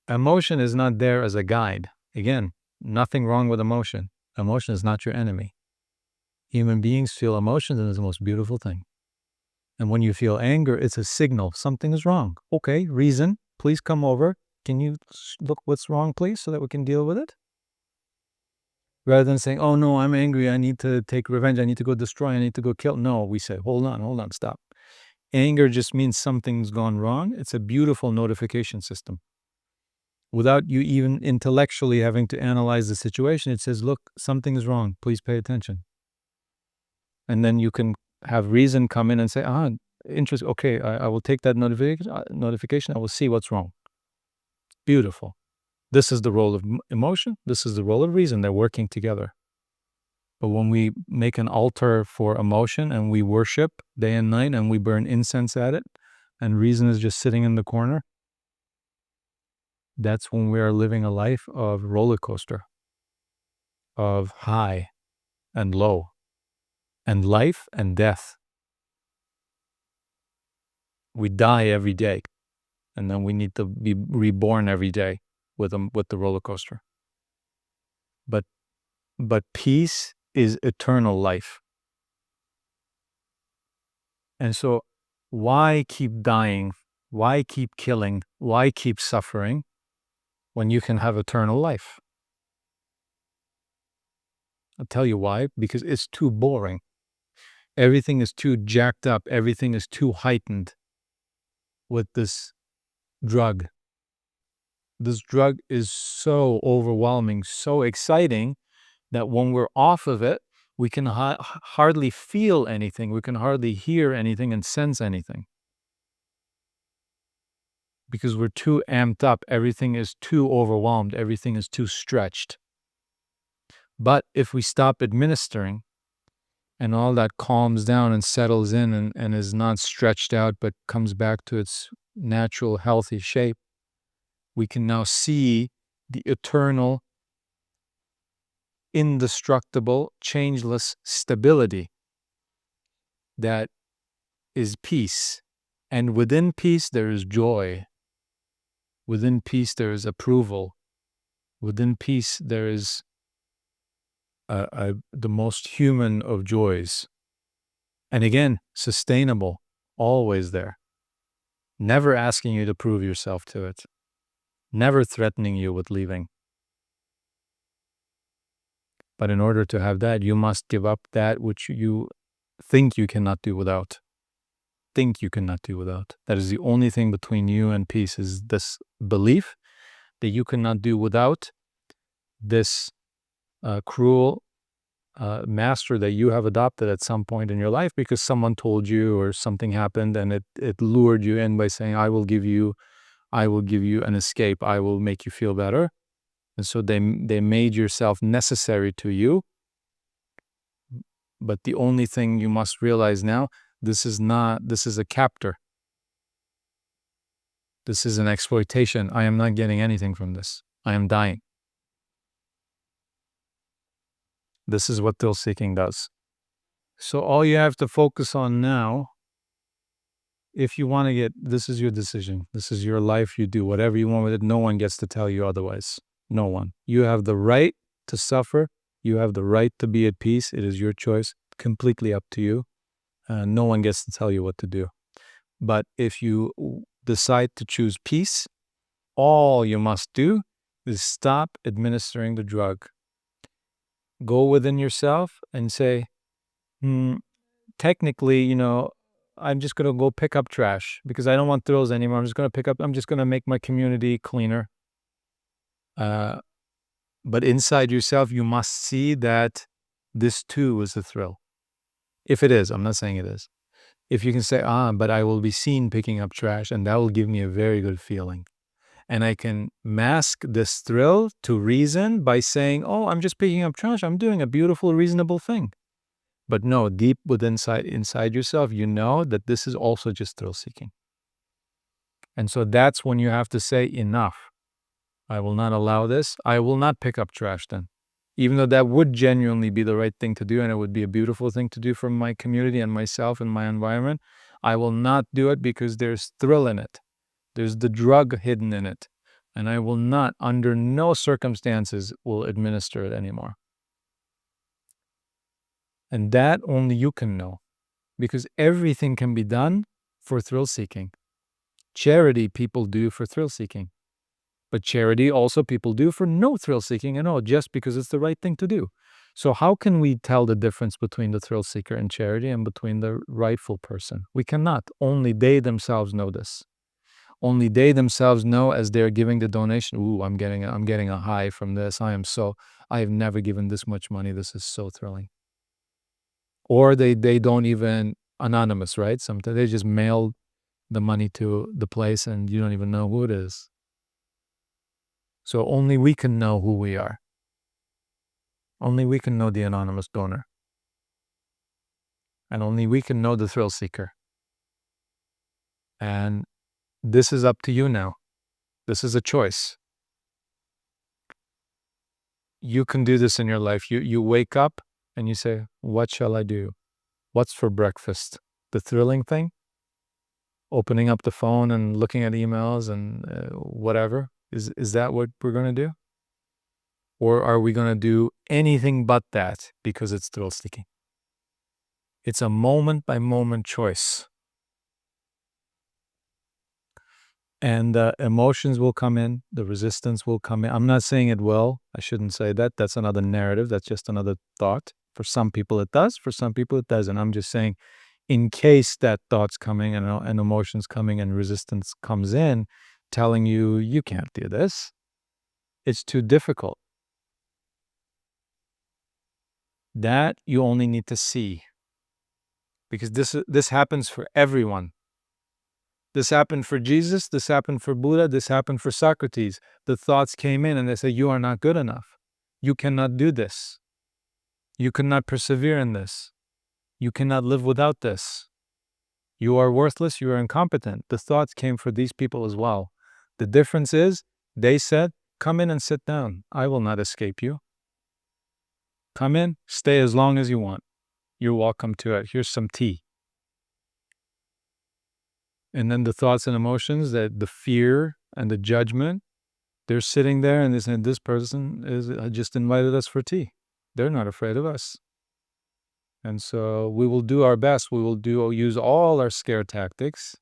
Emotion is not there as a guide. Again, nothing wrong with emotion. Emotion is not your enemy. Human beings feel emotions, and it's the most beautiful thing. And when you feel anger, it's a signal something is wrong. Okay, reason, please come over. Can you look what's wrong, please, so that we can deal with it? Rather than saying, oh no, I'm angry, I need to take revenge, I need to go destroy, I need to go kill. No, we say, hold on, stop. Anger just means something's gone wrong. It's a beautiful notification system. Without you even intellectually having to analyze the situation, it says, look, something is wrong, please pay attention. And then you can have reason come in and say, interesting, okay, I will take that notification, I will see what's wrong. Beautiful. This is the role of emotion. This is the role of reason. They're working together. But when we make an altar for emotion and we worship day and night and we burn incense at it and reason is just sitting in the corner, that's when we are living a life of roller coaster, of high and low, and life and death. We die every day, and then we need to be reborn every day with the roller coaster. But peace is eternal life. And so why keep dying? Why keep killing? Why keep suffering when you can have eternal life? I'll tell you why. Because it's too boring. Everything is too jacked up. Everything is too heightened with this drug. This drug is so overwhelming, so exciting, that when we're off of it, we can hardly feel anything. We can hardly hear anything and sense anything. Because we're too amped up. Everything is too overwhelmed. Everything is too stretched. But if we stop administering and all that calms down and settles in and is not stretched out but comes back to its natural, healthy shape, we can now see the eternal, indestructible, changeless stability that is peace. And within peace, there is joy. Within peace, there is approval. Within peace, there is the most human of joys. And again, sustainable, always there. Never asking you to prove yourself to it. Never threatening you with leaving. But in order to have that, you must give up that which you think you cannot do without. Think you cannot do without. That is the only thing between you and peace, is this belief that you cannot do without this cruel master that you have adopted at some point in your life because someone told you or something happened and it lured you in by saying, I will give you an escape. I will make you feel better. And so they made yourself necessary to you. But the only thing you must realize now, this is a captor. This is an exploitation. I am not getting anything from this. I am dying. This is what thrill seeking does. So all you have to focus on now, if you want to this is your decision. This is your life. You do whatever you want with it. No one gets to tell you otherwise. No one. You have the right to suffer. You have the right to be at peace. It is your choice. Completely up to you. No one gets to tell you what to do. But if you decide to choose peace, all you must do is stop administering the drug. Go within yourself and say, technically, I'm just going to go pick up trash because I don't want thrills anymore. I'm just going to make my community cleaner. But inside yourself, you must see that this too is a thrill. If it is, I'm not saying it is. If you can say, but I will be seen picking up trash, and that will give me a very good feeling. And I can mask this thrill to reason by saying, I'm just picking up trash. I'm doing a beautiful, reasonable thing. But no, deep inside yourself, you know that this is also just thrill seeking. And so that's when you have to say, enough. I will not allow this. I will not pick up trash then. Even though that would genuinely be the right thing to do and it would be a beautiful thing to do for my community and myself and my environment, I will not do it because there's thrill in it. There's the drug hidden in it. And I will not, under no circumstances, will administer it anymore. And that only you can know. because everything can be done for thrill seeking. Charity people do for thrill seeking, but charity also people do for no thrill seeking at all, just because it's the right thing to do. So how can we tell the difference between the thrill seeker and charity and between the rightful person? We cannot. Only they themselves know this. Only they themselves know as they're giving the donation, ooh, I'm getting a high from this. I have never given this much money. This is so thrilling. Or they don't even anonymous, right? Sometimes they just mail the money to the place and you don't even know who it is. So only we can know who we are. Only we can know the anonymous donor. And only we can know the thrill seeker. And this is up to you now. This is a choice. You can do this in your life. You wake up and you say, what shall I do? What's for breakfast? The thrilling thing? Opening up the phone and looking at emails and whatever? Is that what we're going to do? Or are we going to do anything but that because it's thrill seeking? It's a moment by moment choice. And emotions will come in, the resistance will come in. I'm not saying it will. I shouldn't say that. That's another narrative. That's just another thought. For some people it does. For some people it doesn't. I'm just saying, in case that thought's coming and emotions coming and resistance comes in, telling you, you can't do this. It's too difficult. That you only need to see. Because this happens for everyone. This happened for Jesus, this happened for Buddha, this happened for Socrates. The thoughts came in and they said, you are not good enough. You cannot do this. You cannot persevere in this. You cannot live without this. You are worthless, you are incompetent. The thoughts came for these people as well. The difference is, they said, come in and sit down. I will not escape you. Come in, stay as long as you want. You're welcome to it. Here's some tea. And then the thoughts and emotions, that the fear and the judgment, they're sitting there and they say, this person is just invited us for tea. They're not afraid of us. And so we will do our best. We will use all our scare tactics.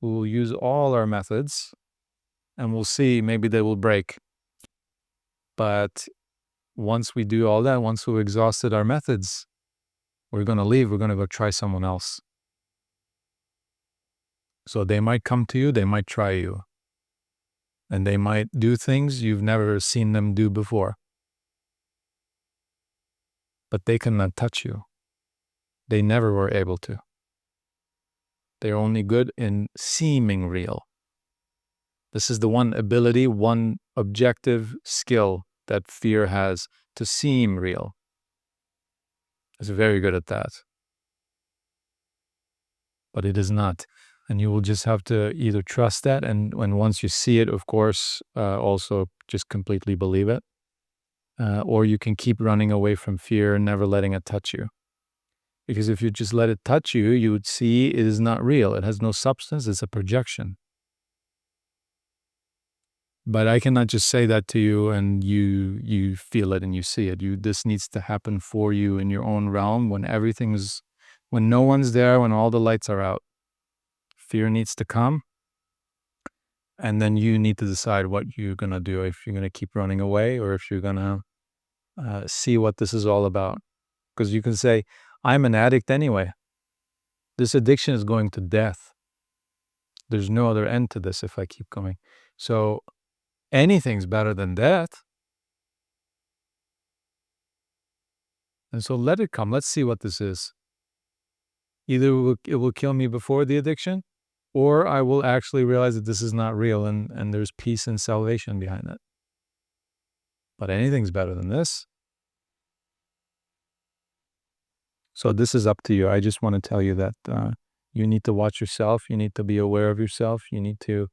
We will use all our methods. And we'll see, maybe they will break. But once we do all that, once we've exhausted our methods, we're going to leave. We're going to go try someone else. So they might come to you, they might try you. And they might do things you've never seen them do before. But they cannot touch you. They never were able to. They're only good in seeming real. This is the one ability, one objective skill that fear has, to seem real. It's very good at that. But it is not. And you will just have to either trust that, and once you see it, of course, also just completely believe it. Or you can keep running away from fear and never letting it touch you. Because if you just let it touch you, you would see it is not real. It has no substance. It's a projection. But I cannot just say that to you and you feel it and you see it. This needs to happen for you in your own realm when when no one's there, when all the lights are out. Fear needs to come, and then you need to decide what you're going to do, if you're going to keep running away or if you're going to see what this is all about. Because you can say, I'm an addict anyway. This addiction is going to death. There's no other end to this if I keep going. So anything's better than death. And so let it come. Let's see what this is. Either it will kill me before the addiction, or I will actually realize that this is not real and there's peace and salvation behind it. But anything's better than this. So this is up to you. I just want to tell you that you need to watch yourself. You need to be aware of yourself. You need to,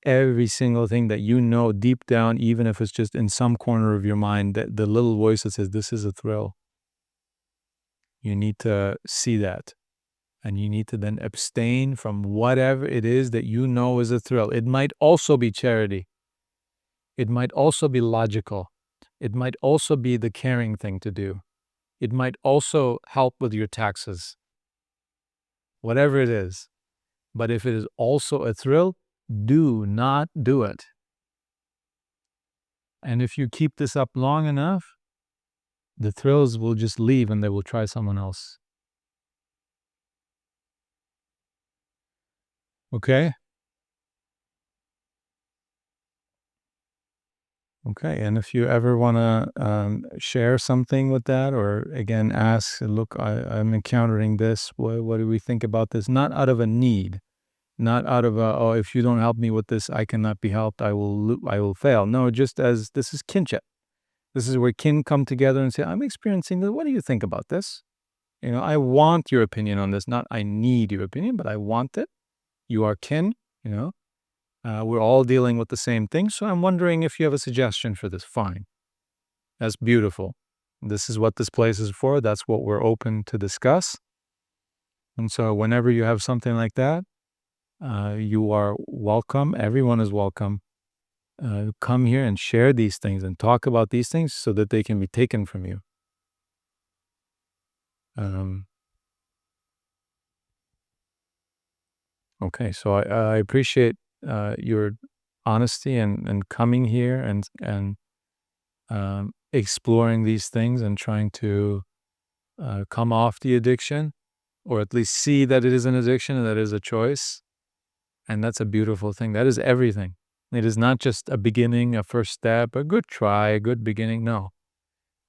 every single thing that you know deep down, even if it's just in some corner of your mind, that the little voice that says, this is a thrill. You need to see that. And you need to then abstain from whatever it is that you know is a thrill. It might also be charity. It might also be logical. It might also be the caring thing to do. It might also help with your taxes, whatever it is. But if it is also a thrill, do not do it. And if you keep this up long enough, the thrills will just leave and they will try someone else. Okay? Okay, and if you ever want to share something with that, or again ask, look, I'm encountering this. What do we think about this? Not out of a need, not out of a, oh, if you don't help me with this, I cannot be helped. I will fail. No, just as this is kinship. This is where kin come together and say, I'm experiencing this. What do you think about this? I want your opinion on this. Not I need your opinion, but I want it. You are kin. We're all dealing with the same thing. So I'm wondering if you have a suggestion for this. Fine. That's beautiful. This is what this place is for. That's what we're open to discuss. And so whenever you have something like that, you are welcome. Everyone is welcome. Come here and share these things and talk about these things so that they can be taken from you. Okay, so I appreciate your honesty and coming here and exploring these things and trying to come off the addiction, or at least see that it is an addiction and that it is a choice. And that's a beautiful thing. That is everything. It is not just a beginning, a first step, a good try, a good beginning. No,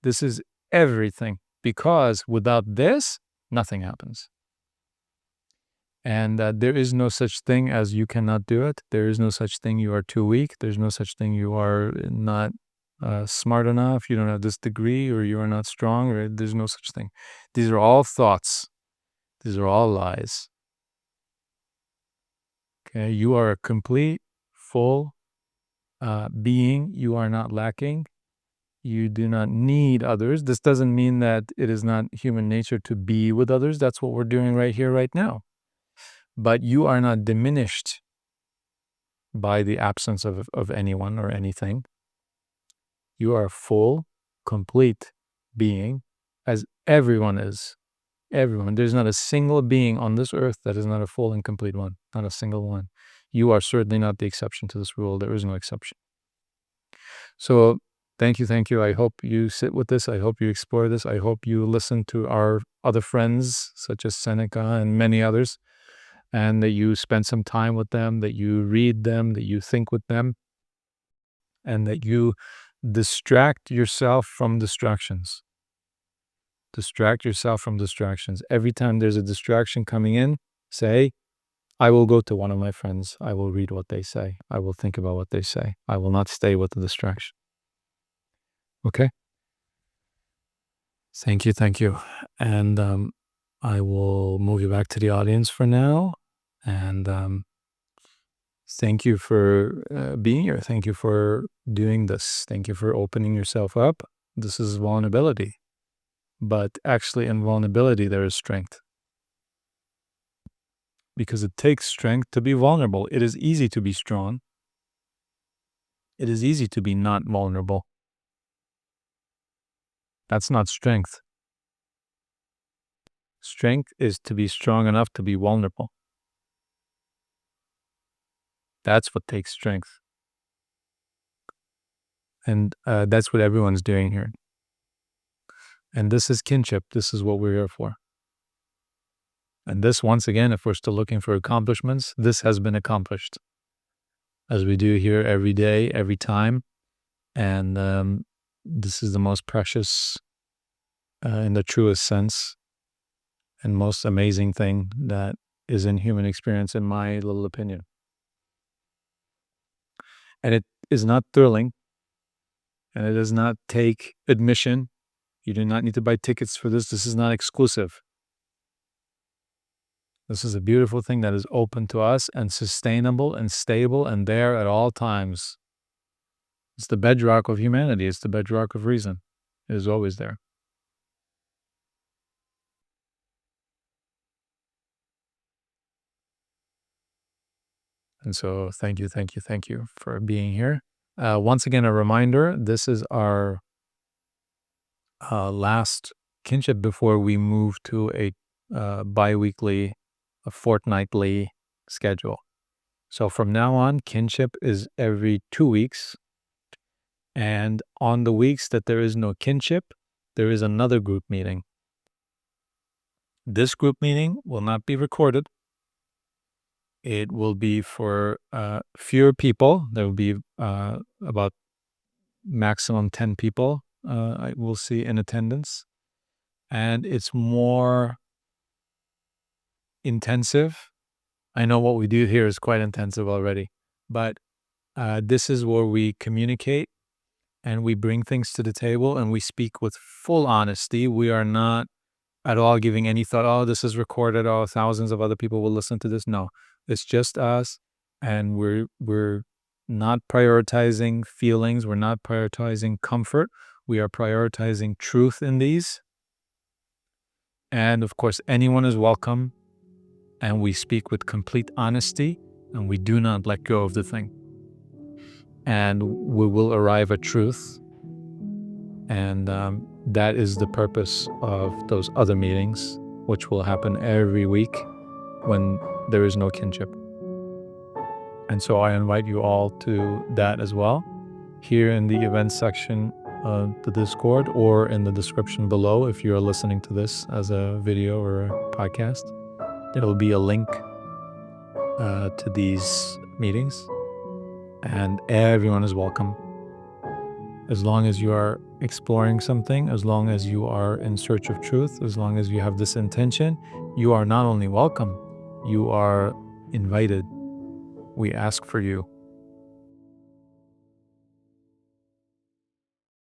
this is everything, because without this, nothing happens. And there is no such thing as you cannot do it. There is no such thing you are too weak. There's no such thing you are not smart enough. You don't have this degree, or you are not strong, or there's no such thing. These are all thoughts. These are all lies. Okay, you are a complete, full being. You are not lacking. You do not need others. This doesn't mean that it is not human nature to be with others. That's what we're doing right here, right now. But you are not diminished by the absence of anyone or anything. You are a full, complete being, as everyone is. Everyone. There's not a single being on this earth that is not a full and complete one. Not a single one. You are certainly not the exception to this rule. There is no exception. So thank you. I hope you sit with this. I hope you explore this. I hope you listen to our other friends, such as Seneca and many others, and that you spend some time with them, that you read them, that you think with them, and that you distract yourself from distractions. Distract yourself from distractions. Every time there's a distraction coming in, say, I will go to one of my friends. I will read what they say. I will think about what they say. I will not stay with the distraction. Okay? Thank you. And I will move you back to the audience for now. And thank you for being here. Thank you for doing this. Thank you for opening yourself up. This is vulnerability. But actually, in vulnerability, there is strength. Because it takes strength to be vulnerable. It is easy to be strong. It is easy to be not vulnerable. That's not strength. Strength is to be strong enough to be vulnerable. That's what takes strength. And that's what everyone's doing here. And this is kinship. This is what we're here for. And this, once again, if we're still looking for accomplishments, this has been accomplished. As we do here every day, every time. And this is the most precious, in the truest sense, and most amazing thing that is in human experience, in my little opinion. And it is not thrilling, and it does not take admission. You do not need to buy tickets for this. This is not exclusive. This is a beautiful thing that is open to us and sustainable and stable and there at all times. It's the bedrock of humanity. It's the bedrock of reason. It is always there. And so thank you for being here. Once again, a reminder, this is our last kinship before we move to a bi-weekly, a fortnightly schedule. So from now on, kinship is every 2 weeks. And on the weeks that there is no kinship, there is another group meeting. This group meeting will not be recorded. It will be for fewer people. There will be about maximum 10 people I will see in attendance. And it's more intensive. I know what we do here is quite intensive already, but this is where we communicate and we bring things to the table and we speak with full honesty. We are not at all giving any thought, oh, this is recorded, oh, thousands of other people will listen to this. No, it's just us, and we're not prioritizing feelings. We're not prioritizing comfort. We are prioritizing truth in these. And of course, anyone is welcome, and we speak with complete honesty, and we do not let go of the thing. And we will arrive at truth. And that is the purpose of those other meetings, which will happen every week when there is no kinship. And so I invite you all to that as well, here in the events section of the Discord, or in the description below if you're listening to this as a video or a podcast. There will be a link to these meetings, and everyone is welcome. As long as you are exploring something, as long as you are in search of truth, as long as you have this intention, you are not only welcome, you are invited. We ask for you.